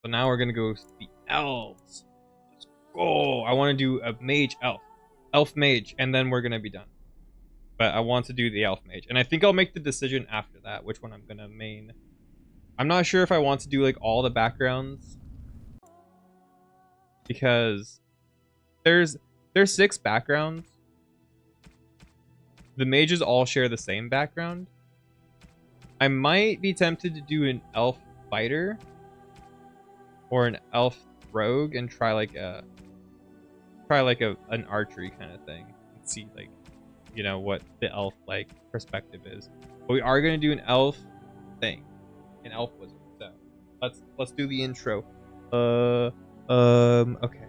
So now we're gonna go to the elves. Let's go. I want to do a mage elf mage, and then we're gonna be done. But I want to do the elf mage, and I think I'll make the decision after that which one I'm gonna main. I'm not sure if I want to do like all the backgrounds because there's 6 backgrounds. The mages all share the same background. I might be tempted to do an elf fighter or an elf rogue and try like an archery kind of thing and see like, you know, what the elf like perspective is. But we are gonna do an elf thing, an elf wizard. So let's do the intro. Okay.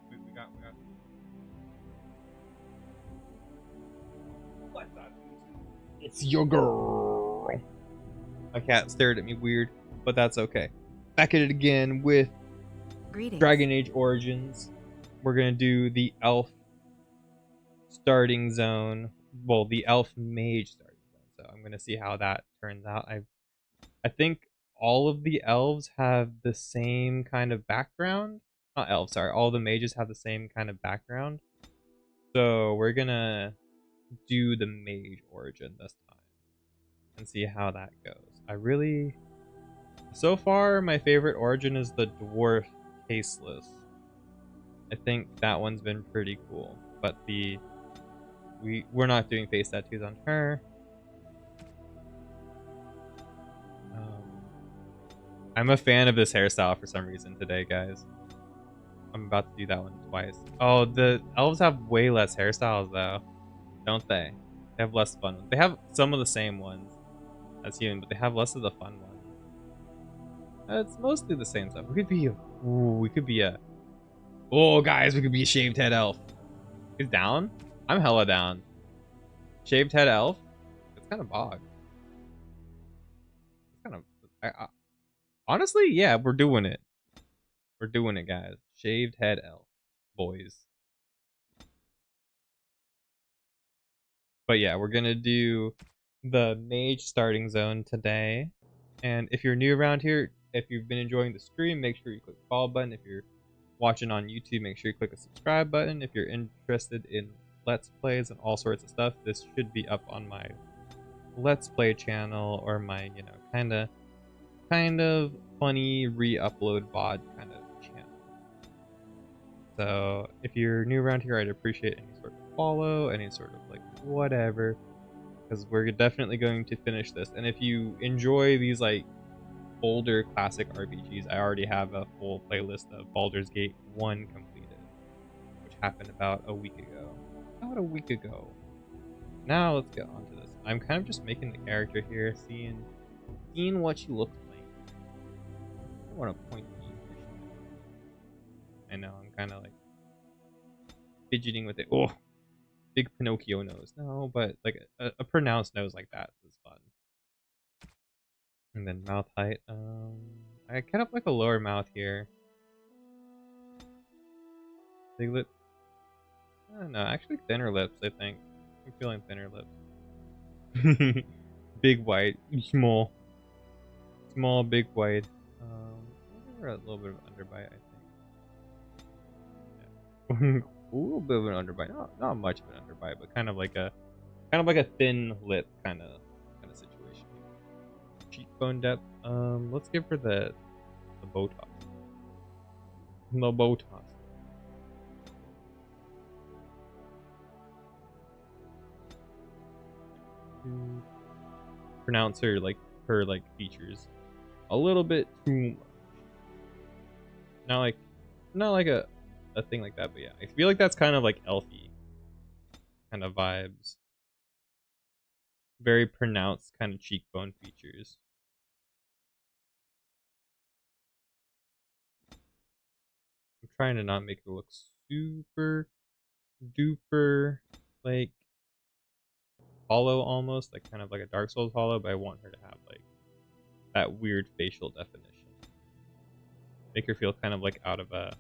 We got. What's up? It's your girl. My cat stared at me weird, but that's okay. Back at it again with Greetings. Dragon Age Origins. We're gonna do the elf starting zone. Well, the elf mage starting zone. So I'm gonna see how that turns out. I think all of the elves have the same kind of background. Not elves, sorry. All the mages have the same kind of background. So we're gonna do the mage origin this time and see how that goes. So far, my favorite origin is the dwarf tasteless. I think that one's been pretty cool, but we're not doing face tattoos on her. I'm a fan of this hairstyle for some reason today, guys. I'm about to do that one twice. Oh, the elves have way less hairstyles though, don't they? They have less fun ones. They have some of the same ones as human, but they have less of the fun ones. It's mostly the same stuff. We could be a. Oh, guys, we could be a shaved head elf. He's down. I'm hella down. Shaved head elf. It's kind of bog. It's kind of. Honestly, yeah, we're doing it. We're doing it, guys. Shaved head elf, boys. But yeah, we're gonna do the mage starting zone today. And if you're new around here, if you've been enjoying the stream, make sure you click the follow button. If you're watching on YouTube, make sure you click the subscribe button. If you're interested in Let's Plays and all sorts of stuff, this should be up on my Let's Play channel or my, you know, kind of funny re-upload VOD kind of channel. So if you're new around here, I'd appreciate any sort of follow, any sort of like whatever, because we're definitely going to finish this. And if you enjoy these like older classic RPGs, I already have a full playlist of Baldur's Gate 1 completed, which happened about a week ago. Now let's get on to this. I'm kind of just making the character here, seeing what she looks like. I want to point to you. I know, I'm kind of like fidgeting with it. Oh, big Pinocchio nose. No, but like a pronounced nose like that is fun. And then mouth height. I kind of like a lower mouth here. Big lip. I don't know, actually thinner lips, I think. I'm feeling thinner lips. Big white, small, big white. Maybe we're a little bit of an underbite, I think. Yeah. A little bit of an underbite, not much of an underbite, but kind of like a thin lip kind of situation. Cheekbone depth. Let's give her the Botox. The Botox. Pronounce her features a little bit too much. Not like a thing like that, but yeah, I feel like that's kind of like elfy kind of vibes. Very pronounced kind of cheekbone features. I'm trying to not make her look super duper like hollow, almost like kind of like a Dark Souls hollow, but I want her to have like that weird facial definition. Make her feel kind of like out of yeah,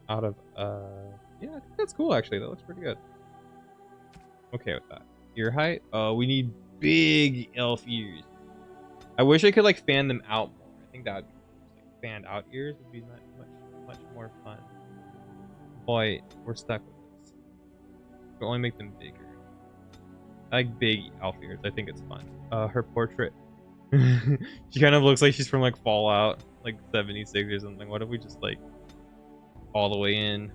I think that's cool actually. That looks pretty good. Okay with that. Ear height. We need big elf ears. I wish I could like fan them out more. I think that would be cool. Like fanned out ears would be much more fun. Boy, we're stuck with this. We'll only make them bigger. I like big elf ears. I think it's fun. Her portrait. She kind of looks like she's from like Fallout, like 76 or something. What if we just like all the way in?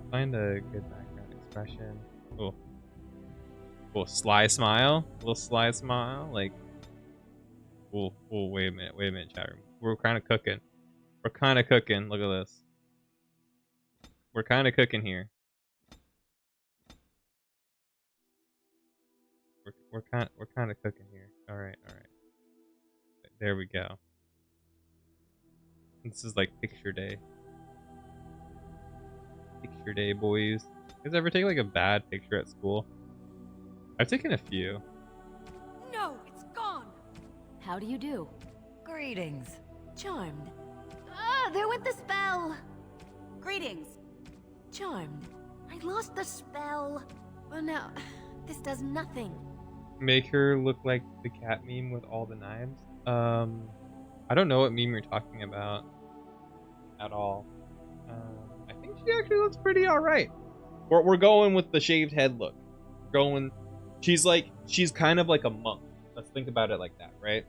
Find a good background expression. Oh, cool. Sly smile. A little sly smile. Like, oh, wait a minute, chat room. We're kind of cooking. We're kind of cooking. Look at this. We're kind of cooking here. We're kind of cooking here. All right. There we go. This is like picture day. Picture day, boys. You guys ever take like a bad picture at school? I've taken a few. No, it's gone. How do you do? Greetings. Charmed. Ah, there went the spell. Greetings. Charmed. I lost the spell. Well, now, this does nothing. Make her look like the cat meme with all the knives. I don't know what meme you're talking about at all. I think she actually looks pretty alright. We're going with the shaved head look. She's kind of like a monk. Let's think about it like that, right?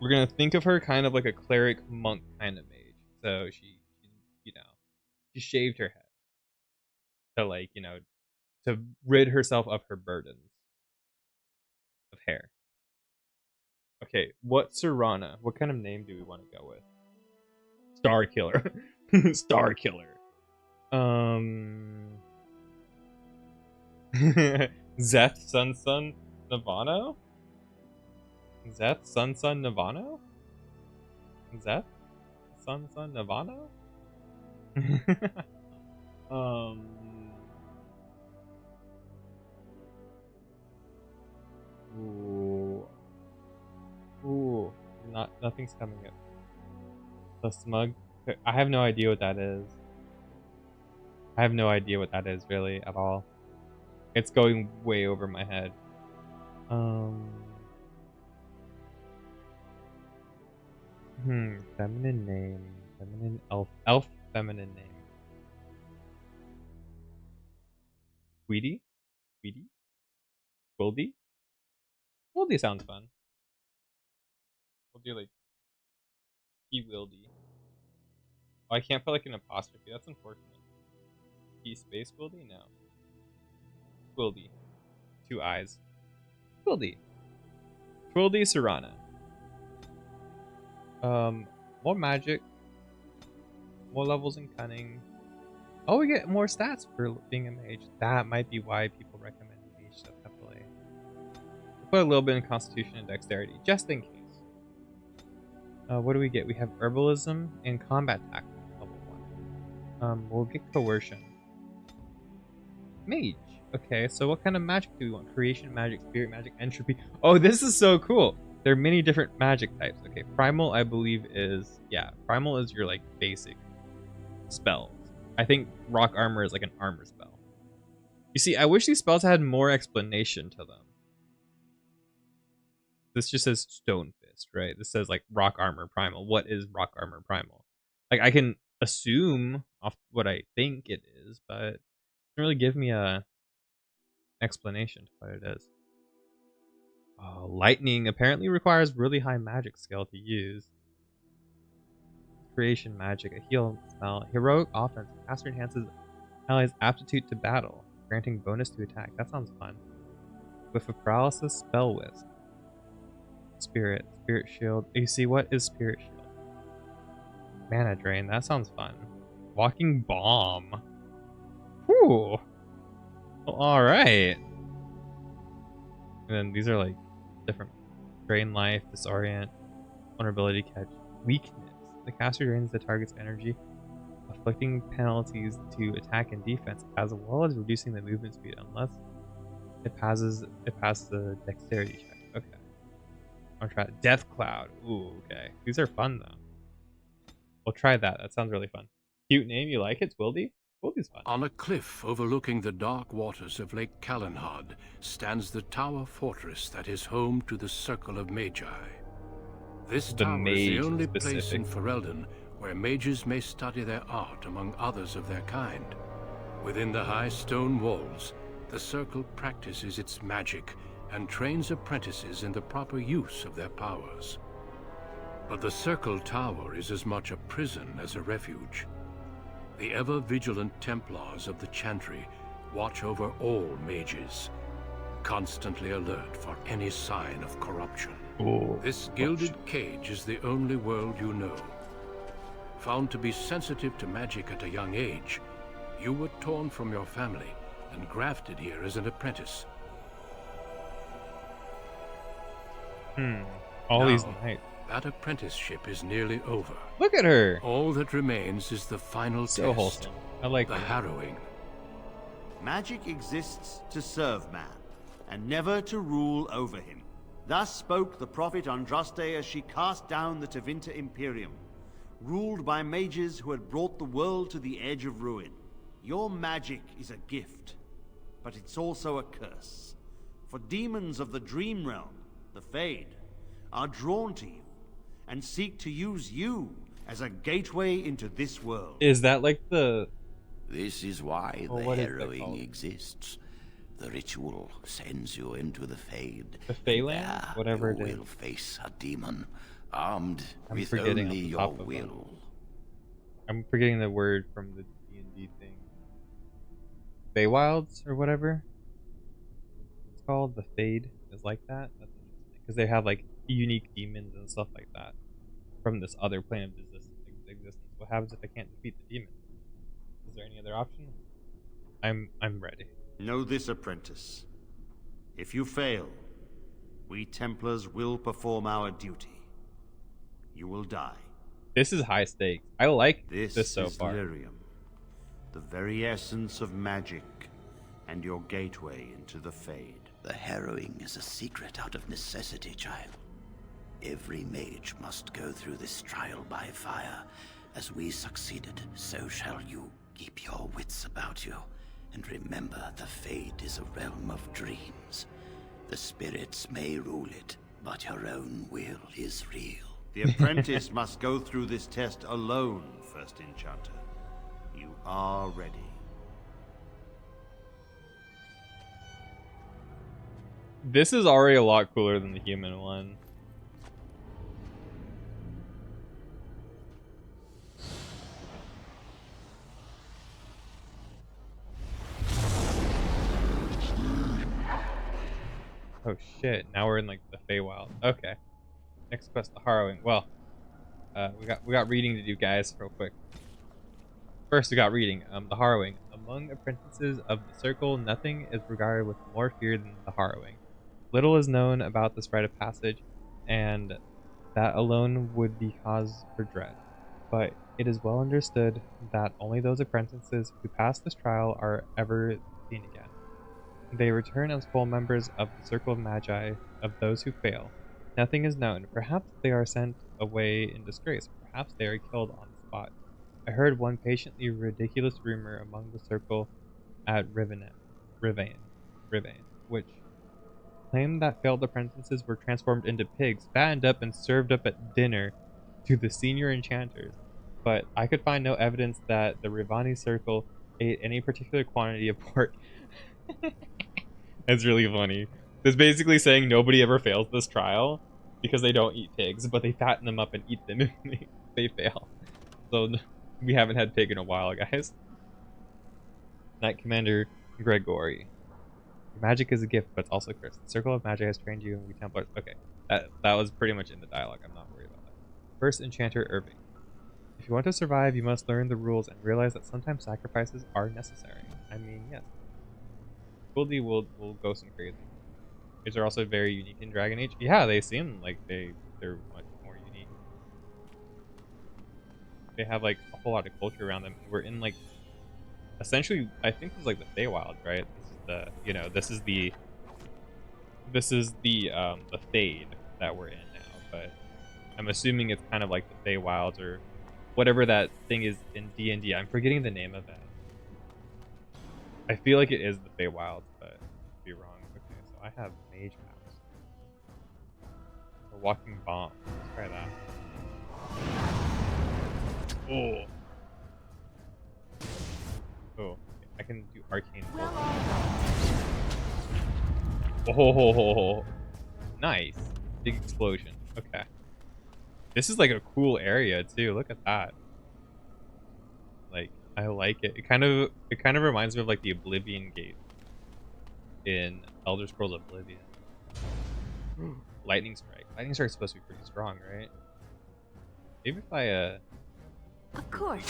We're gonna think of her kind of like a cleric monk kind of mage. So she she shaved her head to like, to rid herself of her burdens of hair. Okay, what Serana? What kind of name do we want to go with? Star Killer. Star Killer. Zeth Sun Navano? Zeth Sun Navano? Zeth Sun Navano? Ooh. Nothing's coming up. The smug. I have no idea what that is. I have no idea what that is really at all. It's going way over my head. Feminine name. Feminine elf feminine name. Tweety? Wildy? Wildy sounds fun. We'll do like P Wildy. Oh, I can't put like an apostrophe. That's unfortunate. P space Wildy? No. Wildy. 2 eyes. Wildy. Twildy Serana. More magic. More levels in cunning. Oh, we get more stats for being a mage. That might be why people recommend mage stuff heavily. Put a little bit in constitution and dexterity, just in case. What do we get? We have herbalism and combat tactics, level 1. We'll get coercion. Mage. Okay, so what kind of magic do we want? Creation magic, spirit magic, entropy. Oh, this is so cool. There are many different magic types. Okay, primal I believe is, primal is your like basic spells. I think rock armor is like an armor spell. You see, I wish these spells had more explanation to them. This just says stone fist, right? This says like rock armor primal. What is rock armor primal? Like I can assume off what I think it is, but it doesn't really give me a explanation to what it is. Lightning apparently requires really high magic skill to use. Creation magic, a heal spell, heroic offense. Caster enhances allies' aptitude to battle, granting bonus to attack. That sounds fun. With a paralysis, spell wisp. Spirit shield. You see, what is spirit shield? Mana drain. That sounds fun. Walking bomb. Whew. Well, all right. And then these are like different. Drain life, disorient, vulnerability, catch, weakness. The caster drains the target's energy, afflicting penalties to attack and defense, as well as reducing the movement speed unless it passes the dexterity check. Okay. I'll try Death Cloud. Ooh, okay. These are fun though. We'll try that. That sounds really fun. Cute name, you like it, Twildy? Goldie's fun. On a cliff overlooking the dark waters of Lake Calenhad stands the tower fortress that is home to the Circle of Magi. This The tower is the Mage only place in specific. Ferelden where mages may study their art among others of their kind. Within the high stone walls, the Circle practices its magic and trains apprentices in the proper use of their powers. But the Circle Tower is as much a prison as a refuge. The ever-vigilant Templars of the Chantry watch over all mages, constantly alert for any sign of corruption. Ooh, This gilded cage is the only world you know. Found to be sensitive to magic at a young age, you were torn from your family and grafted here as an apprentice. All these Now, knights. that apprenticeship is nearly over. Look at her. All that remains is the final So test, wholesome. I like the her. harrowing. Magic exists to serve man, and never to rule over him. Thus spoke the prophet Andraste as she cast down the Tevinter Imperium, ruled by mages who had brought the world to the edge of ruin. Your magic is a gift, but it's also a curse. For demons of the Dream Realm, the Fade, are drawn to you, and seek to use you as a gateway into this world. Is that like the... This is why Well, the what is that harrowing called? exists. The ritual sends you into the Fade. The Feyland? There Whatever you it is. will face a demon, armed I'm with forgetting only off the your top of my- will. I'm forgetting the word from the D&D thing. Feywilds or whatever it's called. The Fade is like that. That's interesting because they have like unique demons and stuff like that from this other plane of existence. What happens if I can't defeat the demon? Is there any other option? I'm ready. Know this, apprentice. If you fail, we Templars will perform our duty. You will die. This is high stakes. I like This this so is far. lyrium, the very essence of magic, and your gateway into the Fade. The harrowing is a secret out of necessity, child. Every mage must go through this trial by fire. As we succeeded, so shall you. Keep your wits about you, and remember the Fade is a realm of dreams. The spirits may rule it, but your own will is real. The apprentice must go through this test alone, First Enchanter. You are ready. This is already a lot cooler than the human one. Oh shit, now we're in like the Feywild. Okay. Next quest, the Harrowing. Well, we got reading to do, guys, real quick. First we got reading. The Harrowing. Among apprentices of the Circle, nothing is regarded with more fear than the Harrowing. Little is known about this rite of passage, and that alone would be cause for dread. But it is well understood that only those apprentices who pass this trial are ever seen again. They return as full members of the Circle of Magi of those who fail. Nothing is known. Perhaps they are sent away in disgrace. Perhaps they are killed on the spot. I heard one patiently ridiculous rumor among the Circle at Rivane, which claimed that failed apprentices were transformed into pigs, fattened up and served up at dinner to the senior enchanters. But I could find no evidence that the Rivani Circle ate any particular quantity of pork. That's really funny. It's basically saying nobody ever fails this trial because they don't eat pigs, but they fatten them up and eat them if they fail. So we haven't had pig in a while, guys. Knight Commander Gregory. Magic is a gift, but it's also a curse. The Circle of Magic has trained you, and we Templars. Okay, that was pretty much in the dialogue. I'm not worried about that. First Enchanter Irving. If you want to survive, you must learn the rules and realize that sometimes sacrifices are necessary. I mean, yes. Goldie will go some crazy. These are also very unique in Dragon Age. Yeah, they seem like they're much more unique. They have like a whole lot of culture around them. We're in like essentially, I think this is like the Feywild, right? This is the this is the Fade that we're in now. But I'm assuming it's kind of like the Feywilds or whatever that thing is in D&D. I'm forgetting the name of it. I feel like it is the Feywilds, but I could be wrong. Okay, so I have Mage Mouse. A walking bomb. Let's try that. Oh. Oh, I can do arcane. Well, Oh, nice. Big explosion. Okay. This is like a cool area too. Look at that. Like, I like it. It kind of reminds me of like the Oblivion Gate in Elder Scrolls Oblivion. Lightning Strike. Lightning Strike's supposed to be pretty strong, right? Maybe if I of course.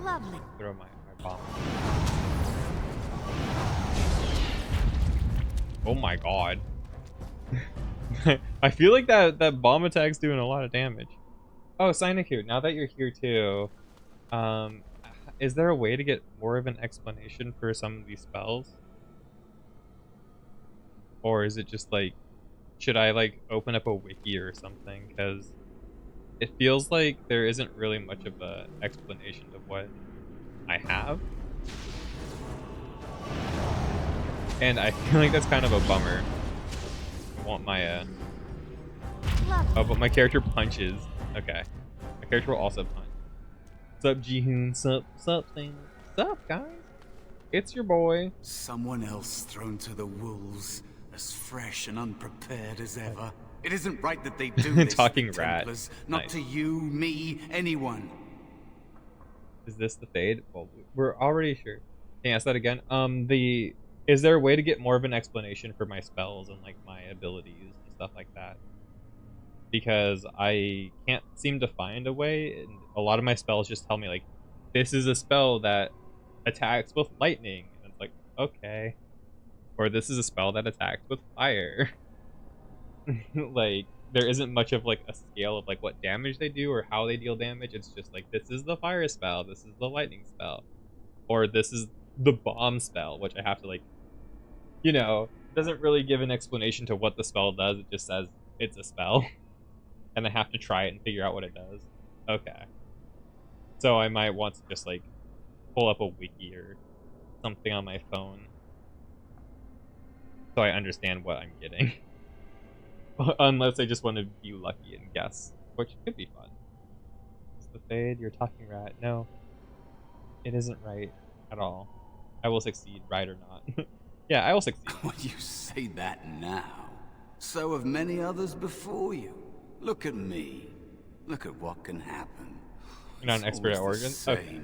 Lovely. throw my bomb. Oh my god. I feel like that bomb attack's doing a lot of damage. Oh, Sinecure, now that you're here too, is there a way to get more of an explanation for some of these spells? Or is it just like, should I like open up a wiki or something? Because it feels like there isn't really much of a explanation of what I have. And I feel like that's kind of a bummer. I want my oh, but my character punches. Okay. My character will also punch. Sup, Jihoon? Sup, Sam? Sup, guys? It's your boy. Someone else thrown to the wolves, as fresh and unprepared as ever. It isn't right that they do this Talking to the rat. Templars, not Nice. to you, me, anyone. Is this the fade? Well, we're already sure. Can you ask that again? Is there a way to get more of an explanation for my spells and like my abilities and stuff like that? Because I can't seem to find a way, and a lot of my spells just tell me like, this is a spell that attacks with lightning, and it's like, okay. Or this is a spell that attacks with fire. Like, there isn't much of like a scale of like what damage they do or how they deal damage. It's just like, this is the fire spell, this is the lightning spell, or this is the bomb spell, which I have to like, you know, doesn't really give an explanation to what the spell does. It just says it's a spell. And I have to try it and figure out what it does. Okay. So I might want to just like pull up a wiki or something on my phone so I understand what I'm getting. Unless I just want to be lucky and guess, which could be fun. It's the fade, you're talking rat. No, it isn't right at all. I will succeed, right or not. Yeah, I will succeed. Well, you say that now. So have many others before you. Look at me. Look at what can happen. You're not an It's expert at always the origins? same, Okay.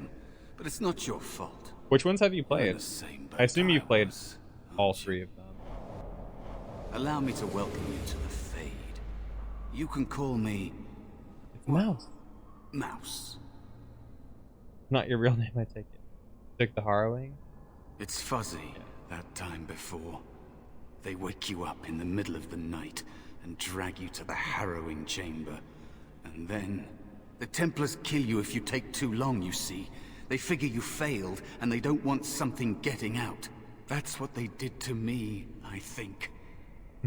but it's not your fault. Which ones have you You're in played? the same boat I assume you I played was, all aren't you? 3 of them. Allow me to welcome you to the Fade. You can call me It's Mouse. Mouse. Not your real name, I take it. Took the harrowing? It's fuzzy, that time before. They wake you up in the middle of the night and drag you to the harrowing chamber. And then, the Templars kill you if you take too long, you see. They figure you failed, and they don't want something getting out. That's what they did to me, I think.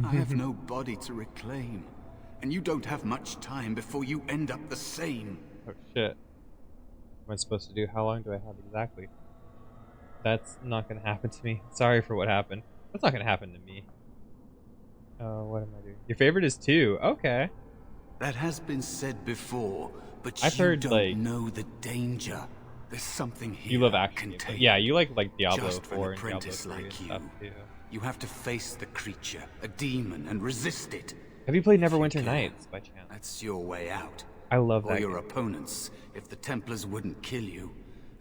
I have no body to reclaim, and you don't have much time before you end up the same. Oh shit. What am I supposed to do? How long do I have exactly? That's not gonna happen to me. Sorry for what happened. That's not gonna happen to me. Oh, what am I doing? Your favorite is 2. Okay. That has been said before, but I've you heard, don't like- know the danger. There's something here You love action games. contained. Yeah, you like Diablo Just for 4 an and Diablo apprentice 3 and like stuff you. too. You have to face the creature, a demon, and resist it. Have you played If you Neverwinter can. Nights by chance? That's your way out. I love Or that your game. opponents, if the Templars wouldn't kill you.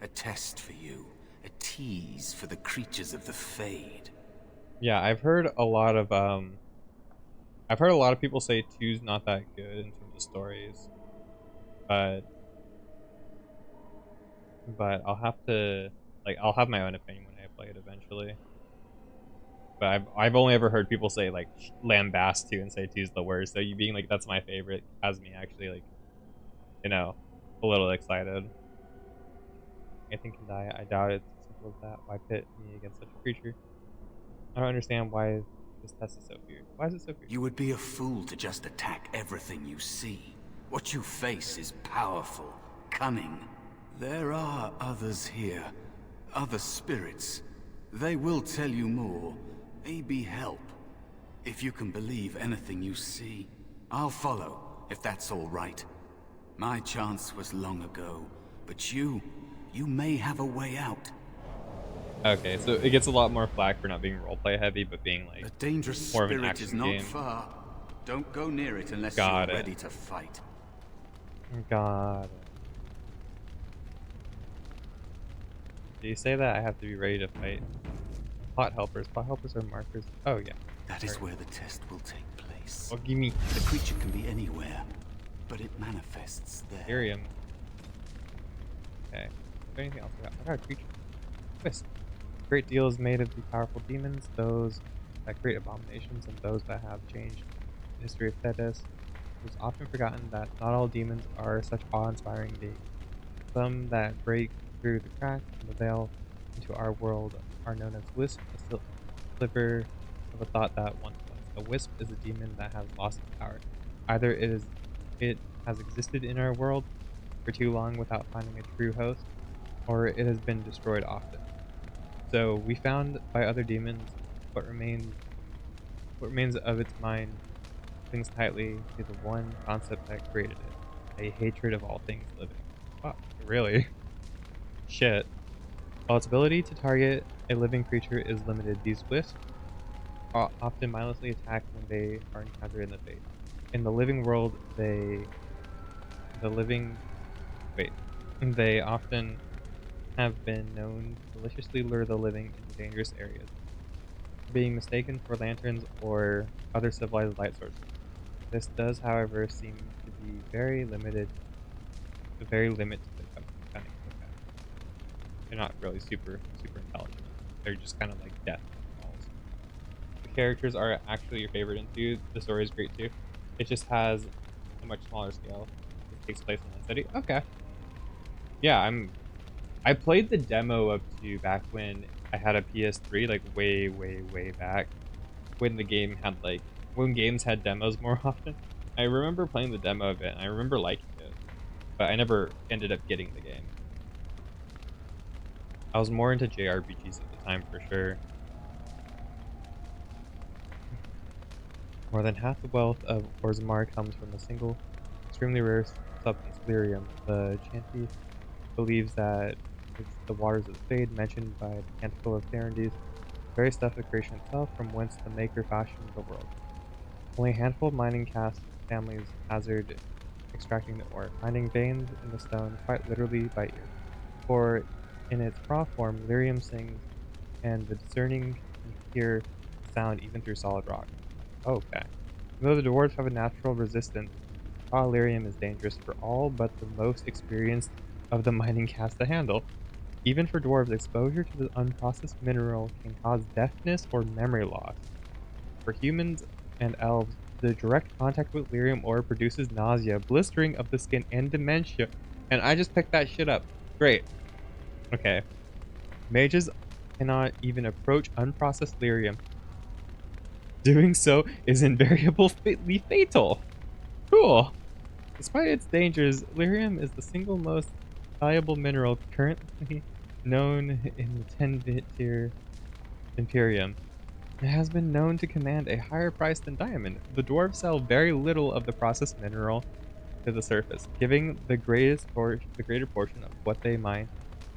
A test for you. A tease for the creatures of the Fade. Yeah, I've heard a lot of people say 2's not that good in terms of stories. But I'll have to I'll have my own opinion when I play it eventually. But I've only ever heard people say like lambast 2 and say 2's the worst. So you being like that's my favorite has me actually like, you know, a little excited. Anything can die. I doubt it's as simple as that. Why pit me against such a creature? I don't understand why this test is so fierce. Why is it so fierce? You would be a fool to just attack everything you see. What you face is powerful, cunning. There are others here, Other spirits. They will tell you more. Maybe help. If you can believe anything you see, I'll follow, if that's all right. My chance was long ago, but you may have a way out. Okay, so it gets a lot more flack for not being roleplay heavy, but being like A dangerous more of an spirit is action not game. far. Don't go near it unless Got you're it. ready to fight. Got it. Do you say that I have to be ready to fight? Plot helpers. Plot helpers are markers. Oh yeah. That is Alright. where the test will take place. Well, give me The creature can be anywhere, but it manifests there. Ethereum. Okay. Is there anything else I got? I got a creature. Twist. A great deal is made of the powerful demons, those that create abominations, and those that have changed the history of Thetis. It is often forgotten that not all demons are such awe-inspiring beings. Some that break through the crack in the veil into our world are known as Wisp, a sliver of a thought that once was. A Wisp is a demon that has lost its power. Either it has existed in our world for too long without finding a true host, or it has been destroyed often. So we found by other demons what remains of its mind clings tightly to the one concept that created it, a hatred of all things living. Fuck, really? Shit. While its ability to target a living creature is limited, these wisps often mindlessly attack when they are encountered in the face. In the living world, the living, wait, they often have been known to maliciously lure the living into dangerous areas, being mistaken for lanterns or other civilized light sources. This does, however, seem to be the very limit to the cunning. Okay. They're not really super intelligent. They're just kind of like death balls. The characters are actually your favorite in 2. The story is great too. It just has a much smaller scale. It takes place in one city. Okay. Yeah, I played the demo of 2 back when I had a PS3, like way back. When the game had like when games had demos more often. I remember playing the demo of it and I remember liking it. But I never ended up getting the game. I was more into JRPGs at the time for sure. More than half the wealth of Orzammar comes from a single, extremely rare substance, lyrium. The Chanty believes that it's the waters of the Fade mentioned by the Canticle of Therendes, the very stuff of creation itself from whence the Maker fashioned the world. Only a handful of mining caste families hazard extracting the ore, finding veins in the stone quite literally by ear. For in its raw form, lyrium sings, and the discerning can hear the sound even through solid rock. Okay. Though the dwarves have a natural resistance, raw lyrium is dangerous for all but the most experienced of the mining caste to handle. Even for dwarves, exposure to the unprocessed mineral can cause deafness or memory loss. For humans and elves, the direct contact with lyrium ore produces nausea, blistering of the skin, and dementia. And I just picked that shit up. Great. Okay. Mages cannot even approach unprocessed lyrium. Doing so is invariably fatal. Cool. Despite its dangers, lyrium is the single most valuable mineral currently known in the 10th-tier Imperium. It has been known to command a higher price than diamond. The dwarves sell very little of the processed mineral to the surface, giving the greater portion of what they mine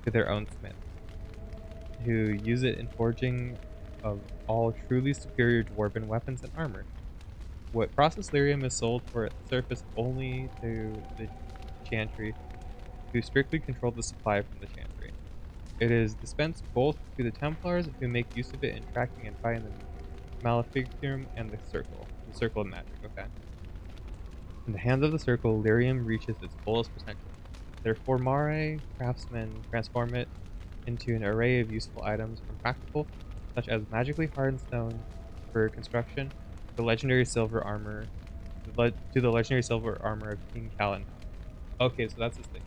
to their own smiths, who use it in forging of all truly superior dwarven weapons and armor. What processed lyrium is sold for at the surface only to the chantry, who strictly control the supply from the chantry. It is dispensed both to the Templars, who make use of it in tracking and fighting the Maleficium, and the Circle of Magic, okay. In the hands of the Circle, lyrium reaches its fullest potential. Their Formare craftsmen transform it into an array of useful items, from practical, such as magically hardened stone for construction, to legendary silver armor, to the legendary silver armor of King Callan. Okay, so that's his thing.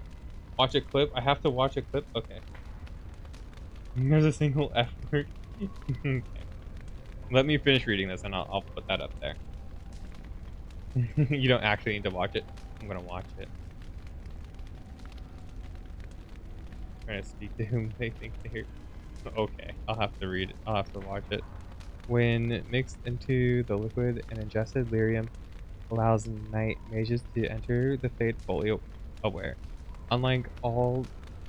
Watch a clip. I have to watch a clip. Okay. There's a single F word. Okay. Let me finish reading this, and I'll put that up there. You don't actually need to watch it. I'm gonna watch it. trying to speak to whom they think they're. Okay, I'll have to read it. I'll have to watch it. When mixed into the liquid and ingested, lyrium allows night mages to enter the fade fully aware. Unlike all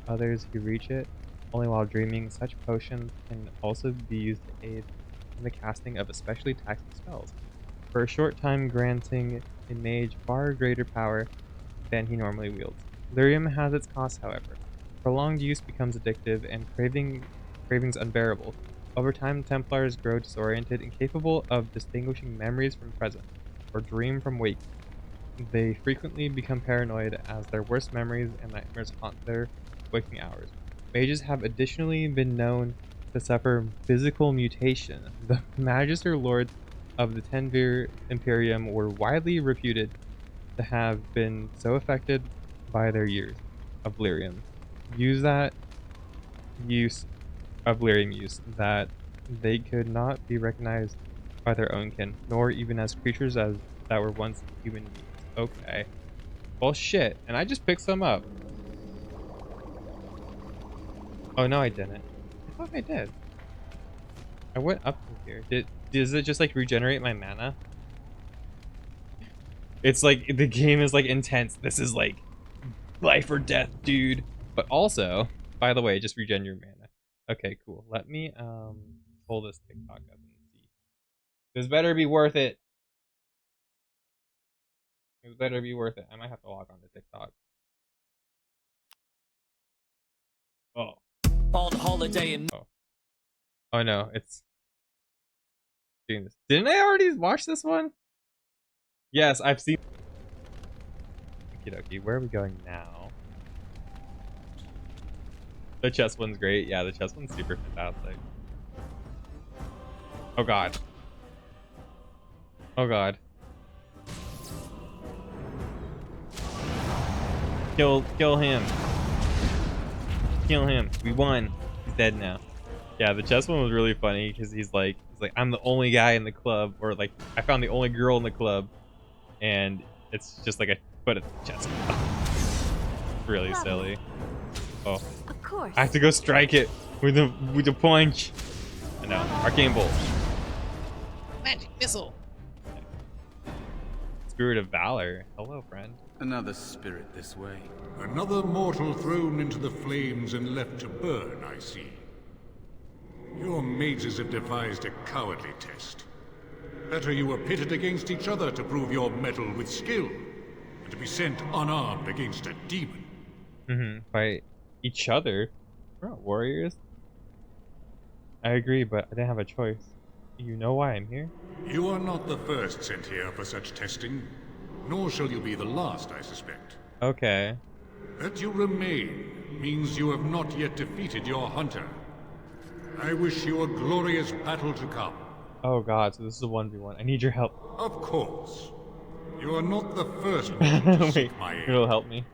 others who reach it only while dreaming, such potions can also be used to aid in the casting of especially taxing spells, for a short time granting a mage far greater power than he normally wields. Lyrium has its costs, however. Prolonged use becomes addictive and cravings unbearable. Over time, Templars grow disoriented, incapable of distinguishing memories from present, or dream from wake. They frequently become paranoid as their worst memories and nightmares haunt their waking hours. Mages have additionally been known to suffer physical mutation. The Magister Lords of the Tenvir Imperium were widely reputed to have been so affected by their years of lyrium use use that they could not be recognized by their own kin, nor even as creatures that were once human beings. Okay. Well, shit. And I just picked some up. Oh, no, I didn't. I thought I did. I went up from here. Does it just, like, regenerate my mana? It's like, the game is, like, intense. This is, like, life or death, dude. But also, by the way, just regen your mana. Okay, cool. Let me, pull this TikTok up and see. This better be worth it. It better be worth it. I might have to log on to TikTok. Oh. On holiday in Oh no, it's doing this. Didn't I already watch this one? Yes, I've seen. Okie dokie, where are we going now? The chess one's great. Yeah, the chess one's super fantastic. Oh god. Oh god. Kill him. Kill him. We won. He's dead now. Yeah, the chess one was really funny because he's like, I'm the only guy in the club, or like, I found the only girl in the club, and it's just like a foot at the chess. It's really silly. Oh, Of course. I have to go strike it with the punch. I know. Arcane bolt. Magic missile. Spirit of valor. Hello, friend. Another spirit this way. Another mortal thrown into the flames and left to burn, I see. Your mages have devised a cowardly test. Better you were pitted against each other to prove your mettle with skill, and to be sent unarmed against a demon. By each other? We're not warriors. I agree, but I didn't have a choice. You know why I'm here? You are not the first sent here for such testing, nor shall you be the last, I suspect. Okay. That you remain means you have not yet defeated your hunter. I wish you a glorious battle to come. Oh god, so this is a 1v1. I need your help. Of course. You are not the first one to Wait, seek my aid. it'll help me.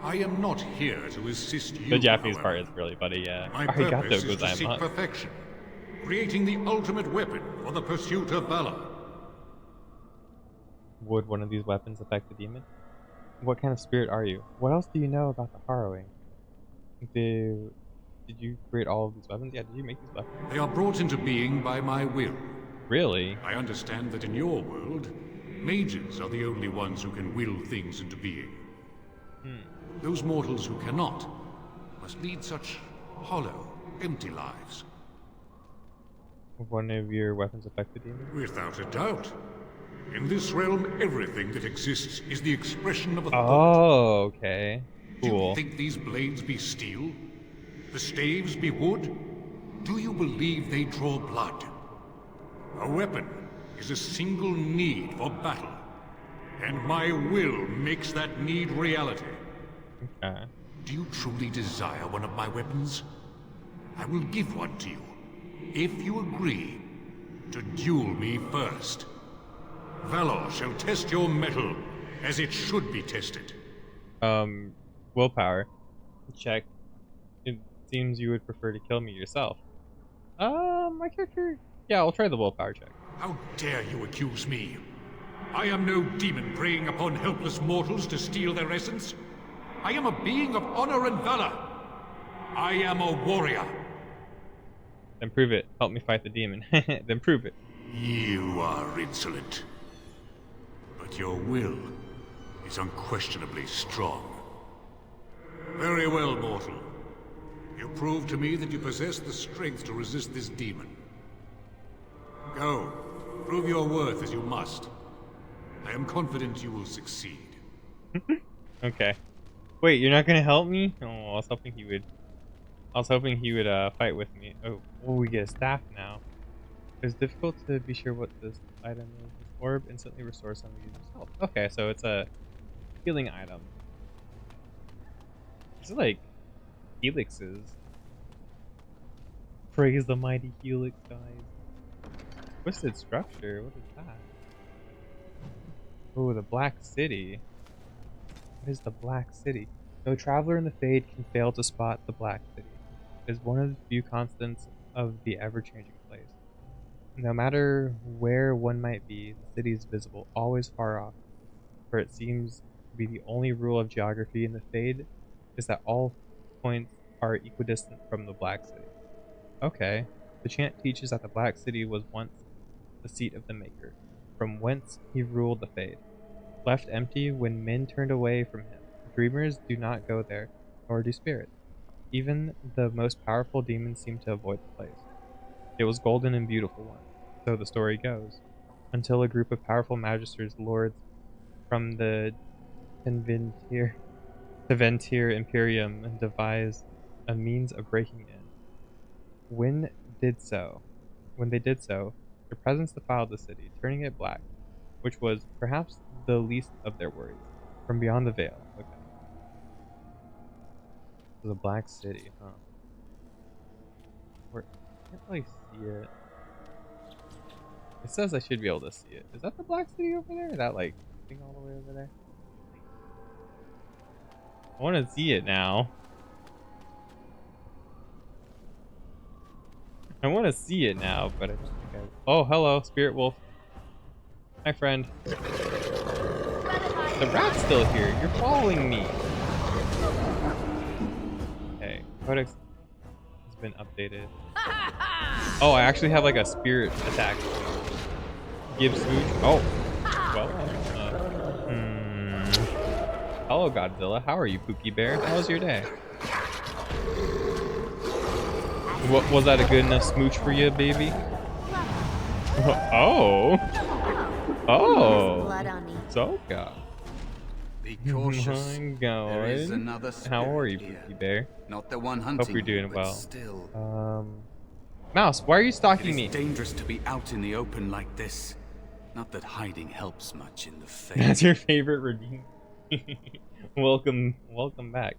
I am not here to assist you, The Japanese however. part is really funny, yeah. My Arigato purpose is to gozaimasu. seek perfection, creating the ultimate weapon for the pursuit of valor. Would one of these weapons affect the demon? What kind of spirit are you? What else do you know about the harrowing? Did you create all of these weapons? Yeah, did you make these weapons? They are brought into being by my will. Really? I understand that in your world, mages are the only ones who can will things into being. Those mortals who cannot must lead such hollow, empty lives. One of your weapons affect the demon? Without a doubt. In this realm, everything that exists is the expression of a thought. Oh, okay. Do you Cool. think these blades be steel? The staves be wood? Do you believe they draw blood? A weapon is a single need for battle, and my will makes that need reality. Okay. Do you truly desire one of my weapons? I will give one to you, if you agree to duel me first. Valor shall test your mettle as it should be tested. Willpower. Check. It seems you would prefer to kill me yourself. My character... Yeah, I'll try the willpower check. How dare you accuse me? I am no demon preying upon helpless mortals to steal their essence. I am a being of honor and valor. I am a warrior. Then prove it. Help me fight the demon. Then prove it. You are insolent. But your will is unquestionably strong. Very well, mortal. You prove to me that you possess the strength to resist this demon. Go. Prove your worth as you must. I am confident you will succeed. Okay. Wait, you're not gonna help me? Oh, I was hoping he would. Fight with me. Oh, we get a staff now. It's difficult to be sure what this item is. This orb instantly restores some of user's health. Okay, so it's a healing item. Is it like helixes? Praise the mighty helix, guys. Twisted structure. What is that? Oh, the Black City. What is the Black City? No traveler in the Fade can fail to spot the Black City. It is one of the few constants of the ever-changing place. No matter where one might be, the city is visible, always far off, for it seems to be the only rule of geography in the Fade is that all points are equidistant from the Black City. Okay. The chant teaches that the Black City was once the seat of the Maker, from whence he ruled the Fade. Left empty when men turned away from him, dreamers do not go there, nor do spirits. Even the most powerful demons seem to avoid the place. It was golden and beautiful once, so the story goes, until a group of powerful magisters, lords from the Teventir Imperium, devised a means of breaking in. When they did so, their presence defiled the city, turning it black, which was perhaps the least of their worries. From beyond the veil. Okay. The Black City, huh? Where I can't really see it. It says I should be able to see it. Is that the Black City over there? That like thing all the way over there? I want to see it now. I want to see it now, but I don't think I... Oh, hello, Spirit Wolf. Hi, friend. The rat's still here. You're following me. Okay, Codex has been updated. Oh, I actually have like a spirit attack. Give smooch. Oh, well. Hello, Godzilla. How are you, Pookie Bear? How was your day? What was that a good enough smooch for you, baby? Oh. Blood on me. Soka. Be cautious. My There is God. another How are you, spirit Pookie Bear? Not the one hunting. Hope you're doing you, but well. Still, Mouse, why are you it stalking is me? dangerous to be out in the open like this. Not that hiding helps much in the face. That's your favorite redeem. welcome back.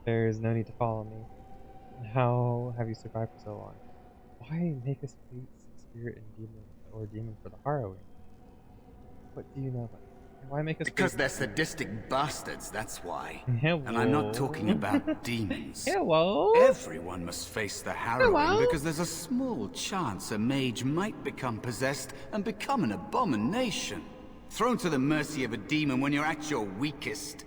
There is no need to follow me. How have you survived for so long? Why make us face spirit and demon for the harrowing? What do you know about it? And why make us Because face... they're sadistic bastards, that's why. Hello. And I'm not talking about demons. Hello? Everyone must face the harrowing Hello? because there's a small chance a mage might become possessed and become an abomination. Thrown to the mercy of a demon when you're at your weakest.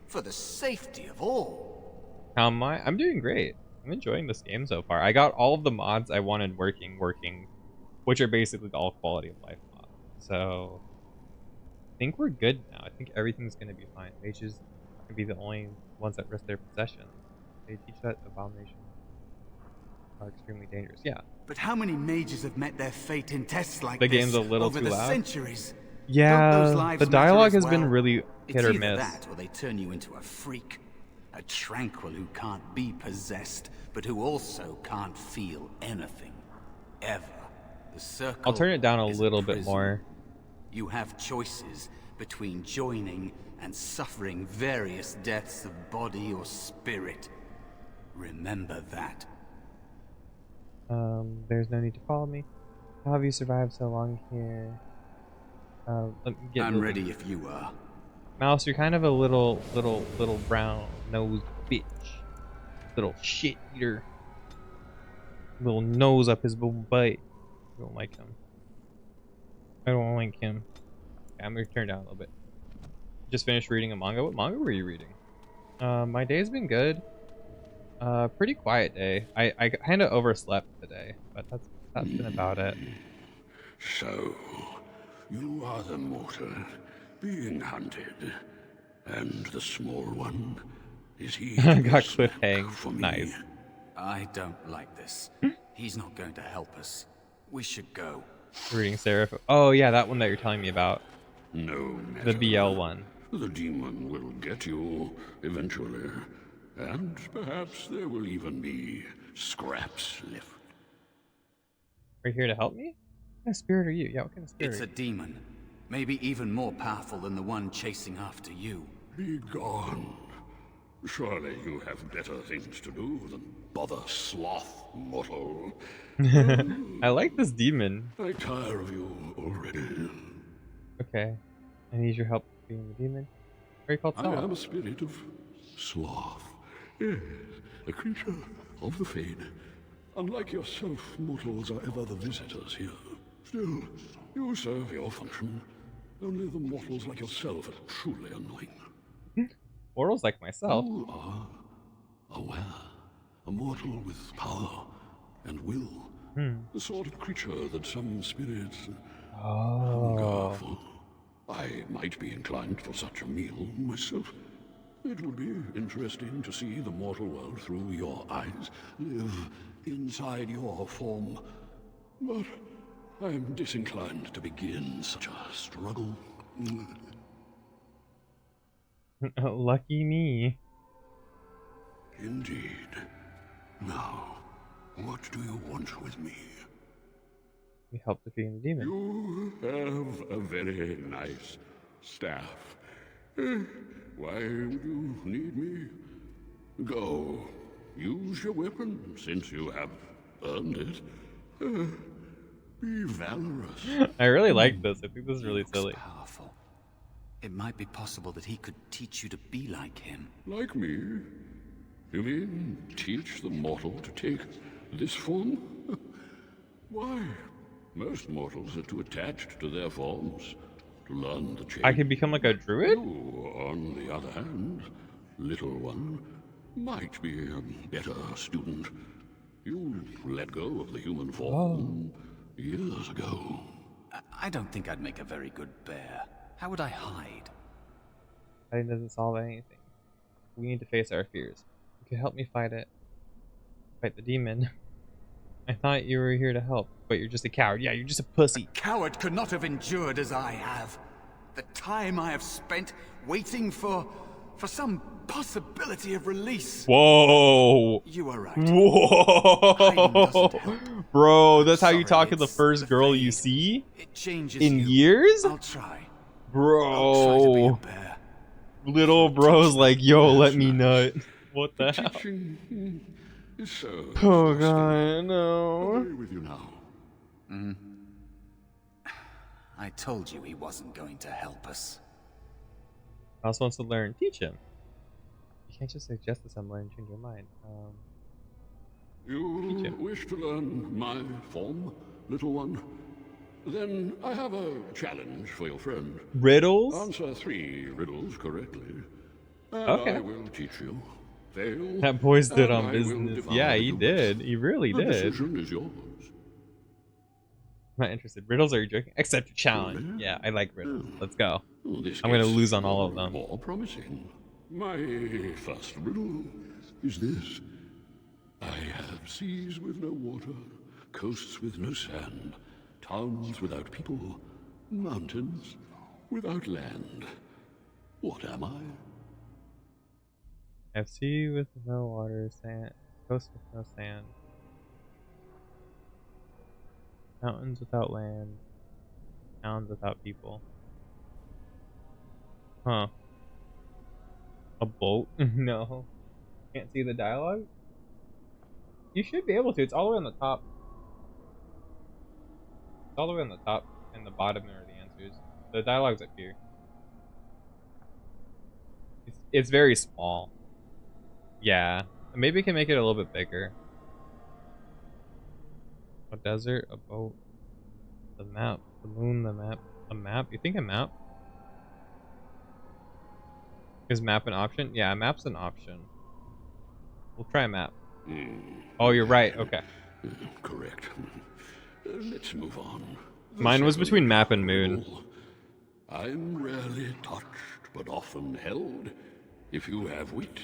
For the safety of all. How am I? I'm doing great. I'm enjoying this game so far. I got all of the mods I wanted working, which are basically all quality of life mods. So I think we're good now. I think everything's gonna be fine. Mages can be the only ones that risk their possession. They teach that abominations are extremely dangerous. Yeah. But how many mages have met their fate in tests like The this game's a little over too the loud. centuries? Don't those Yeah, lives the matter dialogue as has been well? really It's hit or either miss. that or they turn you into a freak. A tranquil who can't be possessed, but who also can't feel anything. Ever. The circle I'll turn it down a is little bit prison. more. You have choices between joining and suffering various deaths of body or spirit. Remember that. There's no need to follow me. How have you survived so long here? Let me get I'm moving. ready if you are. Mouse, you're kind of a little brown nosed bitch. Little shit eater. Little nose up his little butt. I don't like him. I don't like him. Okay, I'm gonna turn down a little bit. Just finished reading a manga. What manga were you reading? My day's been good. Pretty quiet day. I kind of overslept today, but that's been about it. So, you are the mortal being hunted, and the small one, is he to be a Got snack cliffhanged. for me? Nice. I don't like this. He's not going to help us. We should go. Reading Seraph. Oh yeah, that one that you're telling me about. No The matter. BL one. The demon will get you eventually, and perhaps there will even be scraps left. Are you here to help me? What kind of spirit are you? Yeah, what kind of spirit? It's a demon. Maybe even more powerful than the one chasing after you. Be gone. Surely you have better things to do than bother sloth, mortal. I like this demon. I tire of you already. Okay. I need your help being the demon. Are you called I Sloth? am a spirit of sloth. Yes, a creature of the Fade. Unlike yourself, mortals are ever the visitors here. Still, you serve your function. Only the mortals like yourself are truly annoying. Mortals like myself. You are aware. A mortal with power and will. The sort of creature that some spirits hunger for. I might be inclined for such a meal myself. It would be interesting to see the mortal world through your eyes, live inside your form. But I'm disinclined to begin such a struggle. Lucky me. Indeed. Now, what do you want with me? We help defeating the demon. You have a very nice staff. Why would you need me? Go. Use your weapon, since you have earned it. Be valorous. I really like this. I think this is really Looks silly. powerful. It might be possible that he could teach you to be like him. Like me? You mean teach the mortal to take this form? Why? Most mortals are too attached to their forms to learn the change. I can become like a druid? You, on the other hand, little one, might be a better student. You let go of the human form years ago. I don't think I'd make a very good bear. How would I hide? Fighting doesn't solve anything. We need to face our fears. You can help me fight it. Fight the demon. I thought you were here to help, but you're just a coward. Yeah, you're just a pussy. Coward could not have endured as I have. The time I have spent waiting for some possibility of release. Whoa! You are right. Hiding doesn't Whoa! help. Bro, that's how you Sorry, talk to the it's first girl you fade. see? It changes In you. years? I'll try. I'll try to be a Bro. bear. Little bro's like, yo, let me nice. nut. What the hell? Teaching is so Oh exhausting. god, no. Away with you now. I told you he wasn't going to help us. Also wants to learn. Teach him. You can't just suggest to someone and change your mind. You wish to learn my form, little one? Then I have a challenge for your friend. Riddles? Answer 3 riddles correctly, and Okay. I will teach you. Fail, That boy stood and on I will business. devour Yeah, he you did. both. He really The did. decision is yours. I'm not interested. Riddles, are you joking? Accept your challenge. Really? Yeah, I like riddles. Let's go. This I'm gonna gets lose on all of more and them. More promising. My first riddle is this: I have seas with no water, coasts with no sand, towns without people, mountains without land. What am I? I have sea with no water, sand, coast with no sand, mountains without land, towns without people. Huh. A boat? No. Can't see the dialogue? You should be able to. It's all the way on the top. It's all the way on the top, and the bottom are the answers. The dialogue's up here. It's very small. Yeah. Maybe we can make it a little bit bigger. A desert, a boat, the map, the moon, the map. A map? You think a map? Is map an option? Yeah, a map's an option. We'll try a map. Oh, you're right. Okay. Correct. Let's move on. Mine was between Second map and moon. rule. I'm rarely touched, but often held. If you have wit,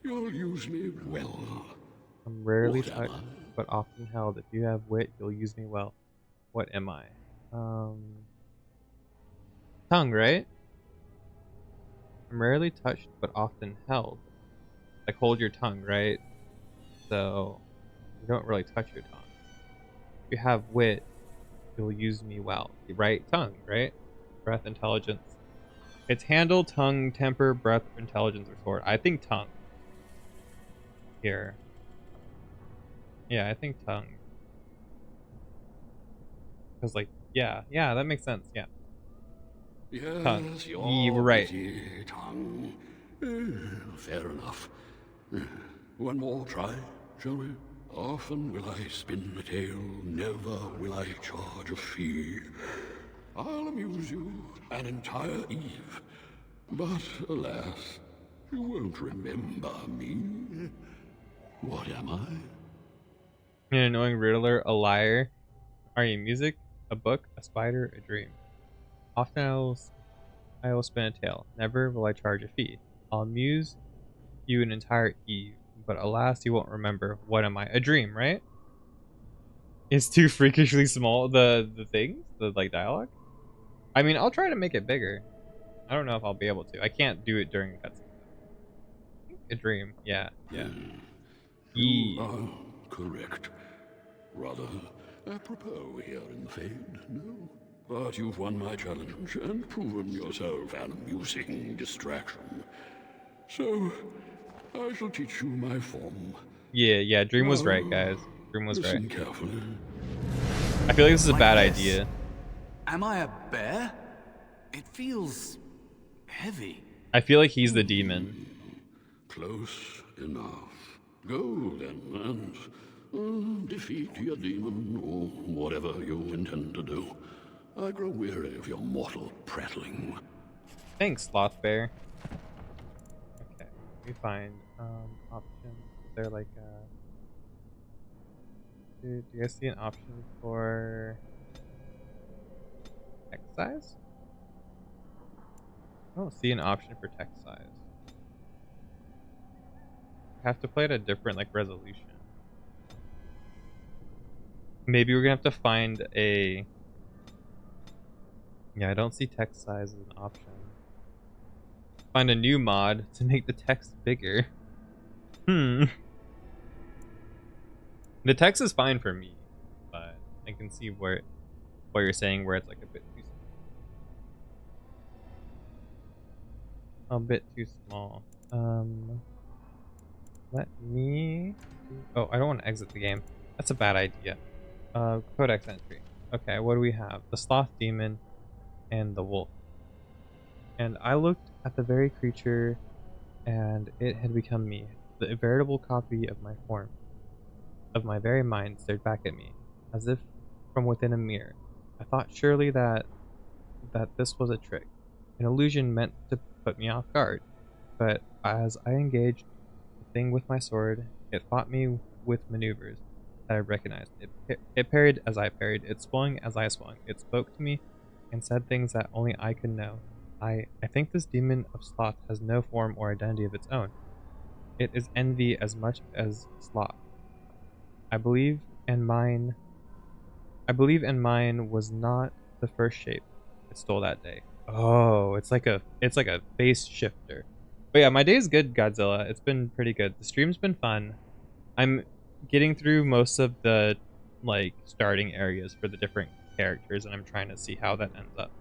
you'll use me well. I'm rarely What am touched, I? but often held. If you have wit, you'll use me well. What am I? Tongue, right? I'm rarely touched, but often held. Like, hold your tongue, right? So, you don't really touch your tongue. If you have wit, you'll use me well. Right? Tongue, right? Breath, intelligence. It's handle, tongue, temper, breath, intelligence, or sword. I think tongue. Here. Yeah, I think tongue. Because, like, yeah, that makes sense. Yeah. Tongue. Yes, You your were right. pretty tongue. Fair enough. One more try, shall we? Often will I spin a tale, never will I charge a fee. I'll amuse you an entire eve, but alas, you won't remember me. What am I? An annoying riddler, a liar. Are you music? A book? A spider? A dream? Often I will spin a tale. Never will I charge a fee. I'll amuse you an entire eve, but alas, you won't remember. What am I? A dream, right? It's too freakishly small. The things, the like dialogue. I mean, I'll try to make it bigger. I don't know if I'll be able to. I can't do it during cutscenes. A dream. Yeah. You are correct. Rather apropos here in the Fade, no? But you've won my challenge and proven yourself an amusing distraction. So, I shall teach you my form. Yeah. Dream was right, guys. Dream was right. Listen carefully. I feel like this is a Like bad this. idea. Am I a bear? It feels heavy. I feel like he's the demon. Close enough. Go then and defeat your demon or whatever you intend to do. I grow weary of your mortal prattling. Thanks, Sloth Bear. Okay, we find options. Is there like do you guys see an option for text size? I don't see an option for text size. I have to play at a different like resolution. Maybe we're gonna have to find a. Yeah, I don't see text size as an option. Find a new mod to make the text bigger. The text is fine for me, but I can see what you're saying, where it's like a bit too small. A bit too small. Let me. Oh, I don't want to exit the game. That's a bad idea. Codex entry. Okay, what do we have? The sloth demon and the wolf. And I looked at the very creature, and it had become me. The veritable copy of my form, of my very mind, stared back at me, as if from within a mirror. I thought surely that this was a trick, an illusion meant to put me off guard. But as I engaged the thing with my sword, it fought me with maneuvers that I recognized. It parried as I parried. It swung as I swung. It spoke to me and said things that only I could know. I think this demon of sloth has no form or identity of its own. It is envy as much as sloth. I believe in mine was not the first shape it stole that day. Oh, it's like a base shifter. But yeah, my day's good, Godzilla. It's been pretty good. The stream's been fun. I'm getting through most of the like starting areas for the different characters, and I'm trying to see how that ends up.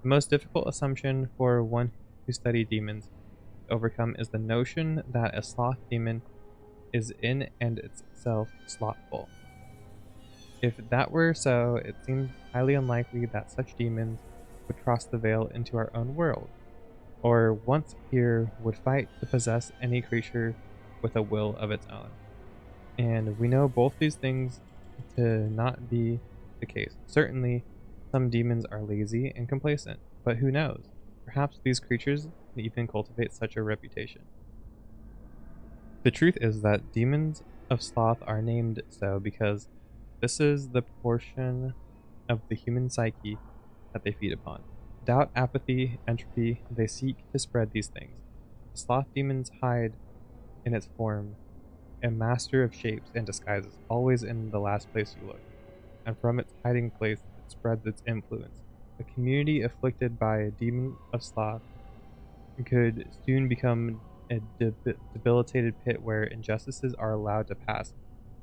The most difficult assumption for one who studies demons to overcome is the notion that a sloth demon is in and itself slothful. If that were so, it seems highly unlikely that such demons would cross the veil into our own world, or once here would fight to possess any creature with a will of its own. And we know both these things to not be the case. Certainly, some demons are lazy and complacent, but who knows? Perhaps these creatures can even cultivate such a reputation. The truth is that demons of sloth are named so because this is the portion of the human psyche that they feed upon. Doubt, apathy, entropy, they seek to spread these things. The sloth demons hide in its form, a master of shapes and disguises, always in the last place you look, and from its hiding place it spreads its influence. A community afflicted by a demon of sloth could soon become a debilitated pit where injustices are allowed to pass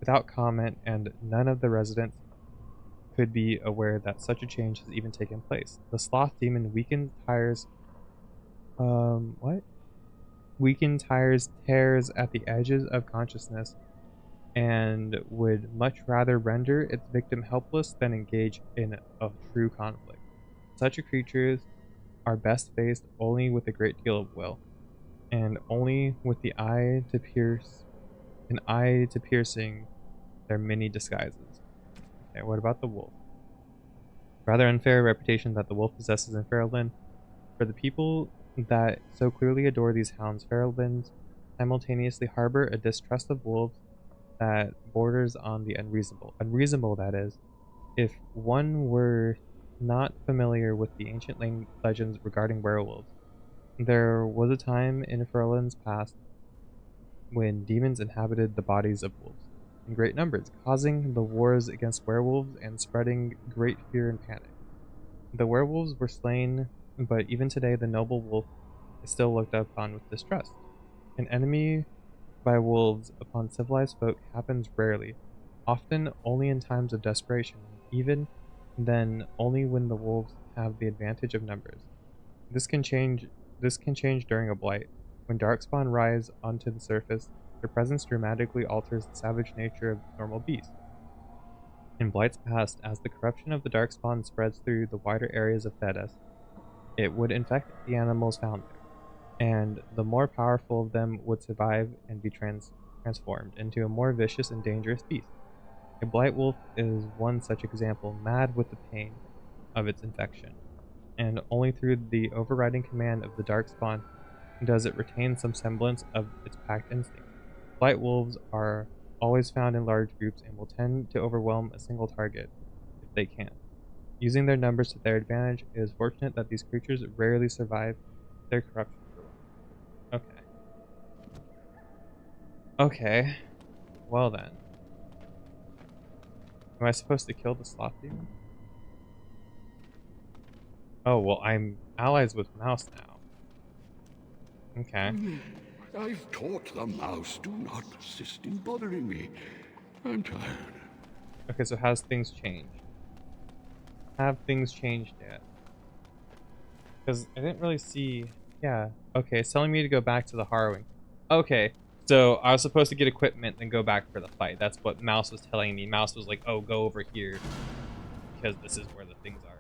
without comment, and none of the residents could be aware that such a change has even taken place. The sloth demon weakened tires what? Weakened tires tears at the edges of consciousness and would much rather render its victim helpless than engage in a true conflict. Such creatures are best faced only with a great deal of will, and only with the eye to pierce an eye to piercing their many disguises. Okay, what about the wolf? Rather unfair reputation that the wolf possesses in Fairland. For the people that so clearly adore these hounds, Fairlands simultaneously harbor a distrust of wolves that borders on the unreasonable. Unreasonable, that is, if one were not familiar with the ancient legends regarding werewolves. There was a time in Fairland's past when demons inhabited the bodies of wolves in great numbers, causing the wars against werewolves and spreading great fear and panic. The werewolves were slain, but even today the noble wolf is still looked upon with distrust. An enemy by wolves upon civilized folk happens rarely, often only in times of desperation, and even then only when the wolves have the advantage of numbers. This can change during a blight. When darkspawn rise onto the surface, their presence dramatically alters the savage nature of normal beasts. In blights past, as the corruption of the darkspawn spreads through the wider areas of Thedas, it would infect the animals found there, and the more powerful of them would survive and be transformed into a more vicious and dangerous beast. A blight wolf is one such example, mad with the pain of its infection, and only through the overriding command of the darkspawn does it retain some semblance of its pack instincts. Blight wolves are always found in large groups and will tend to overwhelm a single target if they can. Using their numbers to their advantage, it is fortunate that these creatures rarely survive their corruption for long. Okay. Okay. Well then. Am I supposed to kill the sloth demon? Oh, well, I'm allies with Mouse now. Okay. I've taught the mouse, do not persist in bothering me. I'm tired. Okay, so has things changed? Have things changed yet? Because I didn't really see... Yeah. Okay, it's telling me to go back to the harrowing. Okay, so I was supposed to get equipment and go back for the fight. That's what Mouse was telling me. Mouse was like, oh, go over here. Because this is where the things are.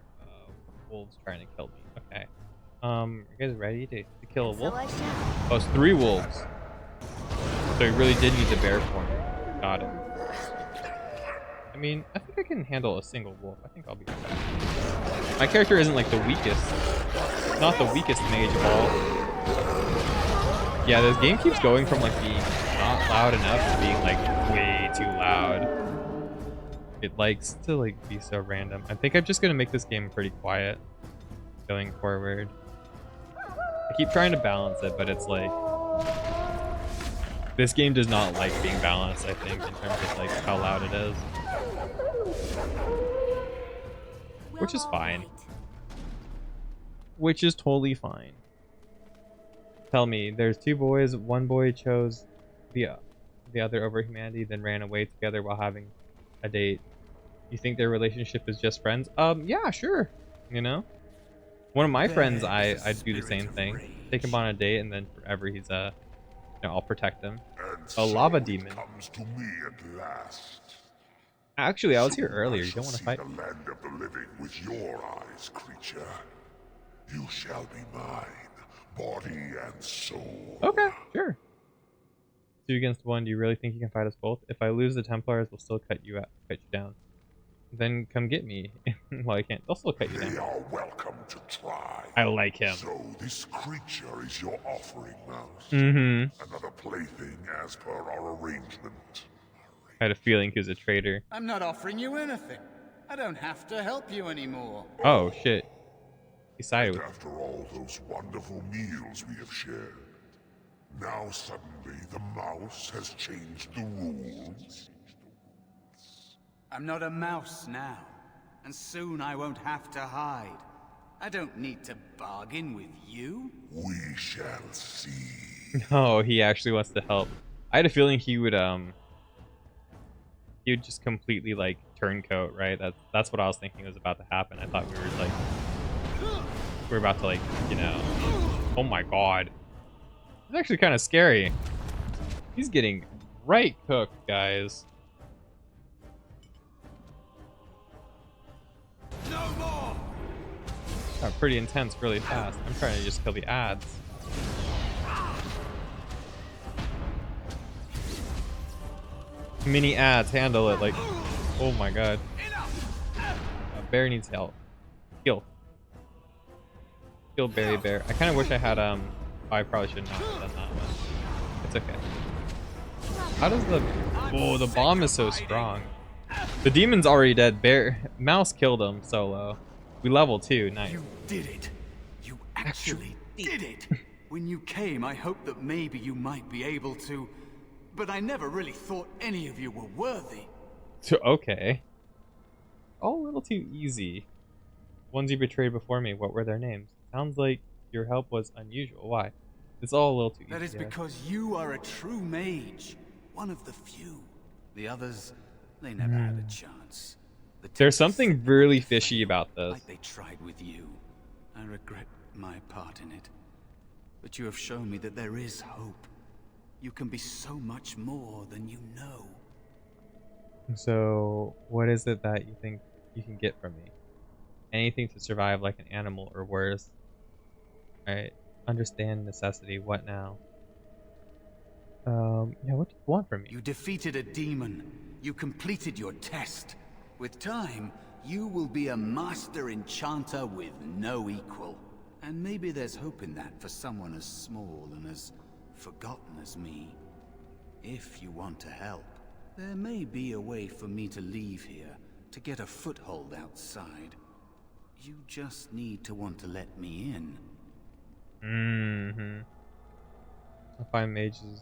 Wolves trying to kill me. Okay. You guys ready to kill a wolf? Oh, it's 3 wolves. So he really did need the bear form. Got it. I mean, I think I can handle a single wolf. I think I'll be okay. My character isn't like the weakest. Not the weakest mage of all. Yeah, this game keeps going from like being not loud enough to being like way too loud. It likes to like be so random. I think I'm just gonna make this game pretty quiet going forward. I keep trying to balance it, but it's like this game does not like being balanced, I think, in terms of like how loud it is. Which is fine. Which is totally fine. Tell me, there's 2 boys, one boy chose the other over humanity, then ran away together while having a date. You think their relationship is just friends? Yeah, sure. You know? One of my friends, I'd do the same thing. Take him on a date, and then forever he's you know, I'll protect him. A lava demon. Comes to me at last. Actually, I was here Soon earlier. I You shall don't want to see fight? the land of the living with your eyes, creature. You shall be mine, body and soul. Okay, sure. 2 against 1. Do you really think you can fight us both? If I lose, the Templars will still cut you down. then come get me. Well, I can't. They'll still cut you They down. are welcome to try. I like him. So this creature is your offering, Mouse. Mm-hmm. Another plaything as per our arrangement. I had a feeling he was a traitor. I'm not offering you anything. I don't have to help you anymore. Oh, shit. He sided And with after all those wonderful meals we have shared, now suddenly the mouse has changed the rules. I'm not a mouse now, and soon I won't have to hide. I don't need to bargain with you. We shall see. Oh, he actually wants to help. I had a feeling he would just completely like turncoat, right? That's what I was thinking was about to happen. I thought we were about to like, you know. Oh my god. It's actually kind of scary. He's getting right cooked, guys. No more! Got pretty intense really fast. I'm trying to just kill the ads. Mini ads handle it like, oh my god. Bear needs help. Heal. Heal Berry Bear. I kind of wish I had oh, I probably should not have done that one. It's okay. How does the the bomb is so strong. The demon's already dead. Mouse killed him solo. We level 2. Nice. You did it. You actually did it. When you came, I hoped that maybe you might be able to, but I never really thought any of you were worthy. So, okay. All a little too easy. Ones you betrayed before me, what were their names? Sounds like your help was unusual. Why? It's all a little too easy. That is because you are a true mage. One of the few. The others, they never had a chance. There's something really fishy about this. Like they tried with you. I regret my part in it. But you have shown me that there is hope. You can be so much more than you know. So, what is it that you think you can get from me? Anything to survive like an animal or worse. Alright. Understand necessity. What now? Yeah, what do you want from me? You defeated a demon. You completed your test. With time, you will be a master enchanter with no equal. And maybe there's hope in that for someone as small and as forgotten as me. If you want to help, there may be a way for me to leave here, to get a foothold outside. You just need to want to let me in. Mm-hmm. I'll find mages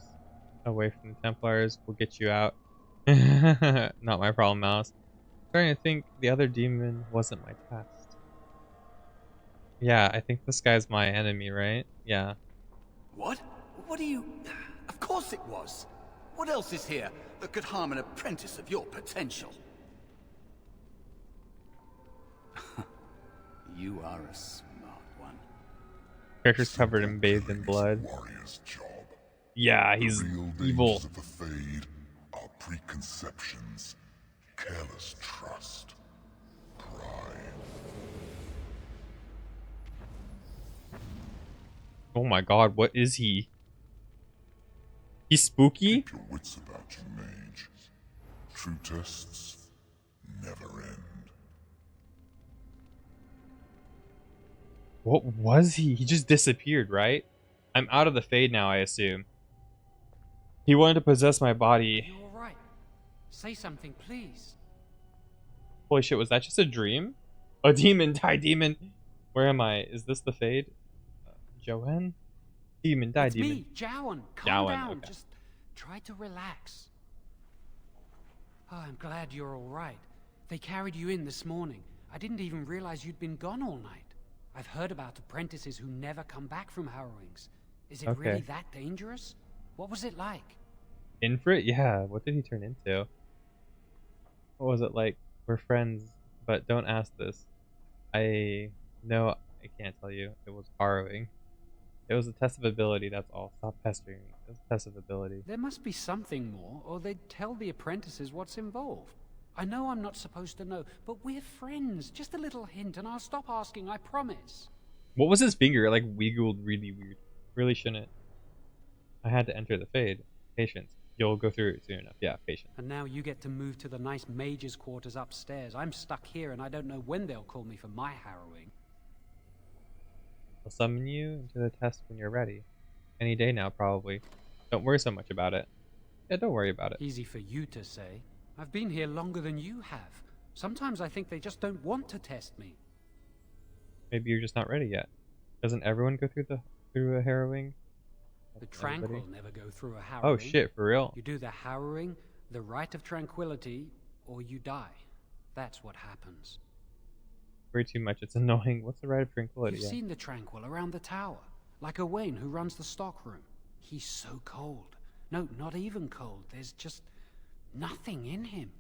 away from the Templars. We'll get you out. Not my problem, Mouse. Starting to think the other demon wasn't my test. Yeah, I think this guy's my enemy, right? Yeah. What? What do you... Of course it was. What else is here that could harm an apprentice of your potential? You are a smart one. Character's covered and bathed in blood. Warrior's job. Yeah, he's The real evil. dangers of the Fade are preconceptions, careless trust, pride. Oh my god, what is he? He's spooky? Keep your wits about you, Mage. True tests never end. What was he? He just disappeared, right? I'm out of the Fade now, I assume. He wanted to possess my body. You all right? Say something, please. Holy shit, was that just a dream? A demon, die demon! Where am I? Is this the Fade? Joanne? Demon, die It's demon. me, Jowan. Calm Jowan, down. okay. Just try to relax. Oh, I'm glad you're all right. They carried you in this morning. I didn't even realize you'd been gone all night. I've heard about apprentices who never come back from harrowings. Is it really that dangerous? What was it like? Infrit? Yeah, what did he turn into? What was it like? We're friends, but don't ask this. I know I can't tell you. It was harrowing. It was a test of ability, that's all. Stop pestering me. It was a test of ability. There must be something more, or they'd tell the apprentices what's involved. I know I'm not supposed to know, but we're friends. Just a little hint, and I'll stop asking, I promise. What was his finger? It like wiggled really weird. Really shouldn't. I had to enter the Fade. Patience. You'll go through it soon enough. Yeah, patience. And now you get to move to the nice mage's quarters upstairs. I'm stuck here and I don't know when they'll call me for my harrowing. I'll summon you into the test when you're ready. Any day now, probably. Don't worry so much about it. Yeah, don't worry about it. Easy for you to say. I've been here longer than you have. Sometimes I think they just don't want to test me. Maybe you're just not ready yet. Doesn't everyone go through a harrowing? The Doesn't everybody? tranquil never go through a harrowing. Oh shit, for real? You do the harrowing, the rite of tranquility, or you die. That's what happens. Way too much. It's annoying. What's the rite of tranquility? You've seen the tranquil around the tower, like Owain who runs the stockroom. He's so cold. No, not even cold. There's just nothing in him.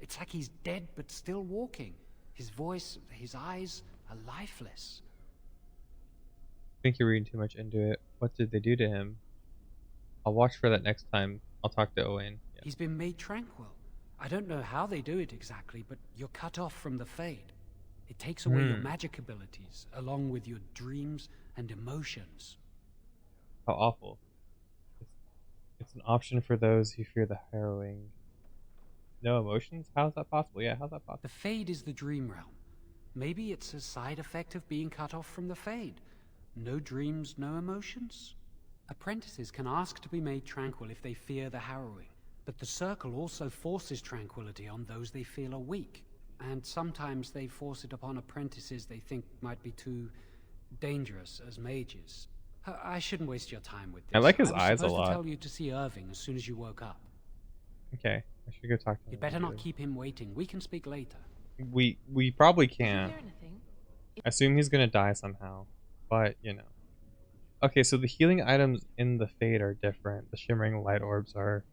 It's like he's dead but still walking. His voice, his eyes are lifeless. I think you're reading too much into it. What did they do to him? I'll watch for that next time. I'll talk to Owain. Yeah. He's been made tranquil. I don't know how they do it exactly, but you're cut off from the Fade. It takes away your magic abilities, along with your dreams and emotions. How awful. It's an option for those who fear the harrowing. No emotions? How's that possible? Yeah, how's that possible? The Fade is the dream realm. Maybe it's a side effect of being cut off from the Fade. No dreams, no emotions? Apprentices can ask to be made tranquil if they fear the harrowing, but the Circle also forces tranquility on those they feel are weak. And sometimes they force it upon apprentices they think might be too dangerous as mages. I shouldn't waste your time with this. I like his I was eyes a supposed lot. to tell you to see Irving as soon as you woke up. Okay, I should go talk to him. You'd better not keep him waiting. We can speak later. We probably can't. I assume he's gonna die somehow, but you know. Okay, so the healing items in the Fade are different. The shimmering light orbs are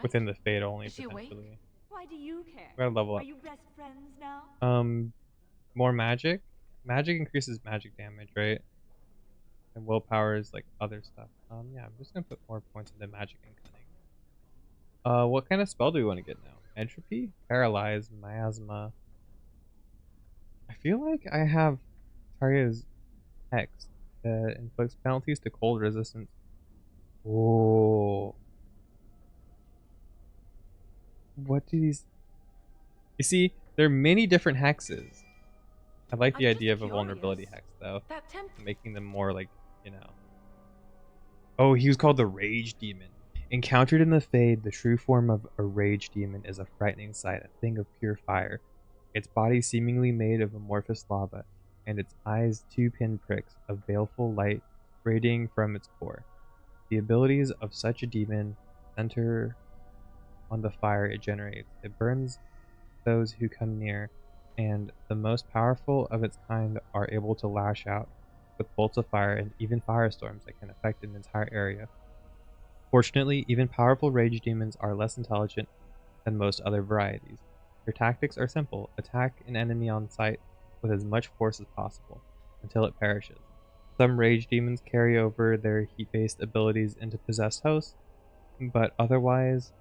within the Fade only potentially. Why do you care? We gotta level up. Are you best friends now? More magic. Magic increases magic damage, right? And willpower is like other stuff. Yeah, I'm just gonna put more points into magic and cunning. What kind of spell do we want to get now? Entropy, paralyze, miasma. I feel like I have Tarya's Hex that inflicts penalties to cold resistance. Oh. What do these... You see, there are many different hexes. I like the idea of a vulnerability hex, though. Making them more like, you know... Oh, he was called the Rage Demon. Encountered in the Fade, the true form of a Rage Demon is a frightening sight, a thing of pure fire. Its body seemingly made of amorphous lava, and its eyes 2 pinpricks of baleful light radiating from its core. The abilities of such a demon center on the fire it generates. It burns those who come near, and the most powerful of its kind are able to lash out with bolts of fire and even firestorms that can affect an entire area. Fortunately, even powerful rage demons are less intelligent than most other varieties. Their tactics are simple: attack an enemy on sight with as much force as possible, until it perishes. Some rage demons carry over their heat-based abilities into possessed hosts, but otherwise,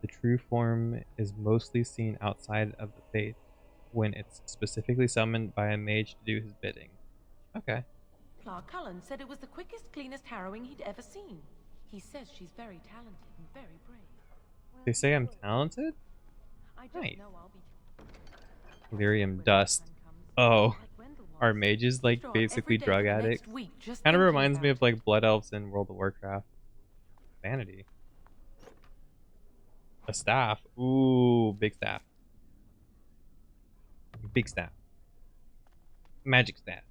the true form is mostly seen outside of the Fade, when it's specifically summoned by a mage to do his bidding. Okay. Clark Cullen said it was the quickest, cleanest harrowing he'd ever seen. He says she's very talented and very brave. They say I'm talented? I Nice. know I'll be Lyrium dust. Oh. Are mages like basically drug addicts? Kind of reminds me of like blood elves in World of Warcraft. Vanity. A staff. Ooh, big staff. Big staff. Magic staff.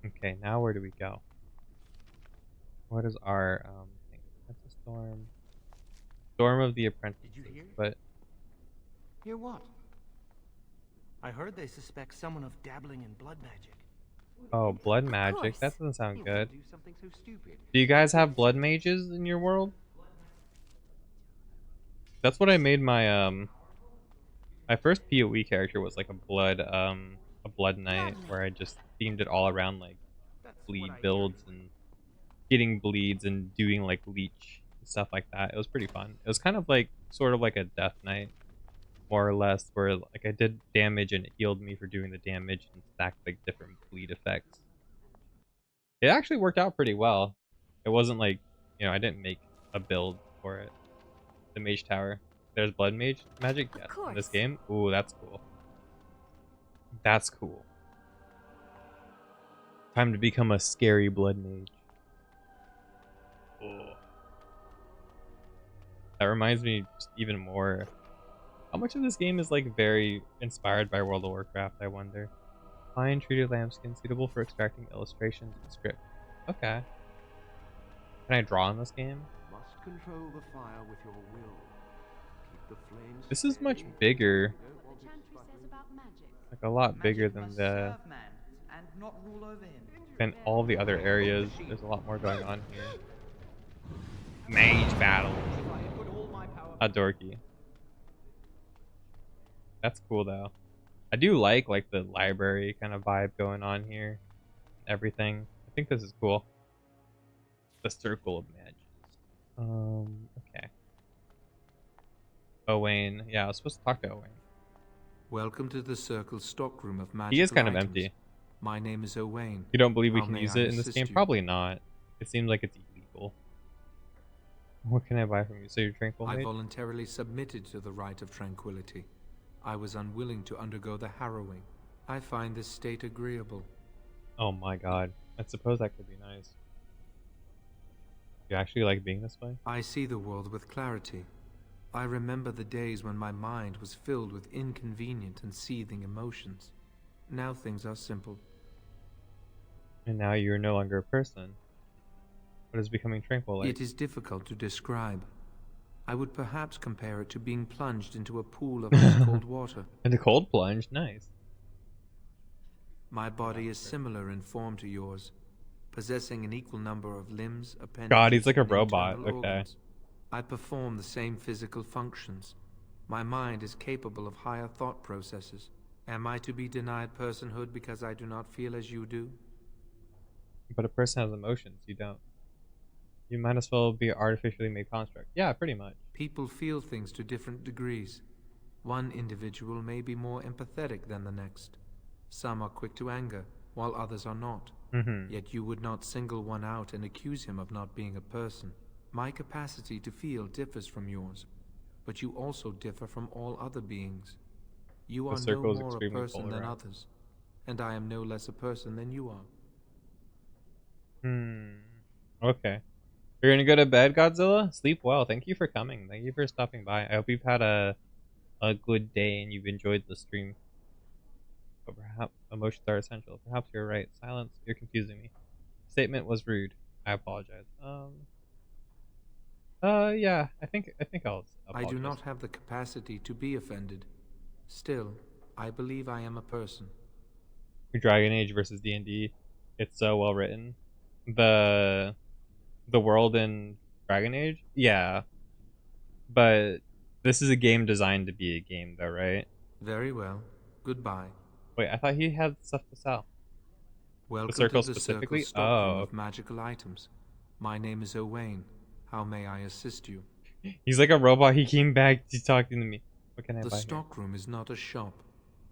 Okay, now where do we go? What is our thing? That's a storm. Storm of the Apprentices. Did you hear? But Hear what? I heard they suspect someone of dabbling in blood magic. oh, blood magic. That doesn't sound good. Do something so stupid. Do you guys have blood mages in your world? That's what I made my my first PoE character was like a blood knight where I just themed it all around like bleed builds and getting bleeds and doing like leech and stuff like that. It was pretty fun. It was kind of like sort of like a death knight, more or less, where like I did damage and it healed me for doing the damage and stacked like different bleed effects. It actually worked out pretty well. It wasn't like you know, I didn't make a build for it. The Mage Tower. There's Blood Mage magic, yes, in this game. Ooh, that's cool. That's cool. Time to become a scary Blood Mage. Ooh. That reminds me just even more. How much of this game is like very inspired by World of Warcraft, I wonder? Fine treated lambskin suitable for extracting illustrations and script. Okay. Can I draw in this game? Must control the fire with your will. Keep the flames This is much steady. bigger. The chantry says about magic. Like a lot bigger Magic than must the serve man and not rule over him. than all the other areas. There's a lot more going on here. Mage battle. A dorky. That's cool though. I do like the library kind of vibe going on here. Everything. I think this is cool. The circle of mages. Okay. Owain. Yeah, I was supposed to talk to Owain. Welcome to the Circle stockroom of magical He is kind of items. empty. My name is Owain. You don't believe we How can may use I it in this assist game? you? Probably not. It seems like it's illegal. What can I buy from you? So you're tranquil, I mate? voluntarily submitted to the rite of tranquility. I was unwilling to undergo the harrowing. I find this state agreeable. Oh my god. I suppose that could be nice. You actually like being this way? I see the world with clarity. I remember the days when my mind was filled with inconvenient and seething emotions. Now things are simple. And now you're no longer a person. What is becoming tranquil like? It is difficult to describe. I would perhaps compare it to being plunged into a pool of ice cold water. And a cold plunge? Nice. My body is similar in form to yours, possessing an equal number of limbs, appendages, God, he's like a and robot. internal Okay. organs. I perform the same physical functions. My mind is capable of higher thought processes. Am I to be denied personhood because I do not feel as you do? But a person has emotions. You don't. You might as well be an artificially made construct. Yeah, pretty much. People feel things to different degrees. One individual may be more empathetic than the next. Some are quick to anger, while others are not. Yet you would not single one out and accuse him of not being a person. My capacity to feel differs from yours, but you also differ from all other beings. You The are no circle is more a extremely person than polarized. others, and I am no less a person than you are. Okay. You're gonna go to bed, Godzilla? Sleep well. Thank you for coming. Thank you for stopping by. I hope you've had a good day and you've enjoyed the stream. But perhaps emotions are essential. Perhaps you're right. Silence. You're confusing me. Statement was rude. I apologize. Yeah. I think I'll I apologize. do not have the capacity to be offended. Still, I believe I am a person. Dragon Age versus D&D. It's so well written. The world in Dragon Age? Yeah. But this is a game designed to be a game though, right? Very well. Goodbye. Wait, I thought he had stuff to sell. Welcome The circle to the specifically? Circle stockroom Oh, of magical items. My name is Owain. How may I assist you? he's like a robot. He came back to talking to me. What can I The buy here? stockroom is not a shop.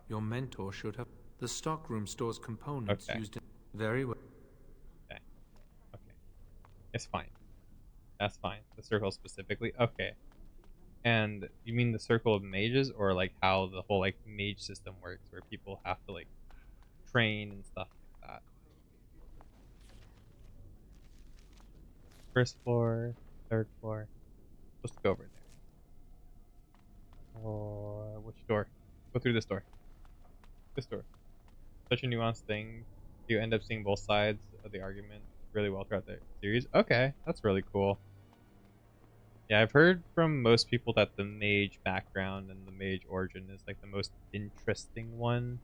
Your mentor should have. The stockroom stores components Okay. used in. Very well. Okay. It's fine. That's fine. The circle specifically? Okay. And you mean the circle of mages, or like how the whole like mage system works, where people have to like train and stuff like that? First floor, third floor. Let's go over there. Or which door? Go through this door. This door. Such a nuanced thing. You end up seeing both sides of the argument really well throughout the series. Okay, that's really cool. Yeah, I've heard from most people that the mage background and the mage origin is like the most interesting one.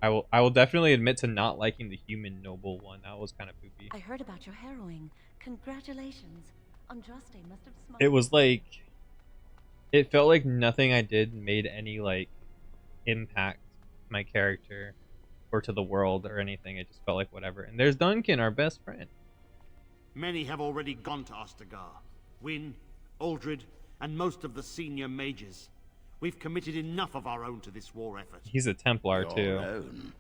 I will definitely admit to not liking the human noble one. That was kind of poopy. I heard about your harrowing. Congratulations. Andraste must have smiled. It was like, it felt like nothing I did made any like impact to my character or to the world or anything. It just felt like whatever. And there's Duncan, our best friend. Many have already gone to Ostagar. Wynne, Aldred, and most of the senior mages. We've committed enough of our own to this war effort. He's a Templar Your too. own?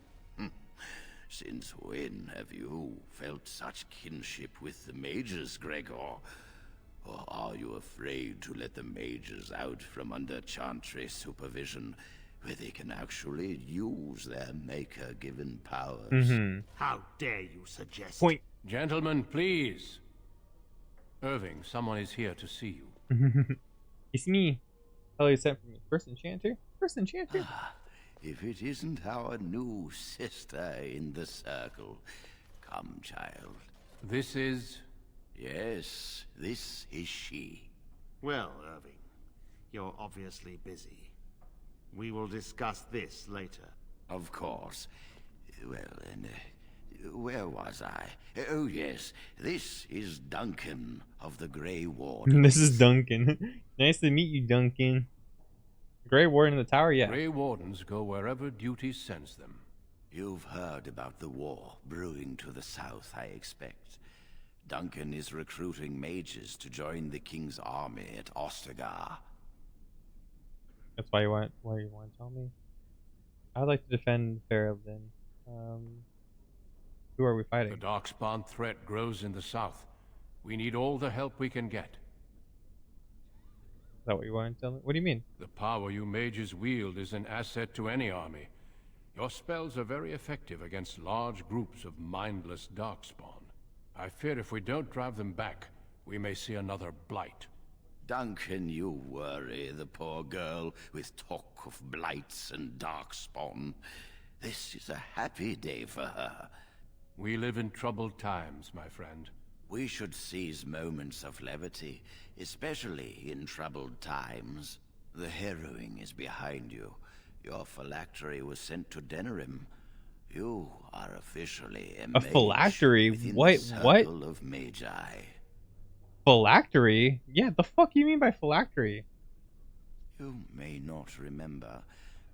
Since when have you felt such kinship with the mages, Gregor? Or are you afraid to let the mages out from under Chantry supervision, where they can actually use their maker-given powers? How dare you suggest... Point. Gentlemen, please. Irving, someone is here to see you. It's me. Hello, you sent for me. First enchanter? First enchanter? If it isn't our new sister in the circle. Come, child. This is... Yes, this is she. Well, Irving, you're obviously busy. We will discuss this later. Of course. Well, and where was I? Oh, yes. This is Duncan of the Grey Ward. This is Duncan. Nice to meet you, Duncan. Grey Warden in the tower, yeah. Grey Wardens go wherever duty sends them. You've heard about the war brewing to the south, I expect. Duncan is recruiting mages to join the king's army at Ostagar. That's why you want to tell me? I'd like to defend Fairhaven. Who are we fighting? The Darkspawn threat grows in the south. We need all the help we can get. Is that what you want to tell me? What do you mean? The power you mages wield is an asset to any army. Your spells are very effective against large groups of mindless Darkspawn. I fear if we don't drive them back, we may see another blight. Duncan, you worry the poor girl with talk of blights and Darkspawn. This is a happy day for her. We live in troubled times, my friend. We should seize moments of levity, especially in troubled times. The harrowing is behind you. Your phylactery was sent to Denerim. You are officially a phylactery? What? Of Magi. Phylactery? Yeah, the fuck you mean by phylactery? You may not remember,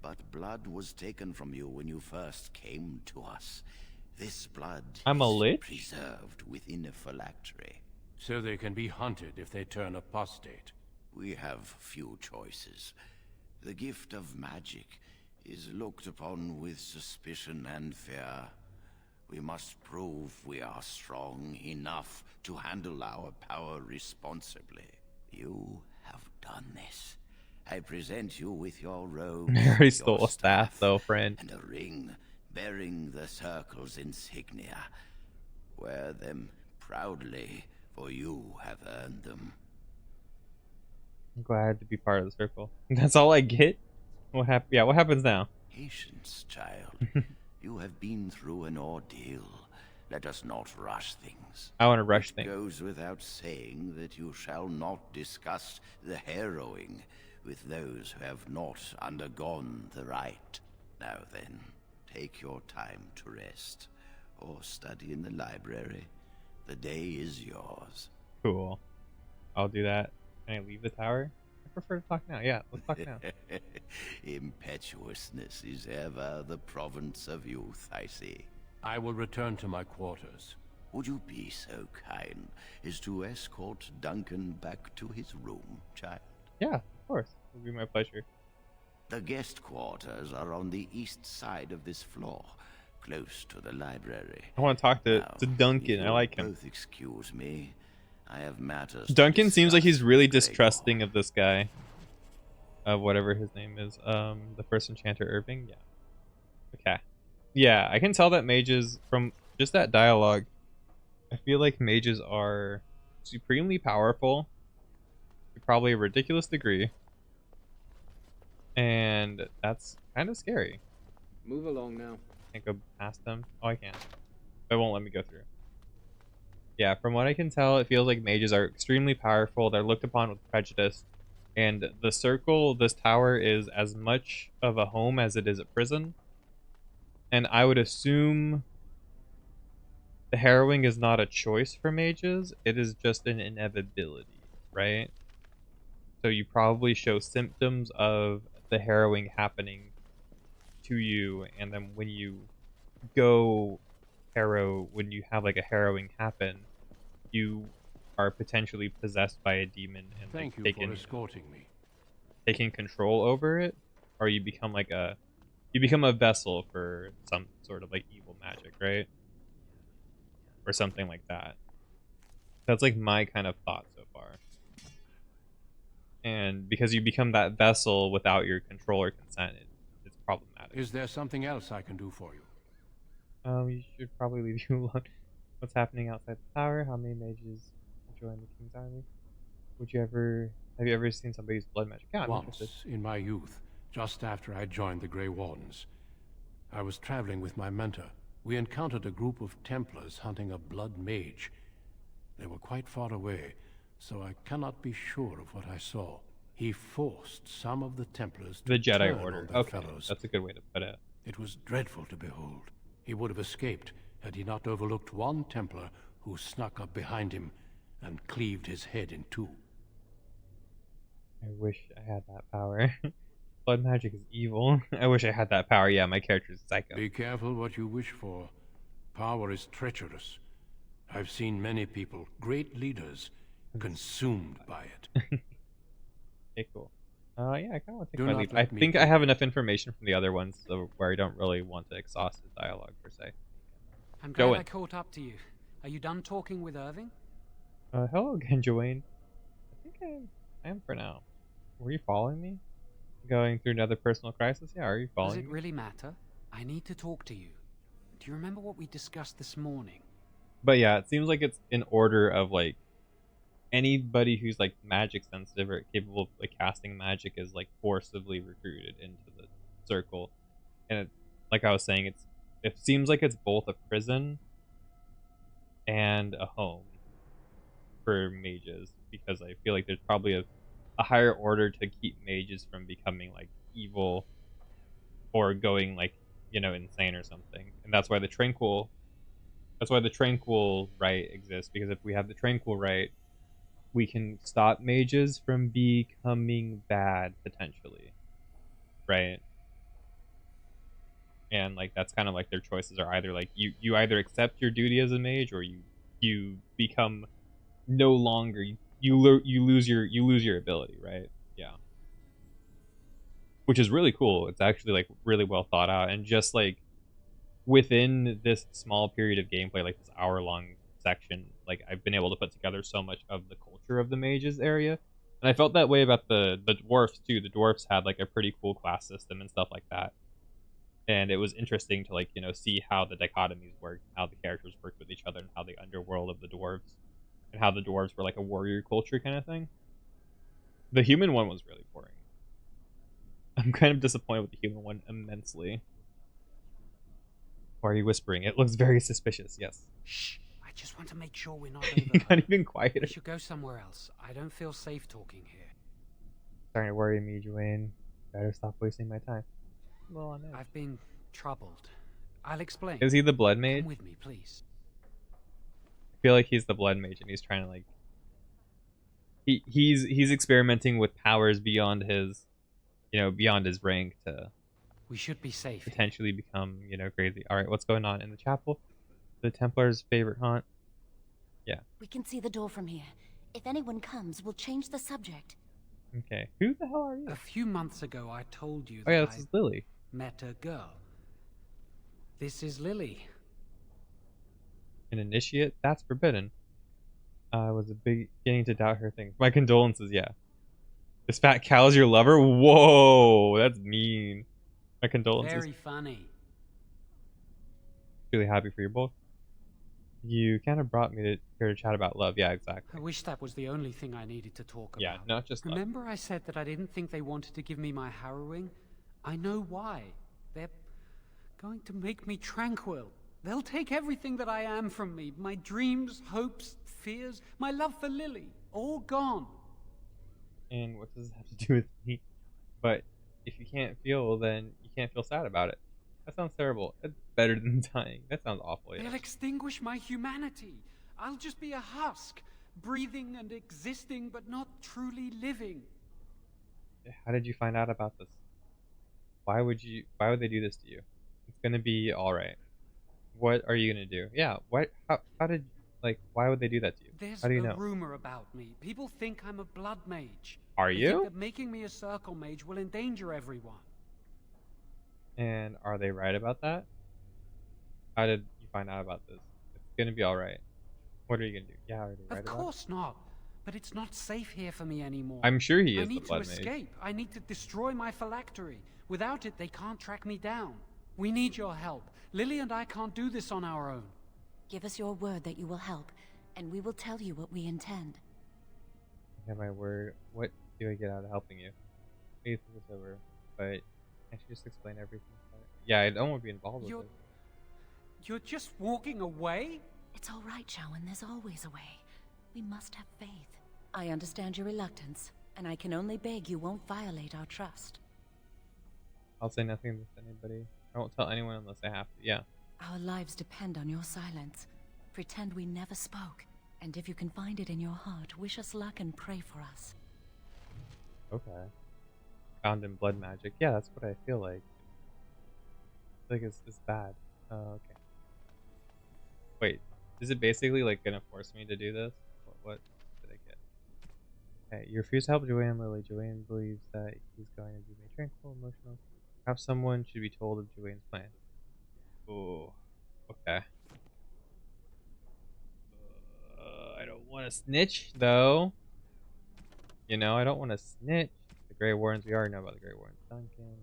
but blood was taken from you when you first came to us. This blood is preserved within a phylactery. So they can be hunted if they turn apostate. We have few choices. The gift of magic is looked upon with suspicion and fear. We must prove we are strong enough to handle our power responsibly. You have done this. I present you with your robe. Mary stole a staff, though, friend. And a ring bearing the circle's insignia. Wear them proudly, for you have earned them. I'm glad to be part of the circle. That's all I get? What happens now? Patience, child. You have been through an ordeal. Let us not rush things. I want to rush things. It goes without saying that you shall not discuss the harrowing with those who have not undergone the rite. Now then, take your time to rest, or study in the library. The day is yours. Cool. I'll do that. Can I leave the tower? I prefer to talk now. Yeah, let's talk now. Impetuousness is ever the province of youth, I see. I will return to my quarters. Would you be so kind as to escort Duncan back to his room, child? Yeah, of course. It would be my pleasure. The guest quarters are on the east side of this floor, close to the library. I want to talk to Duncan. I like him. Both excuse me. I have matters. Duncan seems like he's really distrusting of this guy. Of whatever his name is. The first enchanter, Irving? Yeah. Okay. Yeah, I can tell that mages, from just that dialogue, I feel like mages are supremely powerful to probably a ridiculous degree. And that's kind of scary. Move along now. Can't go past them. Oh, I can. It won't let me go through. Yeah, from what I can tell, it feels like mages are extremely powerful. They're looked upon with prejudice. And the circle, this tower, is as much of a home as it is a prison. And I would assume the harrowing is not a choice for mages. It is just an inevitability, right? So you probably show symptoms of the harrowing happening to you. And then when you go when you have like a harrowing happen, you are potentially possessed by a demon and Thank you for escorting me. Taking control over it, or you become like a vessel for some sort of like evil magic, right? Or something like that. That's like my kind of thought so far. And because you become that vessel without your control or consent, it's problematic. Is there something else I can do for you? You should probably leave you alone. What's happening outside the tower? How many mages join the king's army? Have you ever seen somebody use blood magic? Yeah, I'm interested. Once, in my youth, just after I joined the Grey Wardens, I was traveling with my mentor. We encountered a group of Templars hunting a blood mage. They were quite far away, so I cannot be sure of what I saw. He forced some of the Templars to The Jedi turn Order. on their Okay, fellows. that's a good way to put it. It was dreadful to behold. He would have escaped had he not overlooked one Templar who snuck up behind him and cleaved his head in two. I wish I had that power. Blood magic is evil. I wish I had that power. Yeah, my character is psycho. Be careful what you wish for. Power is treacherous. I've seen many people, great leaders, consumed by it. Okay, cool. Yeah, I kind of want to Do take my not leave. let I me think I keep have enough information from the other ones so where I don't really want to exhaust the dialogue per se. I'm Go glad in. I caught up to you. Are you done talking with Irving? Hello again, Joanne. I think I am for now. Were you following me? Going through another personal crisis? Yeah, are you Does following it me? really matter? I need to talk to you. Do you remember what we discussed this morning? But yeah, it seems like it's in order of like anybody who's like magic sensitive or capable of like casting magic is like forcibly recruited into the circle. And it, like I was saying, it seems like it's both a prison and a home for mages because I feel like there's probably a higher order to keep mages from becoming like evil or going like, you know, insane or something. And that's why the tranquil right exists, because if we have the tranquil right, we can stop mages from becoming bad potentially, right? And like that's kind of like their choices are either like you either accept your duty as a mage or you become no longer you lose your ability, right? Yeah, which is really cool. It's actually like really well thought out, and just like within this small period of gameplay, like this hour-long section, like I've been able to put together so much of the culture of the mages area. And I felt that way about the dwarfs too. The dwarfs had like a pretty cool class system and stuff like that. And it was interesting to like, you know, see how the dichotomies worked, how the characters worked with each other, and how the underworld of the dwarves and how the dwarves were like a warrior culture kind of thing. The human one was really boring. I'm kind of disappointed with the human one immensely. Why are you whispering? It looks very suspicious, yes. Shh! I just want to make sure we're not You over. can't even quieter. We should go somewhere else. I don't feel safe talking here. Starting to worry me, Joanne. Better stop wasting my time. Well, on edge. I've been troubled. I'll explain. Is he the blood mage? Come with me, please. I feel like he's the blood mage, and he's trying to like. He's experimenting with powers beyond his, you know, beyond his rank to. We should be safe. Potentially become, you know, crazy. All right, what's going on in the chapel? The Templar's favorite haunt. Yeah. We can see the door from here. If anyone comes, we'll change the subject. Okay. Who the hell are you? A few months ago, I told you Oh yeah, that this is Lily. met a girl. This is Lily. An initiate? That's forbidden. I was beginning to doubt her things. My condolences, yeah. This fat cow's your lover? Whoa, that's mean. My condolences. Very funny. Really happy for you both. You kind of brought me here to chat about love. Yeah, exactly. I wish that was the only thing I needed to talk about. Yeah, not just love. Remember I said that I didn't think they wanted to give me my harrowing? I know why. They're going to make me tranquil. They'll take everything that I am from me. My dreams, hopes, fears, my love for Lily. All gone. And what does that have to do with me? But if you can't feel, then you can't feel sad about it. That sounds terrible. That's better than dying. That sounds awful, yeah. They'll extinguish my humanity. I'll just be a husk, breathing and existing, but not truly living. How did you find out about this? Why would they do this to you? It's gonna be alright. What are you gonna do? Yeah, why would they do that to you? There's How do you a know? rumor about me. People think I'm a blood mage. Are They you? think that making me a circle mage will endanger everyone. And are they right about that? How did you find out about this? It's gonna be alright. What are you gonna do? Yeah, I already Of read about it. course not. But it's not safe here for me anymore. I'm sure he I is the need to Blood Mage. escape. I need to destroy my phylactery. Without it, they can't track me down. We need your help. Lily and I can't do this on our own. Give us your word that you will help, and we will tell you what we intend. I have my word. What do I get out of helping you? Maybe think this over, but can't you just explain everything? Yeah, I don't want to be involved with it. You're just walking away? It's all right, Shawan. There's always a way. We must have faith. I understand your reluctance, and I can only beg you won't violate our trust. I'll say nothing to anybody. I won't tell anyone unless I have to. Yeah. Our lives depend on your silence. Pretend we never spoke, and if you can find it in your heart, wish us luck and pray for us. Okay. Found in blood magic. Yeah, that's what I feel like. I feel like it's bad. Oh, okay. Wait, is it basically like gonna force me to do this? What did I get? Okay, you refuse to help Joanne and Lily. Joanne believes that he's going to be made tranquil, emotional. Perhaps someone should be told of Joanne's plan. Oh, okay. I don't want to snitch though. You know, I don't want to snitch. The Grey Warrens, we already know about the Grey Warrens. Duncan,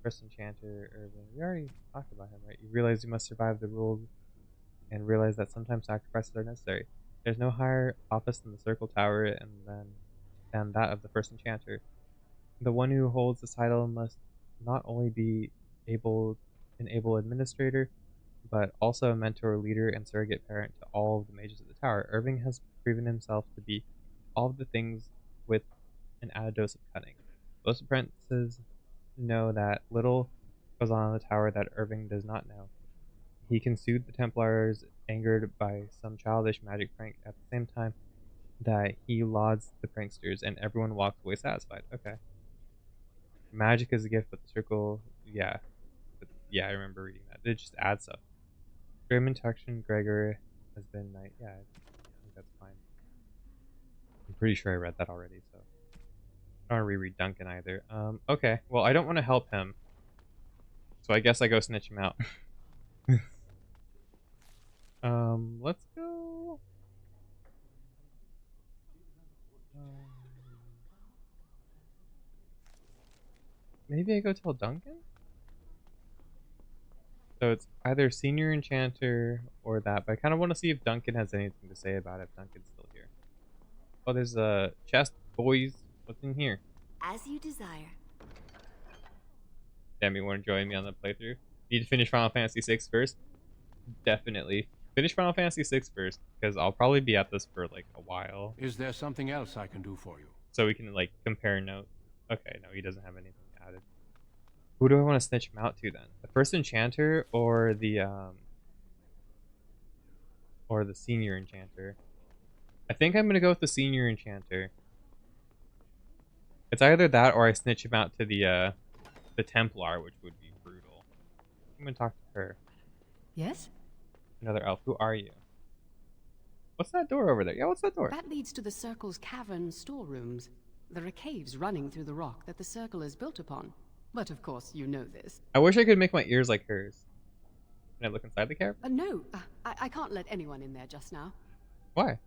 First Enchanter, Irving. We already talked about him, right? You realize you must survive the rules and realize that sometimes sacrifices are necessary. There's no higher office than the Circle Tower than that of the First Enchanter. The one who holds the title must not only be an able administrator, but also a mentor, leader, and surrogate parent to all of the mages of the tower. Irving has proven himself to be all of the things with an added dose of cunning. Most apprentices know that little goes on in the tower that Irving does not know. He can soothe the Templars angered by some childish magic prank at the same time that he lauds the pranksters, and everyone walks away satisfied. Okay. Magic is a gift, but the circle, yeah. Yeah, I remember reading that. It just adds stuff. Grim Intuition, Gregor has been knight. Yeah, I think that's fine. I'm pretty sure I read that already, so. I don't want to reread Duncan either. Okay. Well, I don't want to help him. So I guess I go snitch him out. Let's go. Maybe I go tell Duncan? So it's either Senior Enchanter or that, but I kind of want to see if Duncan has anything to say about it, if Duncan's still here. Oh, there's a chest, boys. What's in here? As you desire. Damn, you want to join me on the playthrough? Need to finish Final Fantasy VI first? Definitely. Finish Final Fantasy VI first, because I'll probably be at this for like a while. Is there something else I can do for you? So we can like compare notes. Okay, no, he doesn't have anything added. Who do I want to snitch him out to then? The First Enchanter or the Senior Enchanter? I think I'm gonna go with the Senior Enchanter. It's either that or I snitch him out to the Templar, which would be brutal. I'm gonna talk to her. Yes? Another elf. Who are you? What's that door over there? Yeah, what's that door? That leads to the Circle's cavern storerooms. There are caves running through the rock that the Circle is built upon. But of course, you know this. I wish I could make my ears like hers. Can I look inside the cave? No, I can't let anyone in there just now. Why?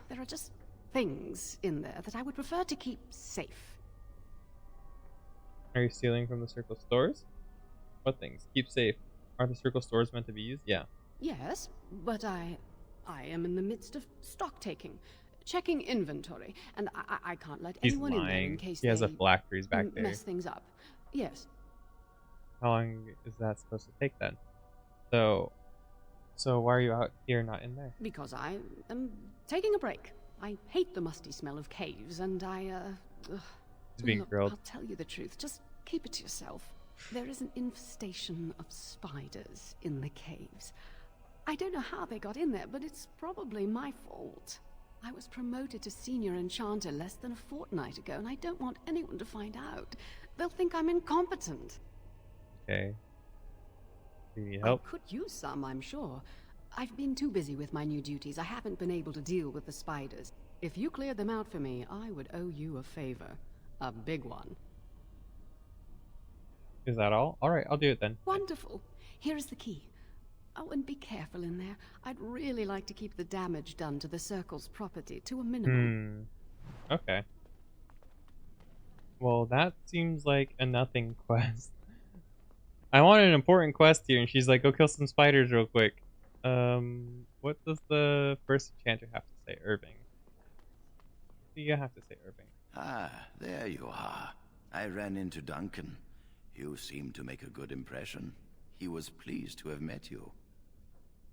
There are just things in there that I would prefer to keep safe. Are you stealing from the Circle stores? What things? Keep safe. Are the Circle stores meant to be used? Yeah. Yes, but I am in the midst of stock taking, checking inventory, and I can't let He's anyone lying. in there in case he has they a phylacteries back there. mess things up. Yes. How long is that supposed to take then? So why are you out here, not in there? Because I am taking a break. I hate the musty smell of caves, and He's being look, grilled. I'll tell you the truth. Just keep it to yourself. There is an infestation of spiders in the caves. I don't know how they got in there, but it's probably my fault. I was promoted to Senior Enchanter less than a fortnight ago, and I don't want anyone to find out. They'll think I'm incompetent. Okay. Do you need help? I could use some, I'm sure. I've been too busy with my new duties. I haven't been able to deal with the spiders. If you cleared them out for me, I would owe you a favor. A big one. Is that all? Alright, I'll do it then. Wonderful. Here is the key. Oh, and be careful in there. I'd really like to keep the damage done to the Circle's property to a minimum. Okay. Well, that seems like a nothing quest. I want an important quest here, and she's like, go kill some spiders real quick. What does the first enchanter have to say? Irving. You have to say Irving. Ah, there you are. I ran into Duncan. You seem to make a good impression. He was pleased to have met you.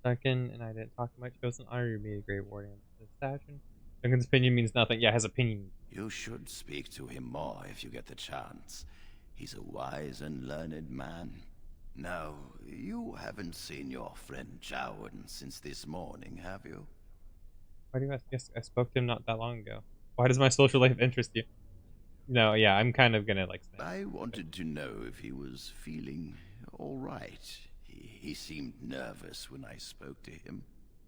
Duncan and I didn't talk much. It was an honor to meet a Grey Warden. The station. Duncan's opinion means nothing. Yeah, his opinion. You should speak to him more if you get the chance. He's a wise and learned man. Now, you haven't seen your friend Jowan since this morning, have you? Why do you ask? Yes, I spoke to him not that long ago. Why does my social life interest you? No, yeah, I'm kind of gonna like snap. I wanted to know if he was feeling all right. He seemed nervous when I spoke to him.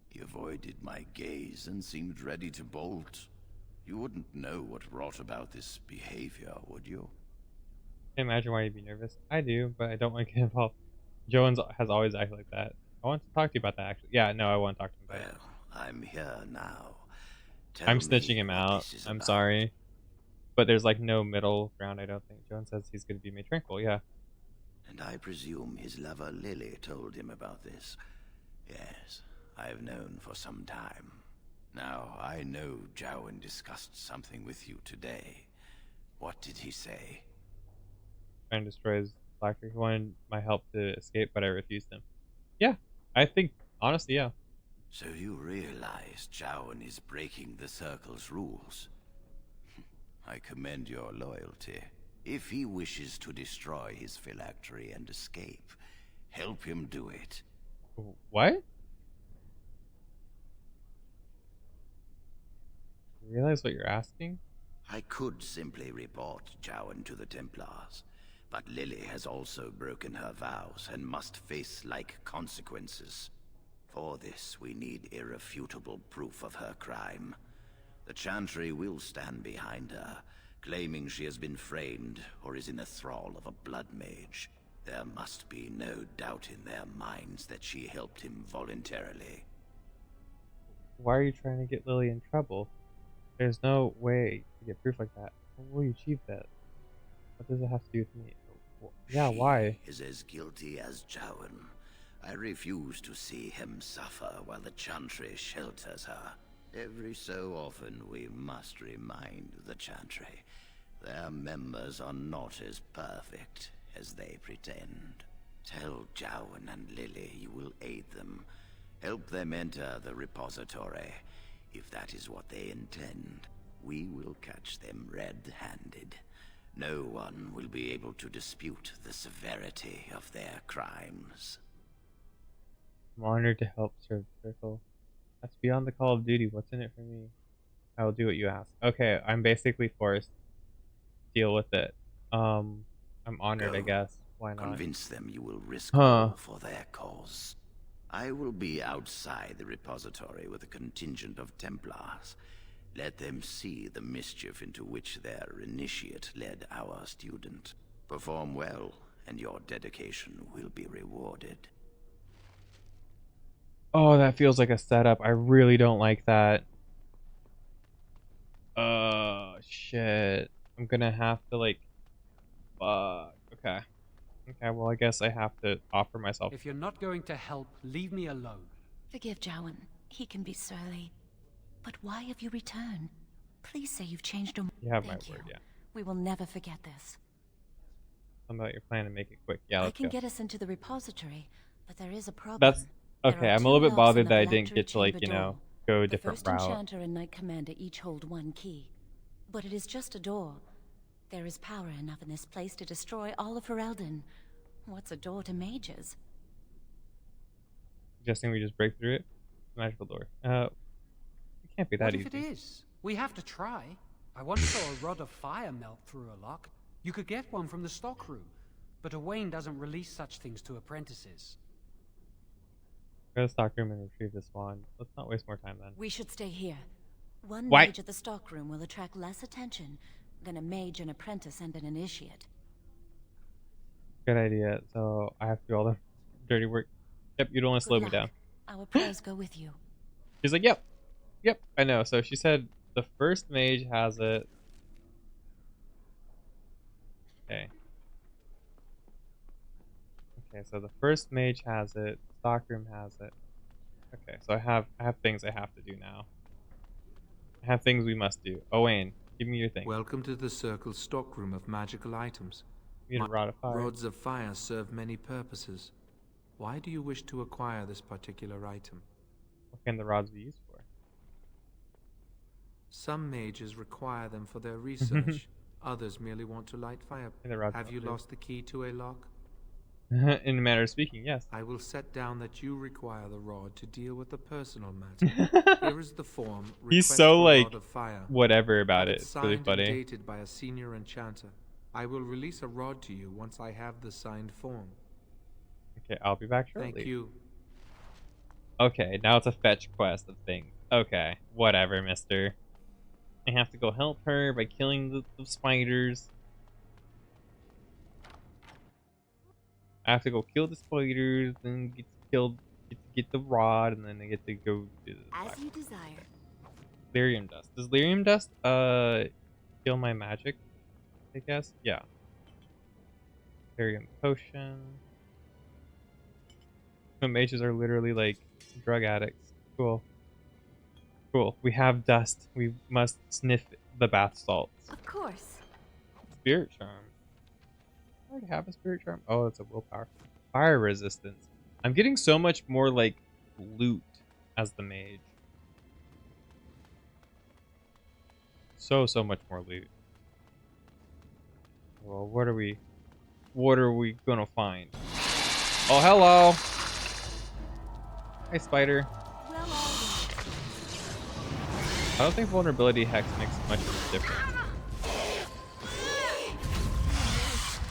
He avoided my gaze and seemed ready to bolt. You wouldn't know what brought about this behavior, would you? Can't imagine why you'd be nervous. I do, but I don't want to get involved. Jones has always acted like that. I want to talk to you about that, actually. Yeah, no, I want to talk to him about it. Well, I'm here now. I'm snitching him out. I'm sorry. But there's like no middle ground, I don't think. Jones says he's going to be made tranquil, yeah. And I presume his lover Lily told him about this. Yes, I've known for some time. Now, I know Jowan discussed something with you today. What did he say? Trying to destroy his factory. He wanted my help to escape, but I refused him. Yeah, I think, honestly, yeah. So you realize Jowan is breaking the Circle's rules? I commend your loyalty. If he wishes to destroy his phylactery and escape, help him do it. What? You realize what you're asking? I could simply report Jowan to the Templars, but Lily has also broken her vows and must face like consequences. For this, we need irrefutable proof of her crime. The Chantry will stand behind her, claiming she has been framed or is in the thrall of a blood mage. There must be no doubt in their minds that she helped him voluntarily. Why are you trying to get Lily in trouble? There's no way to get proof like that. How will you achieve that? What does it have to do with me? Yeah, why? She is as guilty as Jowan. I refuse to see him suffer while the Chantry shelters her. Every so often we must remind the Chantry their members are not as perfect as they pretend. Tell Jowan and Lily you will aid them. Help them enter the repository. If that is what they intend, we will catch them red-handed. No one will be able to dispute the severity of their crimes. I'm honored to help serve the Circle. That's beyond the call of duty. What's in it for me? I will do what you ask. Okay, I'm basically forced to deal with it. I'm honored, I guess. Why not? Convince them you will risk all for their cause. I will be outside the repository with a contingent of Templars. Let them see the mischief into which their initiate led our student. Perform well, and your dedication will be rewarded. Oh, that feels like a setup. I really don't like that. Shit. I'm gonna have to, like... Fuck. Okay. Okay, well, I guess I have to offer myself. If you're not going to help, leave me alone. Forgive Jowan. He can be surly. But why have you returned? Please say you've changed your mind. You have my word, yeah. We will never forget this. How about your plan to make it quick? Yeah, let's I can go. get us into the repository, but there is a problem. That's... Okay, I'm a little bit bothered that I didn't get to, like, you know, go a different route. The first enchanter and knight commander each hold one key. But it is just a door. There is power enough in this place to destroy all of Ferelden. What's a door to mages? Suggesting we just break through it? Magical door. It can't be that easy. What if it is? We have to try. I once saw a rod of fire melt through a lock. You could get one from the stockroom, but Owain doesn't release such things to apprentices. Go to the stockroom and retrieve this wand. Let's not waste more time then. We should stay here. One What? mage at the stockroom will attract less attention than a mage, an apprentice, and an initiate. Good idea. So I have to do all the dirty work. Yep, you don't want to slow me down. Our prayers go with you. She's like, yep. Yep, I know. So she said the first mage has it. Okay. Okay, so the first mage has it. Stockroom has it. Okay, so I have things I have to do now. I have things we must do. Owain, give me your thing. Welcome to the Circle's stockroom of magical items. You need a rod of fire. Rods of fire serve many purposes. Why do you wish to acquire this particular item? What can the rods be used for? Some mages require them for their research. Others merely want to light fire. Have you lost the key to a lock? In a manner of speaking, yes. I will set down that you require the rod to deal with the personal matter. Here is the form. He's so like rod of fire. whatever about it. It's really funny. And dated by a senior enchanter. I will release a rod to you once I have the signed form. Okay, I'll be back shortly. Thank you. Okay, now it's a fetch quest of things. Okay, whatever, mister. I have to go help her by killing the spiders. I have to go kill the spiders, then get the rod, and then I get to go do the As you desire. lyrium dust. Does lyrium dust kill my magic? I guess? Yeah. Lyrium potion. The mages are literally like drug addicts. Cool. Cool. We have dust. We must sniff the bath salts. Of course. Spirit charm. I already have a spirit charm. Oh, it's a willpower. Fire resistance. I'm getting so much more like loot as the mage. So much more loot. Well, what are we gonna find? Oh, hello. Hi, spider. I don't think vulnerability hex makes much of a difference.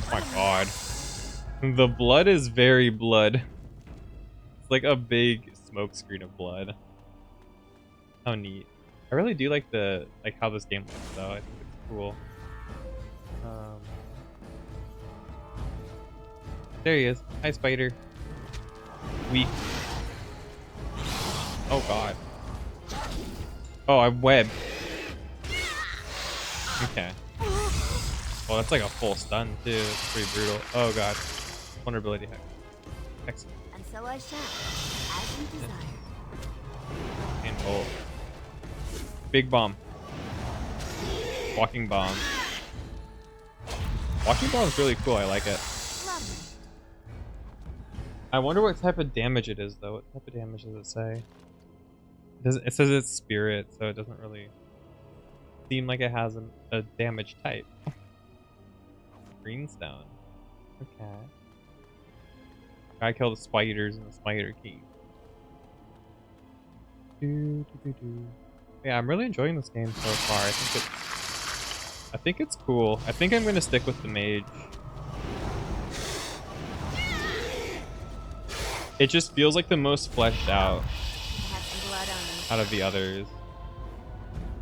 Oh my god. The blood is very blood. It's like a big smoke screen of blood. How neat. I really do like how this game looks though. I think it's cool. There he is. Hi, spider. Weak. Oh god. Oh, I'm webbed. Okay. Well, that's like a full stun too. It's pretty brutal. Oh god. Vulnerability hex. Excellent. And so I shall, as you desire. And bolt. Big bomb. Walking bomb. Walking bomb is really cool. I like it. I wonder what type of damage it is though. What type of damage does it say? It says it's spirit, so it doesn't really seem like it has a damage type. Greenstone. Okay. I kill the spiders in the spider key. Yeah, I'm really enjoying this game so far. I think it's cool. I think I'm gonna stick with the mage. It just feels like the most fleshed out of the others.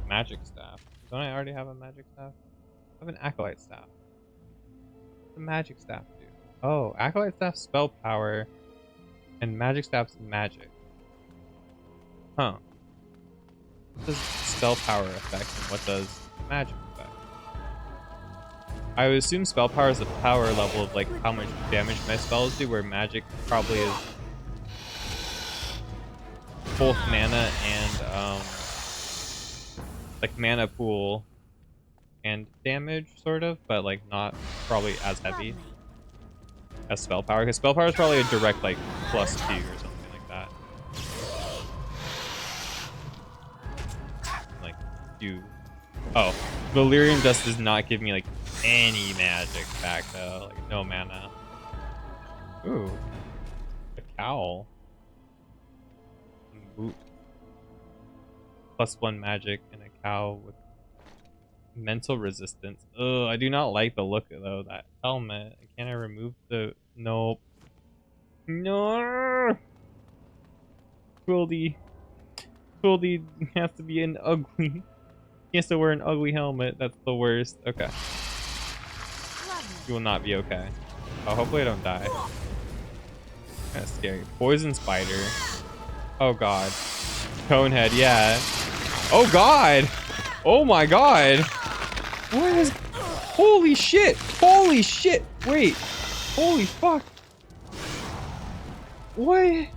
Magic staff. Don't I already have a magic staff? I have an acolyte staff. What's the magic staff do? Oh, acolyte staff spell power, and magic staff's magic. Huh. What does spell power affect, and what does magic affect? I would assume spell power is the power level of like how much damage my spells do, where magic probably is both mana and like mana pool and damage sort of, but like not probably as heavy as spell power, because spell power is probably a direct like +2 or something like that. Like oh, Valyrian Dust does not give me like any magic back though, like no mana. Ooh, a cowl. Boot. +1 magic and a cow with mental resistance. Ugh, I do not like the look though, that helmet. Can I remove the... Nope. No! Quilty has to be an ugly... He has to wear an ugly helmet. That's the worst. Okay. You will not be okay. Oh, hopefully I don't die. Kind of scary. Poison spider. Oh god. Conehead, yeah. Oh god! Oh my god! What is... Holy shit! Holy shit! Wait. Holy fuck. What?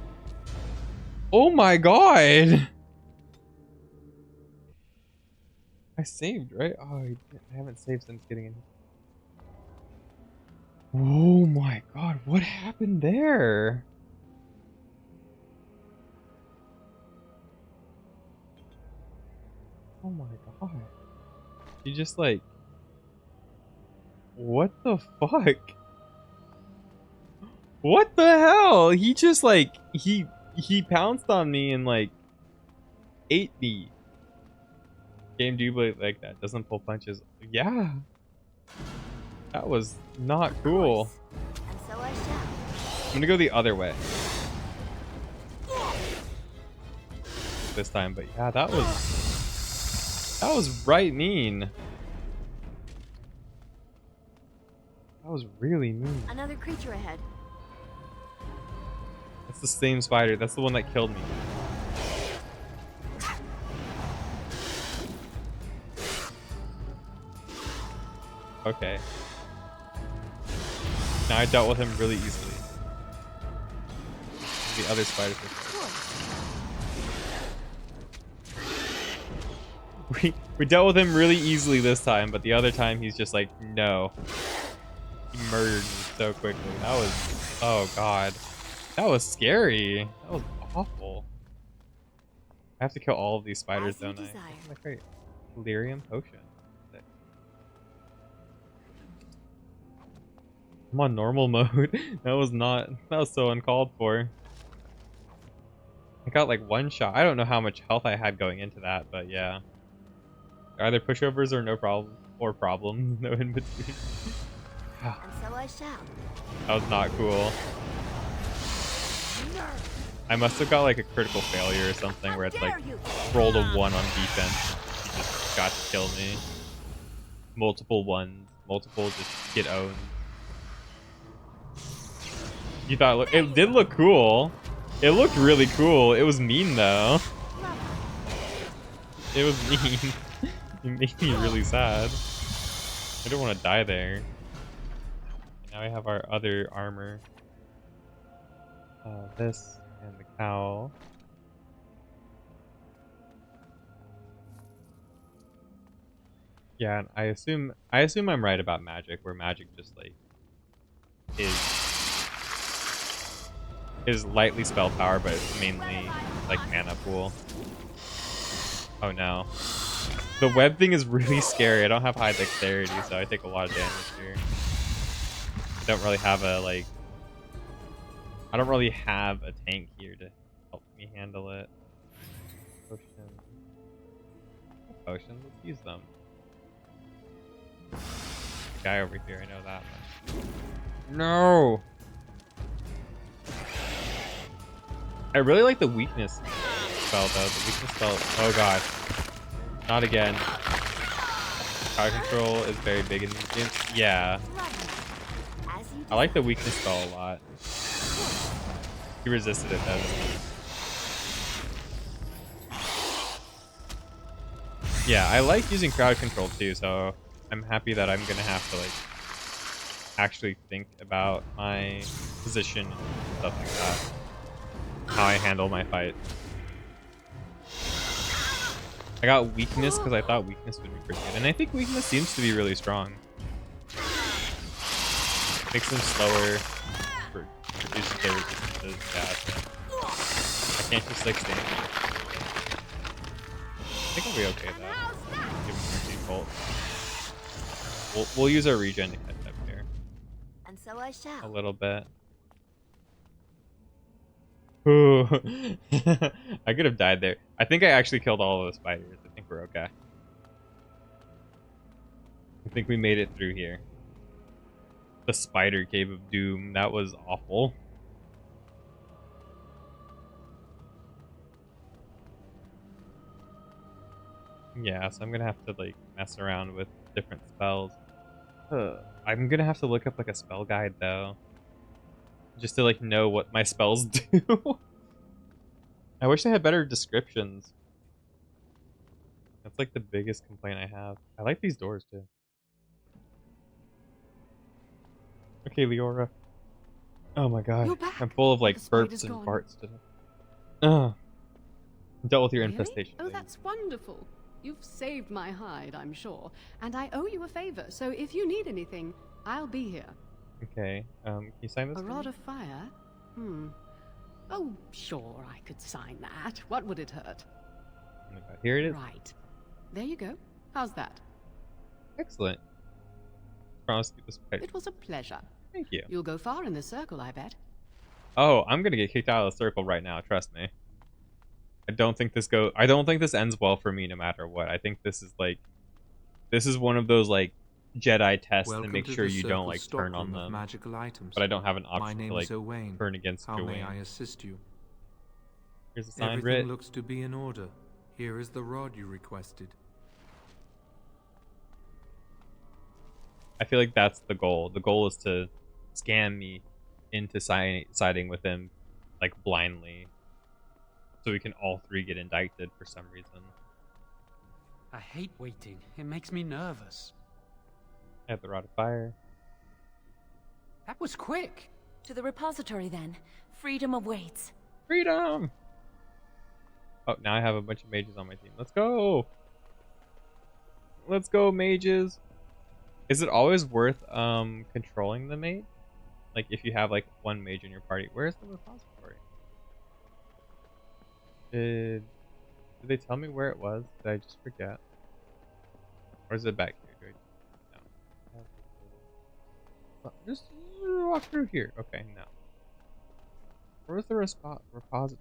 Oh my god! I saved, right? Oh, I haven't saved since getting in. Oh my god, what happened there? Oh my god. He just like... What the fuck? What the hell? He just like... He pounced on me and like... ate me. Game do play like that. Doesn't pull punches. Yeah. That was not cool. And so I shall. I'm gonna go the other way. This time, but yeah, that was right mean. That was really mean. Another creature ahead. That's the same spider. That's the one that killed me. Okay. Now I dealt with him really easily. The other spiders we dealt with him really easily this time, but the other time he's just like, no. He murdered me so quickly. That was... Oh god. That was scary. That was awful. I have to kill all of these spiders, don't I? That's great. Delirium potion. I'm on normal mode. That was so uncalled for. I got like one shot. I don't know how much health I had going into that, but yeah. Either pushovers or no problem or problem. No in between. And so I shall. That was not cool. I must have got like a critical failure or something where it's like rolled a 1 on defense. He just got to kill me. Multiple ones. Multiple just get owned. You thought it did look cool. It looked really cool. It was mean though. It was mean. It made me really sad. I don't want to die there. Now we have our other armor. This and the cowl. Yeah, and I assume I'm right about magic, where magic just like is lightly spell power, but it's mainly like mana pool. Oh no. The web thing is really scary. I don't have high dexterity, so I take a lot of damage here. I don't really have a I don't really have a tank here to help me handle it. Potion. Potions, let's use them. Guy over here, I know that much. No! I really like the weakness spell though. The weakness spell. Oh god. Not again. Power control is very big in these games. Yeah. I like the weakness spell a lot. He resisted it though. Yeah, I like using crowd control too, so I'm happy that I'm gonna have to like actually think about my position and stuff like that. How I handle my fight. I got weakness because I thought weakness would be pretty good, and I think weakness seems to be really strong. Makes them slower, reduces their resistances. Yeah, so I can't just like stand here. I think I'll be okay though. Give him more default. We'll use our regen to catch up here. And so I shall. A little bit. Ooh. I could have died there. I think I actually killed all of the spiders. I think we're okay. I think we made it through here. The spider cave of doom. That was awful. Yeah, so I'm gonna have to like mess around with different spells. I'm gonna have to look up like a spell guide though. just to like know what my spells do. I wish they had better descriptions. That's like the biggest complaint I have. I like these doors too. Okay, Leora. Oh my god. You're back. I'm full of like The spider's burps and gone. farts today. Ugh. Dealt with your Really? infestation. Oh, lady. that's wonderful. You've saved my hide, I'm sure. And I owe you a favor, so if you need anything, I'll be here. Okay. Can you sign this? A for rod me? of fire? Oh, sure, I could sign that. What would it hurt? Oh my god. Here it is. Right. There you go. How's that? Excellent. Promise to keep this right. It was a pleasure. Thank you. You'll go far in this circle, I bet. Oh, I'm gonna get kicked out of the circle right now. Trust me. I don't think this ends well for me, no matter what. I think this is like, this is one of those like Jedi tests Welcome to make to sure the you don't like circle turn on stockroom of them. magical items. But I don't have an My option name to like is Owain. turn against How may Gawain. I assist you? Here's a signed Everything writ. looks to be in order. Here is the rod you requested. I feel like that's the goal. The goal is to scam me into siding with him, like blindly, so we can all three get indicted for some reason. I hate waiting. It makes me nervous. I have the rod of fire. That was quick. To the repository then. Freedom awaits. Freedom! Oh, now I have a bunch of mages on my team. Let's go! Let's go, mages! Is it always worth controlling the mage? Like if you have like one mage in your party. Where's the repository? Did they tell me where it was? Did I just forget? Or is it back here? No. Just walk through here. Okay, no. Where's the repository?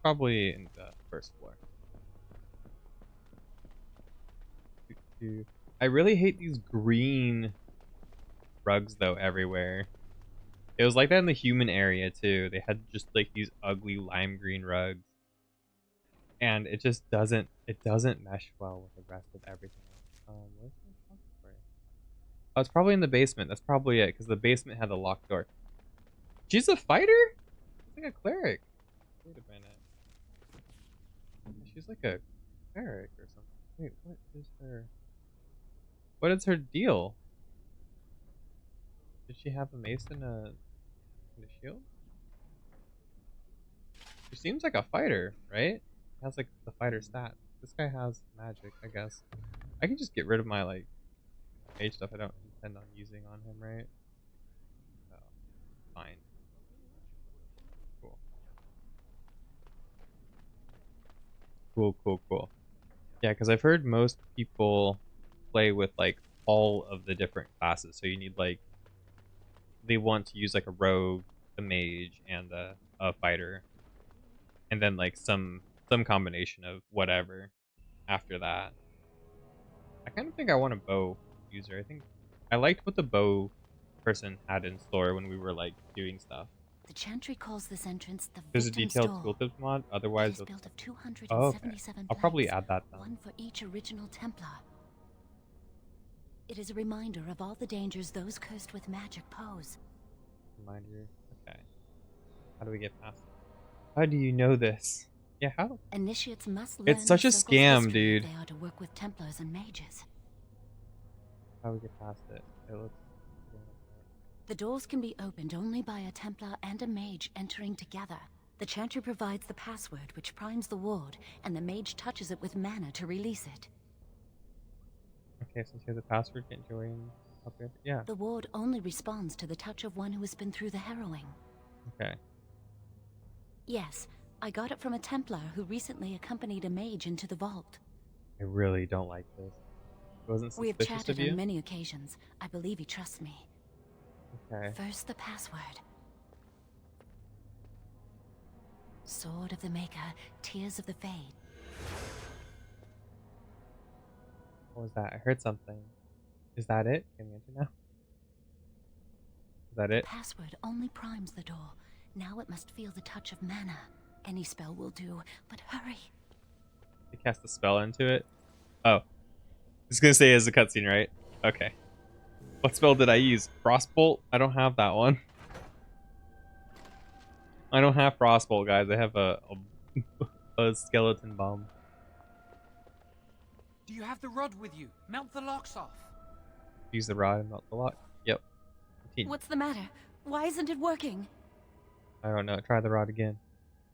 Probably in the first floor. I really hate these green rugs though everywhere. It was like that in the human area too. They had just like these ugly lime green rugs. And it just doesn't mesh well with the rest of everything else. Where's the repository? Oh, it's probably in the basement. That's probably it, because the basement had the locked door. She's a fighter? She's like a cleric. Wait a minute. She's like a cleric or something. Wait, what is her... What is her deal? Did she have a mace and a shield? She seems like a fighter, right? Has like the fighter stats. This guy has magic, I guess. I can just get rid of my like mage stuff I don't intend on using on him, right? So, fine. Cool. Cool. Yeah, because I've heard most people play with like all of the different classes. So you need like, they want to use like a rogue, a mage, and a fighter, and then like some combination of whatever after that. I kind of think I want a bow user. I think I liked what the bow person had in store when we were like doing stuff. The Chantry calls this entrance the There's a Victim's detailed Door. tooltips mod. Otherwise, It is built of oh, okay. 277 I'll probably planks, add that then. one for each original Templar. It is a reminder of all the dangers those cursed with magic pose. Reminder. Okay. How do we get past it? How do you know this? Yeah, how? Initiates must learn It's such the a circle's scam, history if dude. They are to work with Templars and mages. How do we get past it? It looks... The doors can be opened only by a Templar and a mage entering together. The Chantry provides the password, which primes the ward, and the mage touches it with mana to release it. Okay, since you have the password, can't join up here? Yeah. The ward only responds to the touch of one who has been through the harrowing. Okay. Yes, I got it from a Templar who recently accompanied a mage into the vault. I really don't like this. It wasn't We have suspicious chatted of you? on many occasions. I believe he trusts me. Okay. First, the password. Sword of the Maker, Tears of the Fade. What was that? I heard something. Is that it? Can we enter now? Is that it? The password only primes the door. Now it must feel the touch of mana. Any spell will do, but hurry. You cast a spell into it? Oh. I was gonna say it's a cutscene, right? Okay. What spell did I use? Frostbolt? I don't have that one. I don't have Frostbolt, guys. I have a skeleton bomb. Do you have the rod with you? Melt the locks off. Use the rod and melt the lock. Yep. Continue. What's the matter? Why isn't it working? I don't know. Try the rod again.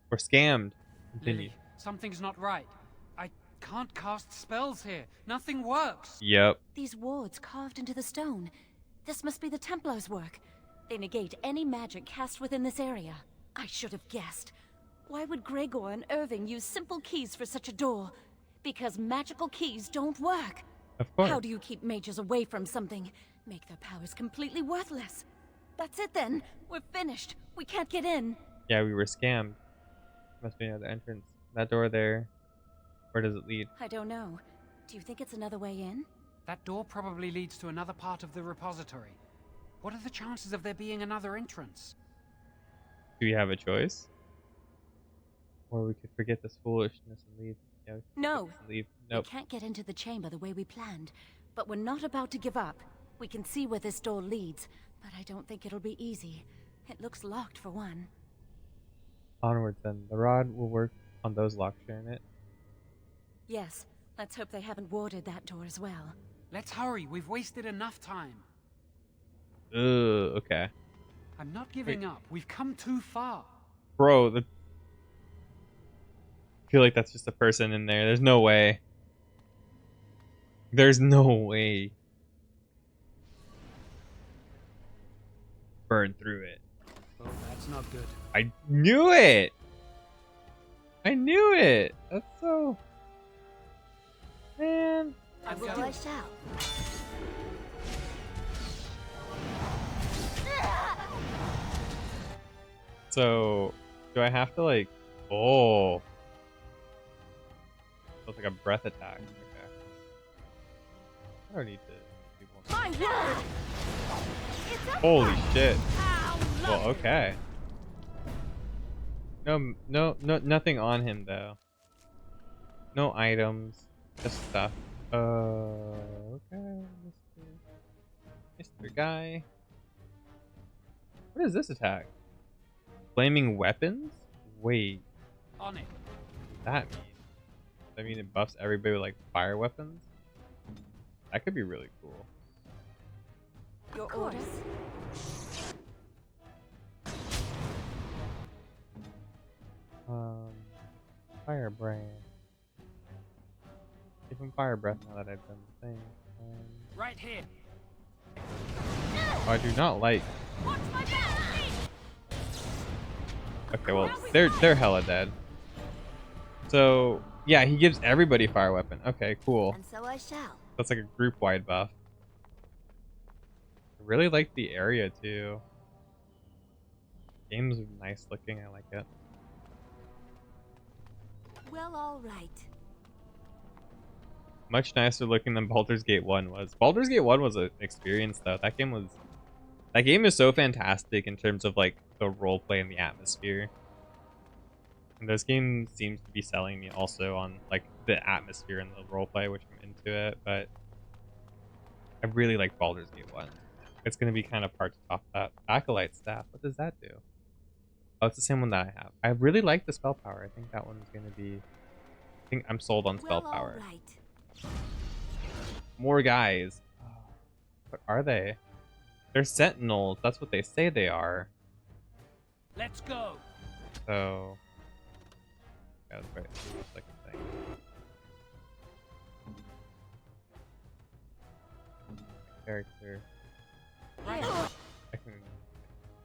We're scammed. Continue. Lily, something's not right. I can't cast spells here. Nothing works. Yep. These wards carved into the stone. This must be the Templars' work. They negate any magic cast within this area. I should have guessed. Why would Gregor and Irving use simple keys for such a door? Because magical keys don't work. Of course. How do you keep mages away from something? Make their powers completely worthless. That's it then. We're finished. We can't get in. Yeah, we were scammed. Must be another entrance. That door there. Where does it lead? I don't know. Do you think it's another way in? That door probably leads to another part of the repository. What are the chances of there being another entrance? Do we have a choice? Or we could forget this foolishness and leave. Yeah, No. leave. Nope. We can't get into the chamber the way we planned, but we're not about to give up. We can see where this door leads, but I don't think it'll be easy. It looks locked for one. Onwards then. The rod will work on those locks, shouldn't it? Yes, let's hope they haven't warded that door as well. Let's hurry. We've wasted enough time. Okay. I'm not giving up. We've come too far. Bro, I feel like that's just a person in there. There's no way. There's no way. Burn through it. Oh, that's not good. I knew it! I knew it! That's so... Man. And so I shall. So, do I have to like... Oh. That's like a breath attack. Okay. I don't need to do more. My word! Holy shit. Well, okay. No, nothing on him though. No items, just stuff. Okay, Mr. Guy. What is this attack? Flaming weapons? Wait. On it. What does that mean? Does that mean it buffs everybody with like fire weapons? That could be really cool. Your orders? Fire brand. Give him fire breath now that I've done the thing. Right here. Oh, I do not like. Okay, well they're hella dead. So yeah, he gives everybody fire weapon. Okay, cool. And so I shall. That's like a group wide buff. I really like the area too. Game's nice looking. I like it. Well, all right. Much nicer looking than Baldur's Gate 1 was. Baldur's Gate 1 was an experience though. That game is so fantastic in terms of like the roleplay and the atmosphere. And this game seems to be selling me also on like the atmosphere and the roleplay, which I'm into it, but I really like Baldur's Gate 1. It's gonna be kind of hard to top that. Acolyte staff, what does that do? Oh, it's the same one that I have. I really like the spell power. I think that one's gonna be... I think I'm sold on spell power. All right. More guys. What are they? They're sentinels. That's what they say they are. Let's go. So... Yeah, that's right. Second thing. Character. Right. I can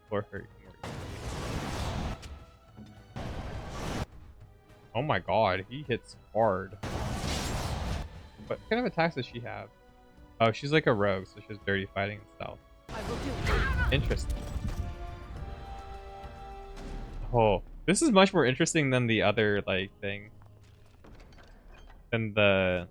explore her more easily. Oh my god, he hits hard. What kind of attacks does she have? Oh, she's like a rogue, so she has dirty fighting and stealth. Interesting. Oh, this is much more interesting than the other like thing. Than the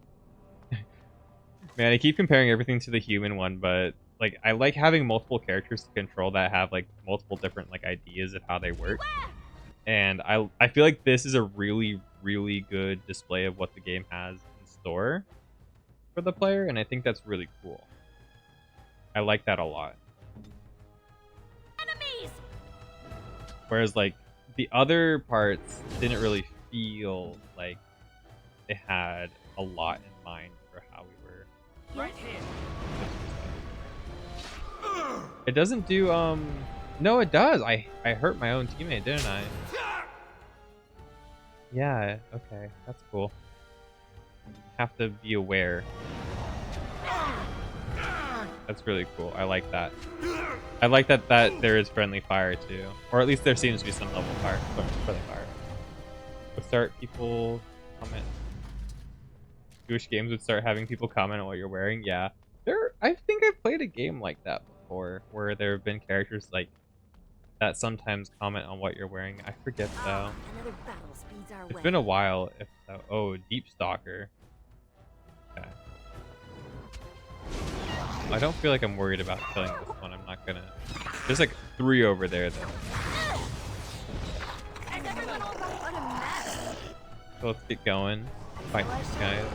man, I keep comparing everything to the human one, but like I like having multiple characters to control that have like multiple different like ideas of how they work. And I feel like this is a really, really good display of what the game has in store for the player, and I think that's really cool. I like that a lot. Enemies! Whereas like the other parts didn't really feel like they had a lot in mind for how we were. Right here. It doesn't do no, it does. I hurt my own teammate, didn't I? Yeah, okay. That's cool. Have to be aware. That's really cool. I like that. I like that there is friendly fire too. Or at least there seems to be some level fire. Friendly fire. Would start people comment. Jewish games would start having people comment on what you're wearing. Yeah. I think I've played a game like that before where there have been characters like that sometimes comment on what you're wearing. I forget though. Another battle speeds our It's way. been a while if so. Oh, Deep Stalker. Okay. I don't feel like I'm worried about killing this one. I'm not gonna. There's like 3 over there though. So let's get going. Fight these guys.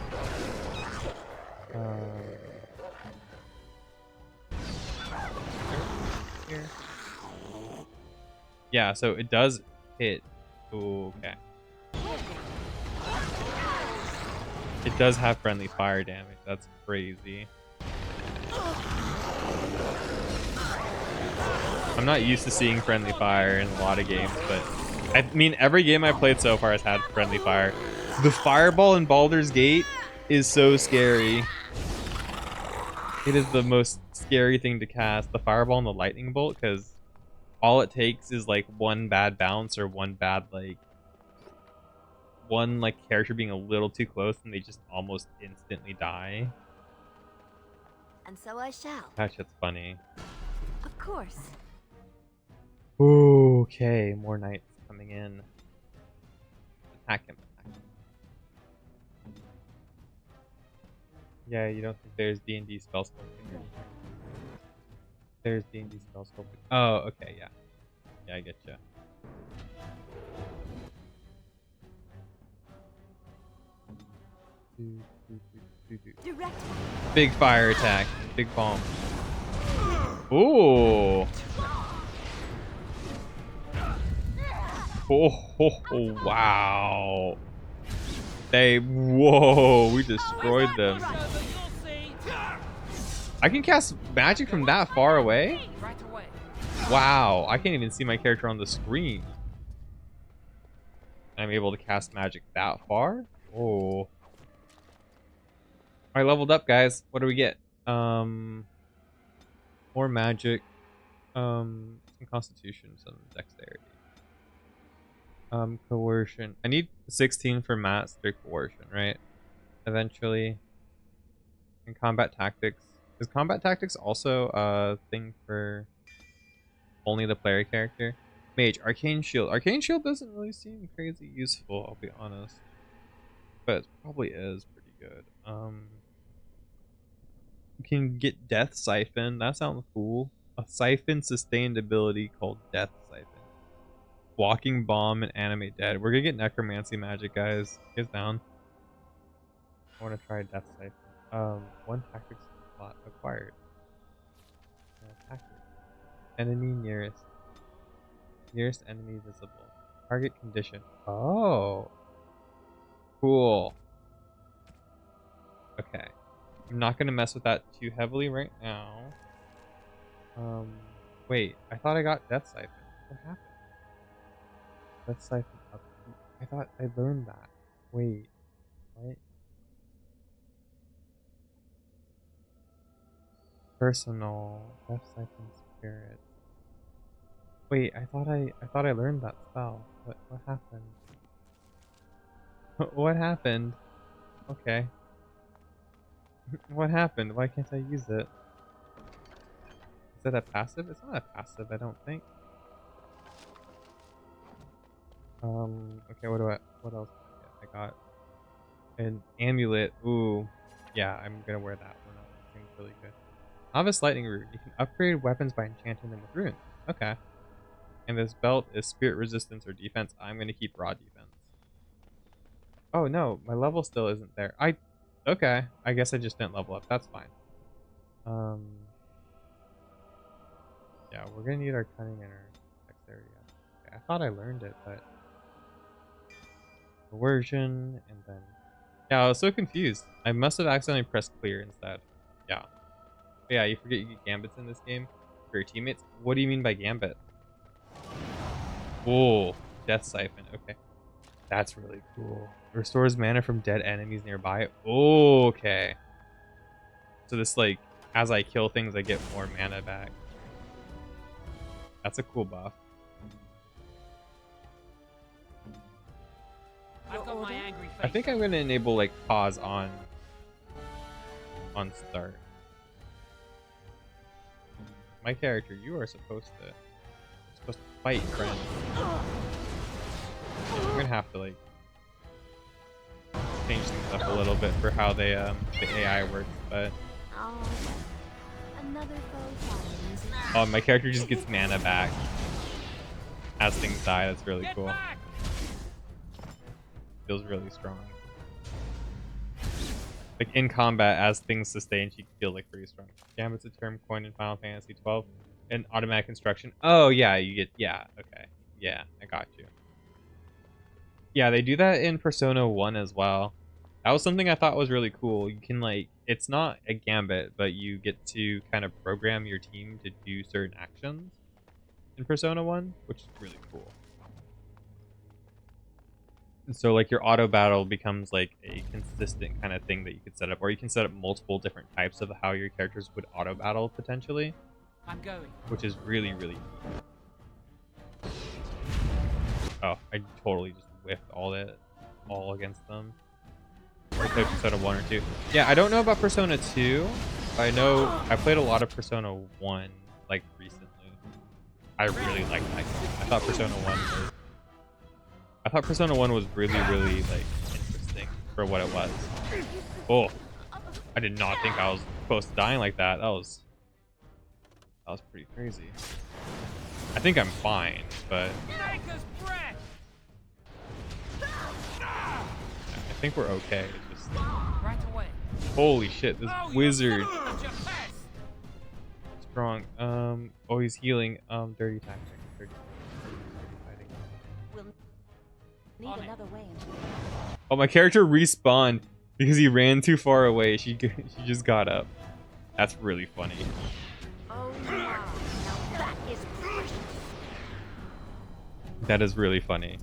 Here. Yeah, so it does hit. Okay. It does have friendly fire damage. That's crazy. I'm not used to seeing friendly fire in a lot of games, but I mean, every game I played so far has had friendly fire. The fireball in Baldur's Gate is so scary. It is the most scary thing to cast, the fireball and the lightning bolt, because all it takes is like one bad bounce or one character being a little too close and they just almost instantly die. And so I shall. That shit's funny. Of course. Okay, more knights coming in. Attack him. Yeah, you don't think there's D&D spell sculpting? There's D&D spell sculpting. Oh, okay, yeah. Yeah, I get you. Direct. Big fire attack. Big bomb. Ooh. Oh, wow. Whoa, we destroyed them. I can cast magic from that far away? Wow, I can't even see my character on the screen. I'm able to cast magic that far? Oh. I leveled up, guys. What do we get? More magic. Some constitution, some dexterity. Coercion. I need 16 for master coercion, right? Eventually. And combat tactics. Is combat tactics also a thing for only the player character? Mage, arcane shield. Arcane shield doesn't really seem crazy useful, I'll be honest. But it probably is pretty good. You can get Death Siphon. That sounds cool. A siphon sustained ability called Death Siphon. Walking Bomb and Animate Dead. We're gonna get Necromancy magic, guys. Get down. I want to try Death Siphon. One tactic slot acquired. Tactic. Enemy nearest. Nearest enemy visible. Target condition. Oh. Cool. Okay. I'm not gonna mess with that too heavily right now. Wait. I thought I got Death Siphon. What happened? Death Siphon up. I thought I learned that. Wait. What? Personal. Death Siphon Spirit. Wait, I thought I learned that spell. What happened? What happened? Okay. What happened? Why can't I use it? Is that a passive? It's not a passive, I don't think. Okay, what else did I get? I got an amulet. Ooh. Yeah, I'm gonna wear that one. That seems really good. Novice Lightning Rune. You can upgrade weapons by enchanting them with runes. Okay. And this belt is spirit resistance or defense. I'm gonna keep raw defense. Oh no, my level still isn't there. Okay. I guess I just didn't level up. That's fine. Yeah, we're gonna need our cunning and our dexterity. Okay, I thought I learned it, but coercion and then yeah, I was so confused. I must have accidentally pressed clear instead. Yeah. Yeah, you forget you get gambits in this game for your teammates. What do you mean by gambit? Oh, death siphon. Okay. That's really cool. Restores mana from dead enemies nearby. Oh, okay. So this, like, as I kill things, I get more mana back. That's a cool buff. I've got my angry face. I think I'm gonna enable like pause on start. My character, you are supposed to fight, friend. I'm gonna have to like change things up a little bit for how they the AI works, but Another foe follows. oh, my character just gets mana back as things die. That's really cool. Feels really strong. Like in combat, as things sustain, she feels like pretty strong. Gambit's a term coined in Final Fantasy 12 and automatic construction. Oh yeah, you get okay. Yeah, I got you. Yeah, they do that in Persona 1 as well. That was something I thought was really cool. You can like, it's not a gambit, but you get to kind of program your team to do certain actions in Persona 1, which is really cool. And so like your auto battle becomes like a consistent kind of thing that you could set up, or you can set up multiple different types of how your characters would auto battle potentially. I'm going. Which is really, really neat. Oh, I totally just whiffed all against them. I played Persona 1 or 2. Yeah, I don't know about Persona 2. I know I played a lot of Persona 1 like recently. I really liked that game. I thought Persona 1 was really, really like interesting for what it was. Oh, I did not think I was close to dying like that. That was pretty crazy. I think I'm fine, but I think we're okay. It's just holy shit, this wizard strong. Oh, he's healing. Dirty tactic. Dirty fighting. Need another way into the Oh, my character respawned because he ran too far away. She just got up. That's really funny. Oh wow, now that is precious. That is really funny.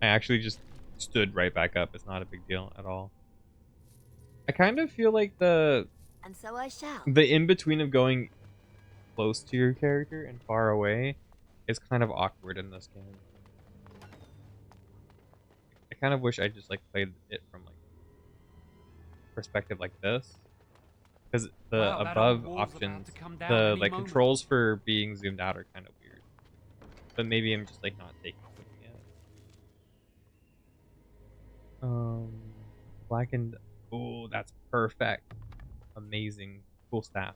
I actually just stood right back up. It's not a big deal at all. I kind of feel like And so I shall. the in-between of going close to your character and far away is kind of awkward in this game. I kind of wish I just like played it from like perspective like this, because the above options, the like controls for being zoomed out are kind of weird. But maybe I'm just like not taking them yet. Blackened. Oh, that's perfect. Amazing. Cool staff.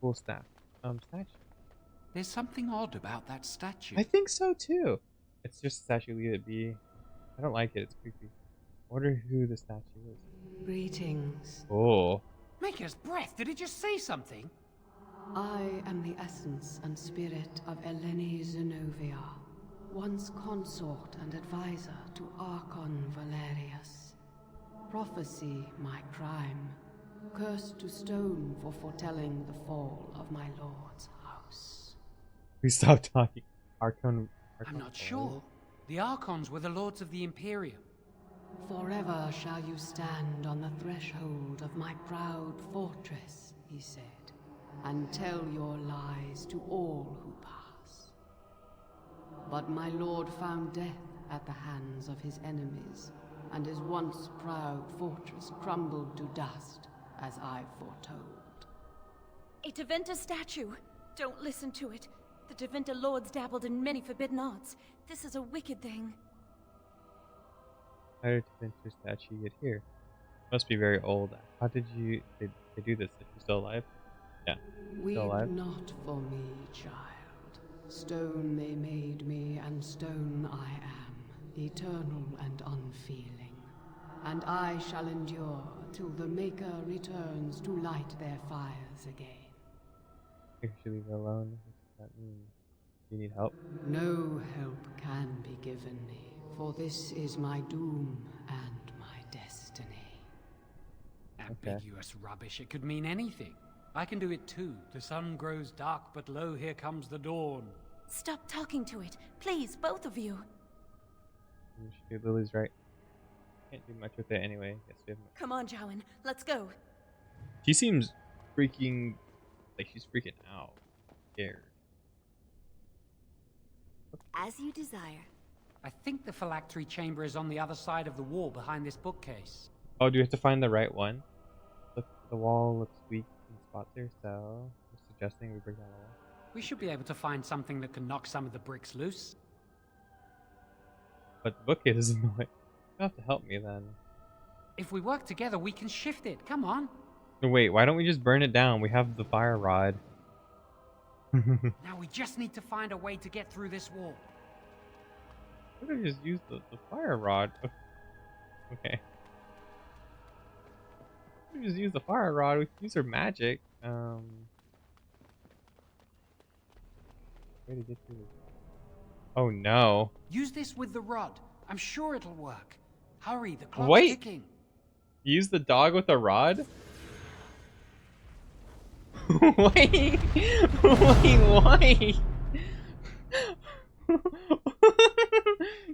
Cool staff. Statue. There's something odd about that statue. I think so too. It's just a statue. Leave it be. I don't like it. It's creepy. I wonder who the statue is. Greetings. Oh. Maker's breath. Did it just say something? I am the essence and spirit of Eleni Zenovia, once consort and advisor to Archon Valerius. Prophecy my crime, cursed to stone for foretelling the fall of my lord's house. We stopped talking. Archon I'm not sure. The Archons were the lords of the Imperium. Forever shall you stand on the threshold of my proud fortress, he said, and tell your lies to all who pass. But my lord found death at the hands of his enemies, and his once proud fortress crumbled to dust, as I foretold. A Tevinter statue! Don't listen to it. The Tevinter lords dabbled in many forbidden arts. This is a wicked thing. How did Tevinter statue get here? Must be very old. How did they do this? Is she still alive? Yeah. Weep Still alive? not for me, child. Stone they made me, and stone I am, eternal and unfeeling. And I shall endure till the Maker returns to light their fires again. Think we should leave it alone. What does that mean? Do you need help? No help can be given me, for this is my doom and my destiny. Ambiguous rubbish. It could mean anything. I can do it too. The sun grows dark, but lo, here comes the dawn. Stop talking to it. Please, both of you. Lily's right. Can't do much with it anyway. Yes, we have much. Come on, Jowan. Let's go. She seems freaking... like she's freaking out. Scared. As you desire. I think the phylactery chamber is on the other side of the wall behind this bookcase. Oh, do we have to find the right one? The wall looks weak in spots here, so I'm suggesting we break down the wall. We should be able to find something that can knock some of the bricks loose. But the bookcase is in the way. You'll have to help me then. If we work together, we can shift it. Come on. No, wait, why don't we just burn it down? We have the fire rod. Now we just need to find a way to get through this wall. We could just use the fire rod. Okay. We just use the fire rod. We can use our magic. Way to get through this. Oh no. Use this with the rod. I'm sure it'll work. Hurry, the clock's Wait. ticking. Use the dog with a rod? Wait. Wait, why?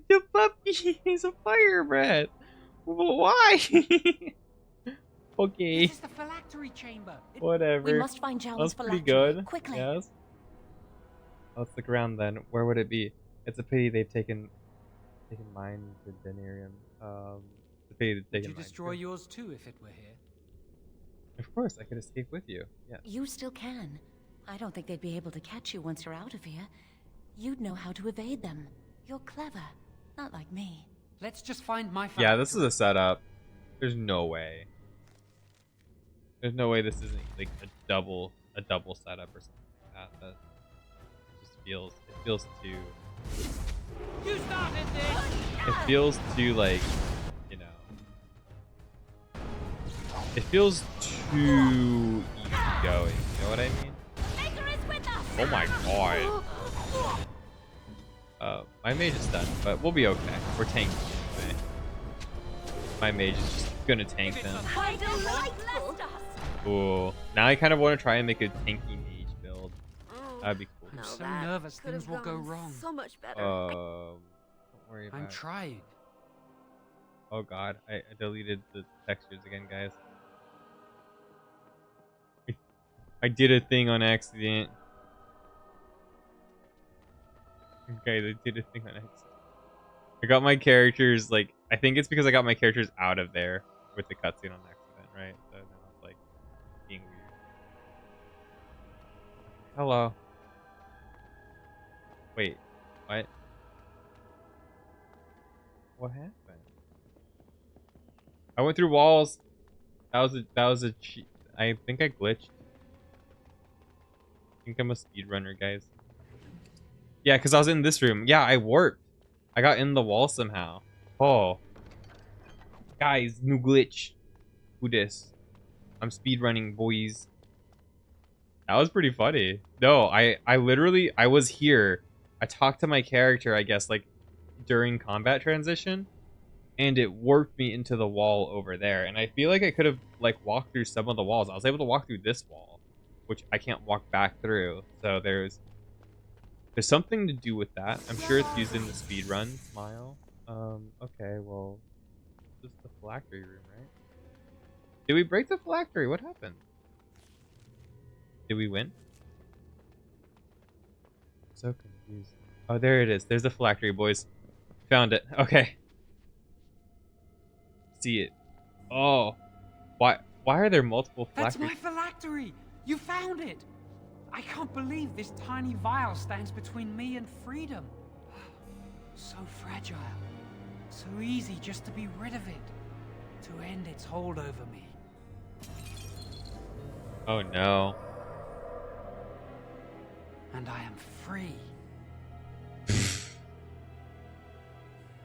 The puppy is a fire breath. Why? Okay. This is the phylactery chamber. Whatever. We must find Jowan's That's pretty phylactery. good. Quickly. Yes. Let's look around then. Where would it be? It's a pity they've taken mine to Denarium. It's a pity they've Would taken you mine destroy too. yours too if it were here? Of course, I could escape with you. Yeah. You still can. I don't think they'd be able to catch you once you're out of here. You'd know how to evade them. You're clever. Not like me. Let's just find my phylactery. Yeah, this is a setup. There's no way. There's no way this isn't like a double setup or something like that. That just feels too. You started this. It feels too like, you know. It feels too easygoing. You know what I mean? Oh my god. My mage is done, but we'll be okay. We're tanking anyway. My mage is just gonna tank them. Cool. Now I kind of want to try and make a tanky mage build. That'd be cool. I'm so nervous things will go wrong. So much better. Don't worry about I'm it. trying. Oh god, I deleted the textures again, guys. I did a thing on accident. Okay, they did a thing on accident. I got my characters, like, I think it's because I got my characters out of there with the cutscene on accident, right? So now it's like being weird. Hello. Wait, what? What happened? I went through walls. That was a cheat. I think I glitched. I think I'm a speedrunner, guys. Yeah, because I was in this room. Yeah, I warped. I got in the wall somehow. Oh. Guys, new glitch. Who dis? I'm speedrunning, boys. That was pretty funny. No, I literally, I was here. I talked to my character, I guess, like, during combat transition. And it warped me into the wall over there. And I feel like I could have, like, walked through some of the walls. I was able to walk through this wall, which I can't walk back through. So there's something to do with that. I'm sure it's used in the speedrun. Smile. Okay, well, this is the phylactery room, right? Did we break the phylactery? What happened? Did we win? So confused. Oh, there it is. There's the phylactery, boys. Found it. Okay. See it. Oh. Why are there multiple That's phylacteries? my phylactery! You found it! I can't believe this tiny vial stands between me and freedom. So fragile. So easy just to be rid of it. To end its hold over me. Oh no. And I am free.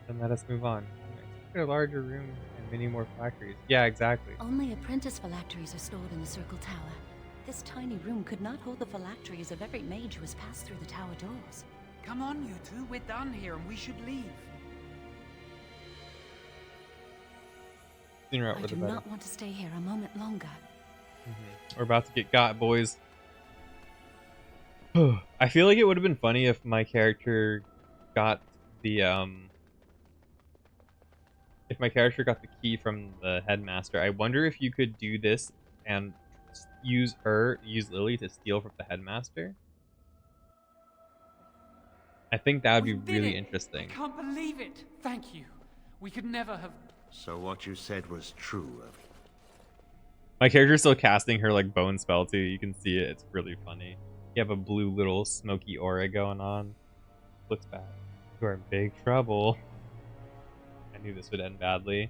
Then let us move on. A larger room and many more phylacteries. Yeah, exactly. Only apprentice phylacteries are stored in the Circle Tower. This tiny room could not hold the phylacteries of every mage who has passed through the tower doors. Come on, you two. We're done here and we should leave. Sooner out I with do the better. not want to stay here a moment longer. We're about to get got, boys. I feel like it would have been funny if my character got the key from the headmaster. I wonder if you could do this and use Lily to steal from the headmaster. I think that would be really interesting. I can't believe it. Thank you. We could never have. So what you said was true. My character's still casting her like bone spell too. You can see it. It's really funny. You have a blue little smoky aura going on. Looks bad. You are in big trouble. I knew this would end badly.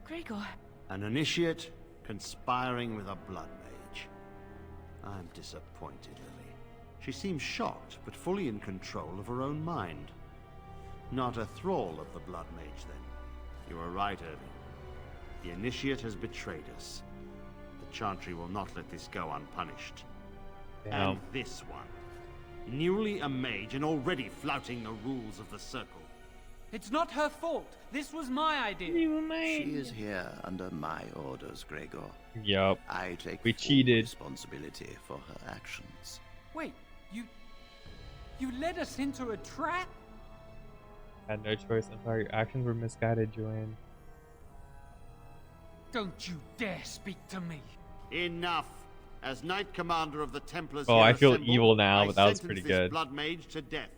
Gregor. An initiate conspiring with a blood mage. I'm disappointed, Lily. She seems shocked, but fully in control of her own mind. Not a thrall of the blood mage, then. You were right, Irving. The initiate has betrayed us. The Chantry will not let this go unpunished. Damn. And this one. Newly a mage and already flouting the rules of the Circle. It's not her fault. This was my idea. She is here under my orders, Gregor. Yup. I take We full cheated. responsibility for her actions. Wait, you led us into a trap? Had no choice. I'm sorry. Your actions were misguided, Joanne. Don't you dare speak to me. Enough. As Knight Commander of the Templars Oh, here I feel assembled, evil now, I but that was sentence pretty this good. blood mage to death.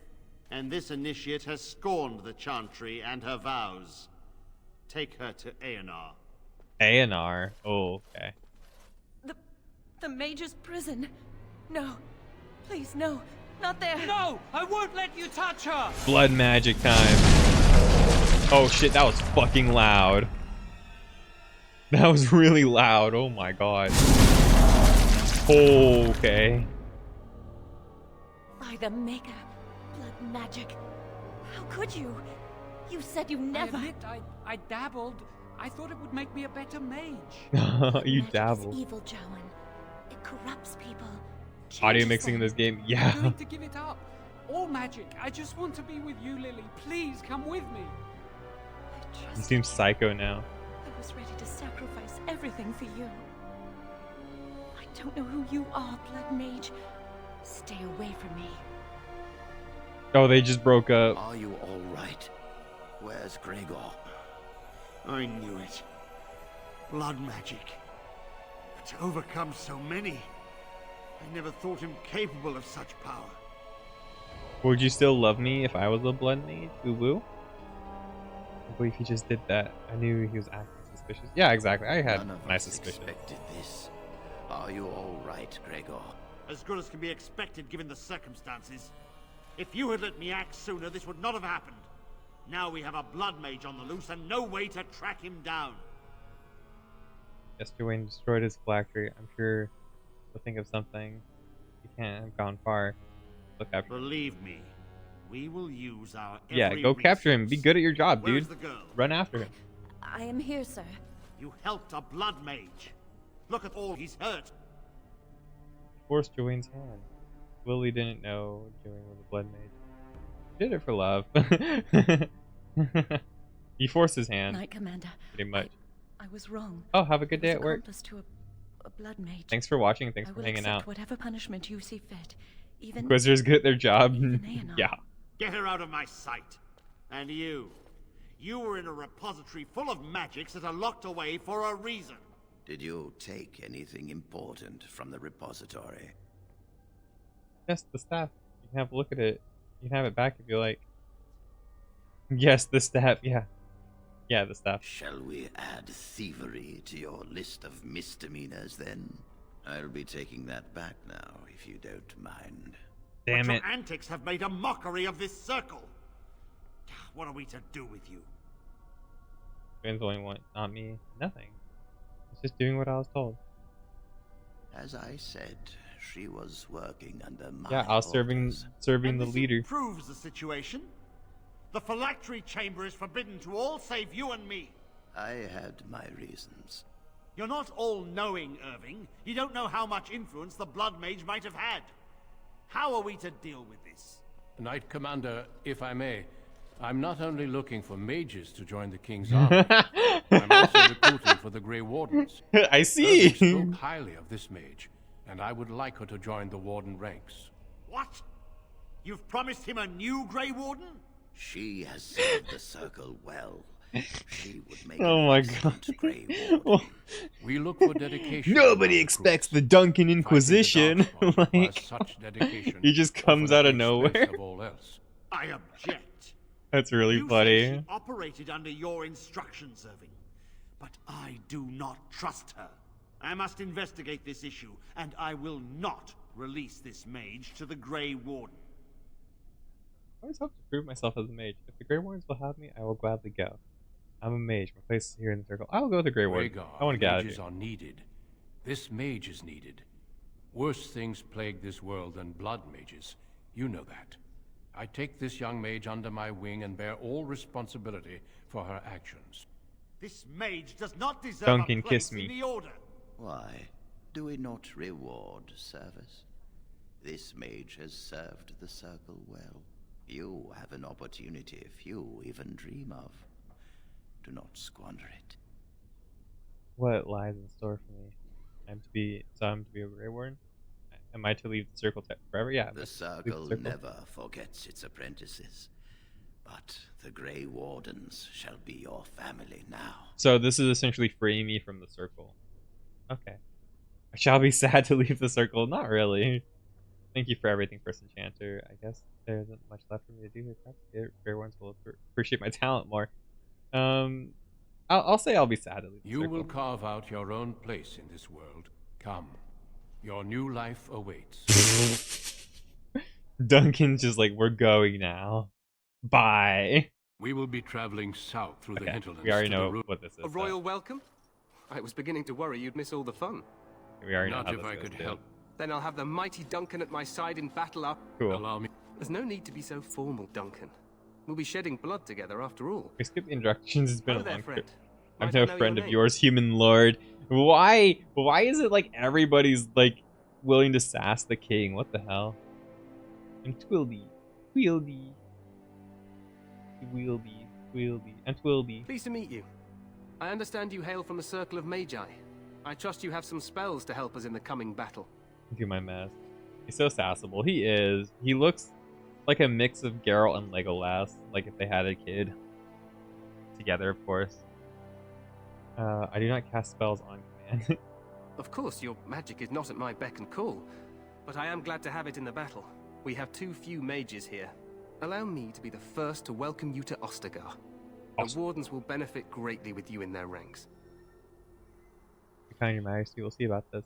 And this initiate has scorned the Chantry and her vows. Take her to Aenar. Aenar. Oh, okay. The mage's prison. No. Please, no. Not there. No! I won't let you touch her! Blood magic time. Oh shit, that was fucking loud. That was really loud. Oh my god. Okay. By the Maker. Blood magic. How could you? You said you never. I admit, I dabbled. I thought it would make me a better mage. You Magic dabble. is evil, Joan. It corrupts people. Audio changes mixing in them. this game. I'm Yeah. going to give it up. All magic. I just want to be with you, Lily. Please come with me. You seem psycho now. I was ready to sacrifice everything for you. I don't know who you are, Blood Mage. Stay away from me. Oh, they just broke up. Are you all right? Where's Gregor? I knew it. Blood magic. But to overcome so many, I never thought him capable of such power. Would you still love me if I was a blood mage? Woo woo? I believe he just did that. I knew he was acting suspicious. Yeah, exactly. I had None of my us suspicion. expected this. Are you all right, Gregor? As good as can be expected given the circumstances. If you had let me act sooner, this would not have happened. Now we have a blood mage on the loose and no way to track him down. Yes, Joanne destroyed his phylactery. I'm sure he'll think of something. He can't have gone far. Look after him. Believe me, we will use our Yeah, every go capture him. Be good at your job, Where's dude. the girl? Run after him. I am here, sir. You helped a blood mage. Look at all he's hurt. Forced Joanne's hand. Lily didn't know Joanne was a blood mage. Did it for love. He forced his hand. Knight Commander. Pretty much. I was wrong. Oh, have a good I day was at work. accomplice to a blood mage. Thanks for watching. Thanks I for will hanging accept out. whatever punishment you see fit. Even Inquisitors good at their job. Aenar. Yeah. Get her out of my sight. And you. You were in a repository full of magics that are locked away for a reason. Did you take anything important from the repository? Yes, the staff. You can have a look at it. You can have it back if you like. Yes, the staff. Yeah. Yeah, the staff. Shall we add thievery to your list of misdemeanors then? I'll be taking that back now, if you don't mind. Damn But it. your antics have made a mockery of this circle. What are we to do with you? Joanne's the only one, not me. Nothing. It's just doing what I was told. As I said, she was working under my Yeah, I was serving And the this leader. improves the situation. The phylactery chamber is forbidden to all save you and me. I had my reasons. You're not all-knowing, Irving. You don't know how much influence the Blood Mage might have had. How are we to deal with this? Knight Commander, if I may, I'm not only looking for mages to join the King's army, I'm also recruiting for the Grey Wardens. I see. Irving spoke highly of this mage, and I would like her to join the Warden ranks. What? You've promised him a new Grey Warden? She has served the Circle well. She would make Oh my god. Grey Warden. We look for dedication. Nobody expects the Duncan Inquisition. Like, such dedication he just comes out of nowhere. Of all else. I object. That's really You funny. say she operated under your instructions, Irving. But I do not trust her. I must investigate this issue, and I will not release this mage to the Grey Warden. I always hope to prove myself as a mage. If the Grey Wardens will have me, I will gladly go. I'm a mage. My place is here in the circle. I will go with the Grey Warden. I want to get out of mages here. Are needed. This mage is needed. Worse things plague this world than blood mages. You know that. I take this young mage under my wing and bear all responsibility for her actions. This mage does not deserve Duncan, a place kiss me. in the order. Why, do we not reward service? This mage has served the Circle well. You have an opportunity few even dream of. Do not squander it. What lies in store for me? I'm to be a Grey Warden? Am I to leave the circle forever? Yeah. The Circle never forgets its apprentices. But the Grey Wardens shall be your family now. So this is essentially freeing me from the circle. Okay. I shall be sad to leave the circle. Not really. Thank you for everything, First Enchanter. I guess there isn't much left for me to do here. Perhaps the Grey Wardens will appreciate my talent more. I'll say I'll be sad to leave the You circle. will carve out your own place in this world. Come. Your new life awaits. Duncan's just like, we're going now. Bye. We will be traveling south through the hinterlands. We already to know the what this is. A royal welcome? I was beginning to worry you'd miss all the fun. We already Not know if how I this could goes, help. Then I'll have the mighty Duncan at my side in battle up. Cool. Allow me. There's no need to be so formal, Duncan. We'll be shedding blood together after all. We skipped the introductions. It's been Hello a there, long friend. trip. I'm Might no I know friend your of name? yours, human lord. Why is it like everybody's like willing to sass the king? What the hell? I'm Twilby. Twilby. Twilby. I'm Twilby. Pleased to meet you. I understand you hail from the Circle of Magi. I trust you have some spells to help us in the coming battle. Do my mess. He's so sassable. He is. He looks like a mix of Geralt and Legolas. Like if they had a kid. Together, of course. I do not cast spells on command. Of course, your magic is not at my beck and call, but I am glad to have it in the battle. We have too few mages here. Allow me to be the first to welcome you to Ostagar. The Wardens will benefit greatly with you in their ranks. Kind, Your Majesty, we'll see about this.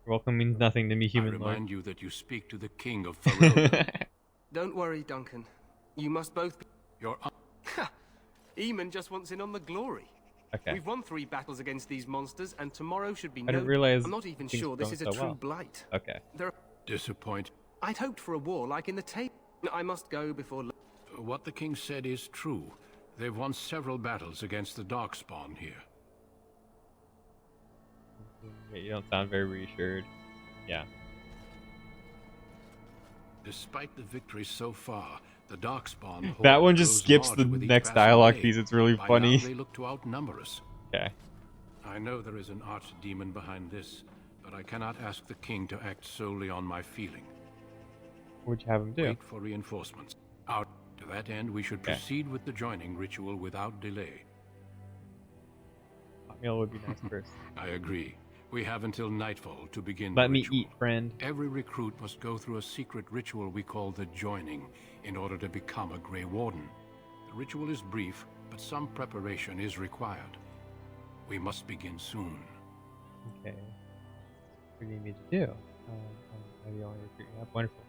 Your welcome means nothing to me, human I lord. remind you that you speak to the King of Faroda. Don't worry, Duncan. You must both be... Your Eamon just wants in on the glory. Okay. We've won 3 battles against these monsters, and tomorrow should be I no... didn't realize I'm not even things sure were this going is a so true well. blight. Okay. There are... disappoint. I'd hoped for a war like in the tape. I must go before... What the king said is true. They've won several battles against the Darkspawn here. Yeah, you don't sound very reassured. Yeah. Despite the victories so far, the Darkspawn That horde one just grows skips the larger with each next passing dialogue day. piece. It's really By funny. now they look to outnumber us. Okay. I know there is an archdemon behind this, but I cannot ask the king to act solely on my feeling. What'd you have him do? Wait for reinforcements. To that end, we should proceed with the joining ritual without delay. Hot meal would be nice first. I agree. We have until nightfall to begin Let the me ritual. eat, friend. Every recruit must go through a secret ritual we call the joining in order to become a Grey Warden. The ritual is brief, but some preparation is required. We must begin soon. Okay. What do you need me to do? I'm the only recruit you have. Wonderful.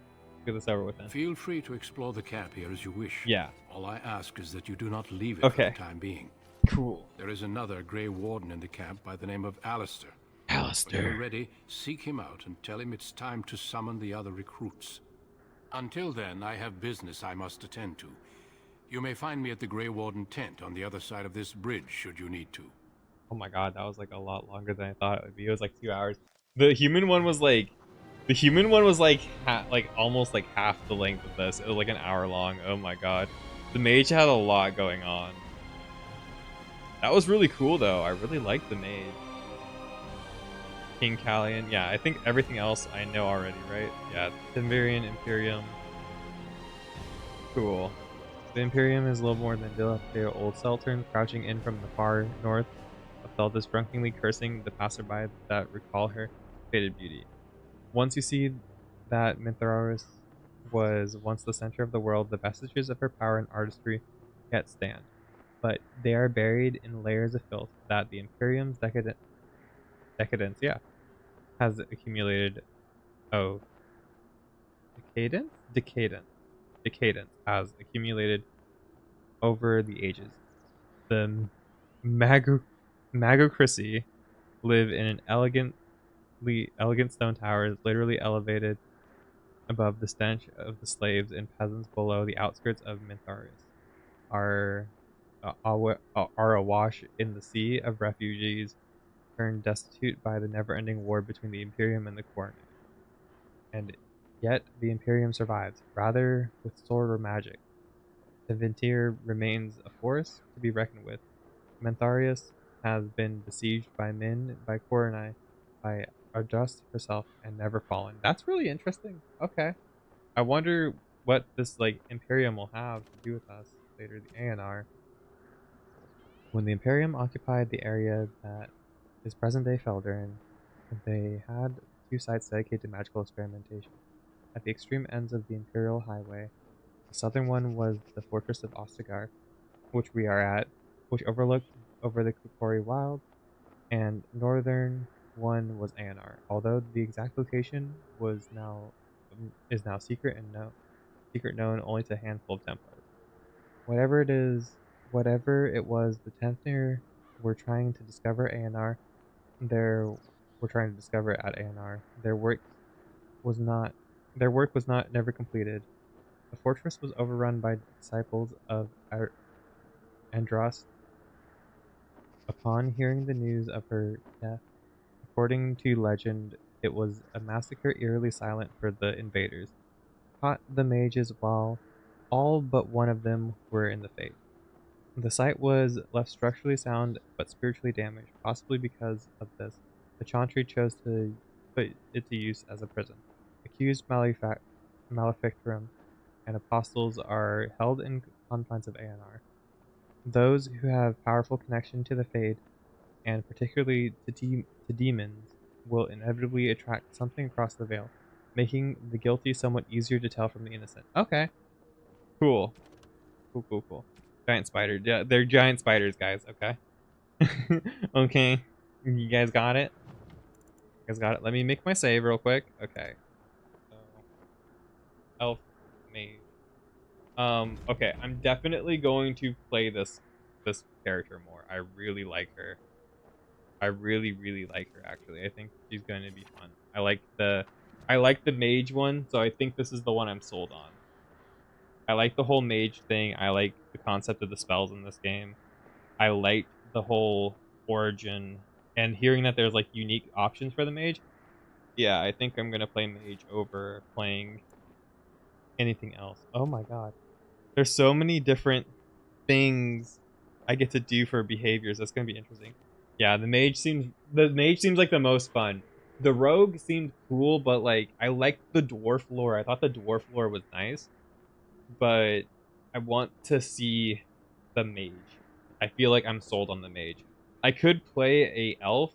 Get this over with then. Feel free to explore the camp here as you wish. Yeah. All I ask is that you do not leave it Okay. for the time being. Cool. There is another Grey Warden in the camp by the name of Alistair. Alistair. When you're ready, seek him out and tell him it's time to summon the other recruits. Until then, I have business I must attend to. You may find me at the Grey Warden tent on the other side of this bridge, should you need to. Oh my god, that was like a lot longer than I thought it would be. It was like 2 hours. The human one was like like almost like half the length of this. It was like an hour long. Oh my god. The mage had a lot going on. That was really cool though. I really liked the mage. King Callian. Yeah, I think everything else I know already, right? Yeah, Timberian Imperium. Cool. The Imperium is little more than dilapidated old Seltern, crouching in from the far north of Felda's, drunkenly cursing the passerby that recall her faded beauty. Once you see that Minthararis was once the center of the world, the vestiges of her power and artistry yet stand. But they are buried in layers of filth that the Imperium's decadence, yeah, has accumulated. Oh, decadence has accumulated over the ages. The Magocracy live in an elegant stone tower, literally elevated above the stench of the slaves and peasants below the outskirts of Mintharius. Are are awash in the sea of refugees turned destitute by the never-ending war between the Imperium and the Coronet. And yet the Imperium survives, rather with sword or magic. The Ventir remains a force to be reckoned with. Mentharius has been besieged by men, by Coronae, by Arjust herself, and never fallen. That's really interesting. Okay. I wonder what this like Imperium will have to do with us later, the ANR. When the Imperium occupied the area that is present-day Feldern, they had two sites dedicated to magical experimentation. At the extreme ends of the Imperial Highway, the southern one was the fortress of Ostagar, which we are at, which overlooked over the Kukori Wild, and northern one was Anar, although the exact location was now is now secret known only to a handful of Templars. Whatever it is, whatever it was, the Templar were trying to discover ANR. There were trying to discover it at ANR. Was not their work was not never completed. The fortress was overrun by disciples of Andros. Upon hearing the news of her death, according to legend, it was a massacre eerily silent for the invaders. Caught the mages while all but one of them were in the fate. The site was left structurally sound but spiritually damaged, possibly because of this. The Chantry chose to put it to use as a prison. Accused maleficarum and apostles are held in confines of ANR. Those who have powerful connection to the Fade, and particularly to demons, will inevitably attract something across the veil, making the guilty somewhat easier to tell from the innocent. Okay, cool. Cool. Giant spider. Yeah, they're giant spiders, guys. Okay. Okay. You guys got it? You guys got it? Let me make my save real quick. Okay. So, elf mage. Okay, I'm definitely going to play this character more. I really like her. I really like her actually. I think she's going to be fun. I like the mage one, so I think this is the one I'm sold on. I like the whole mage thing. I like the concept of the spells in this game. I liked the whole origin and hearing that there's like unique options for the mage. Yeah, I think I'm gonna play mage over playing anything else. Oh my god. There's so many different things I get to do for behaviors. That's gonna be interesting. Yeah, the mage seems like the most fun. The rogue seemed cool, but like I liked the dwarf lore. I thought the dwarf lore was nice, but I want to see the mage. I feel like I'm sold on the mage. I could play a elf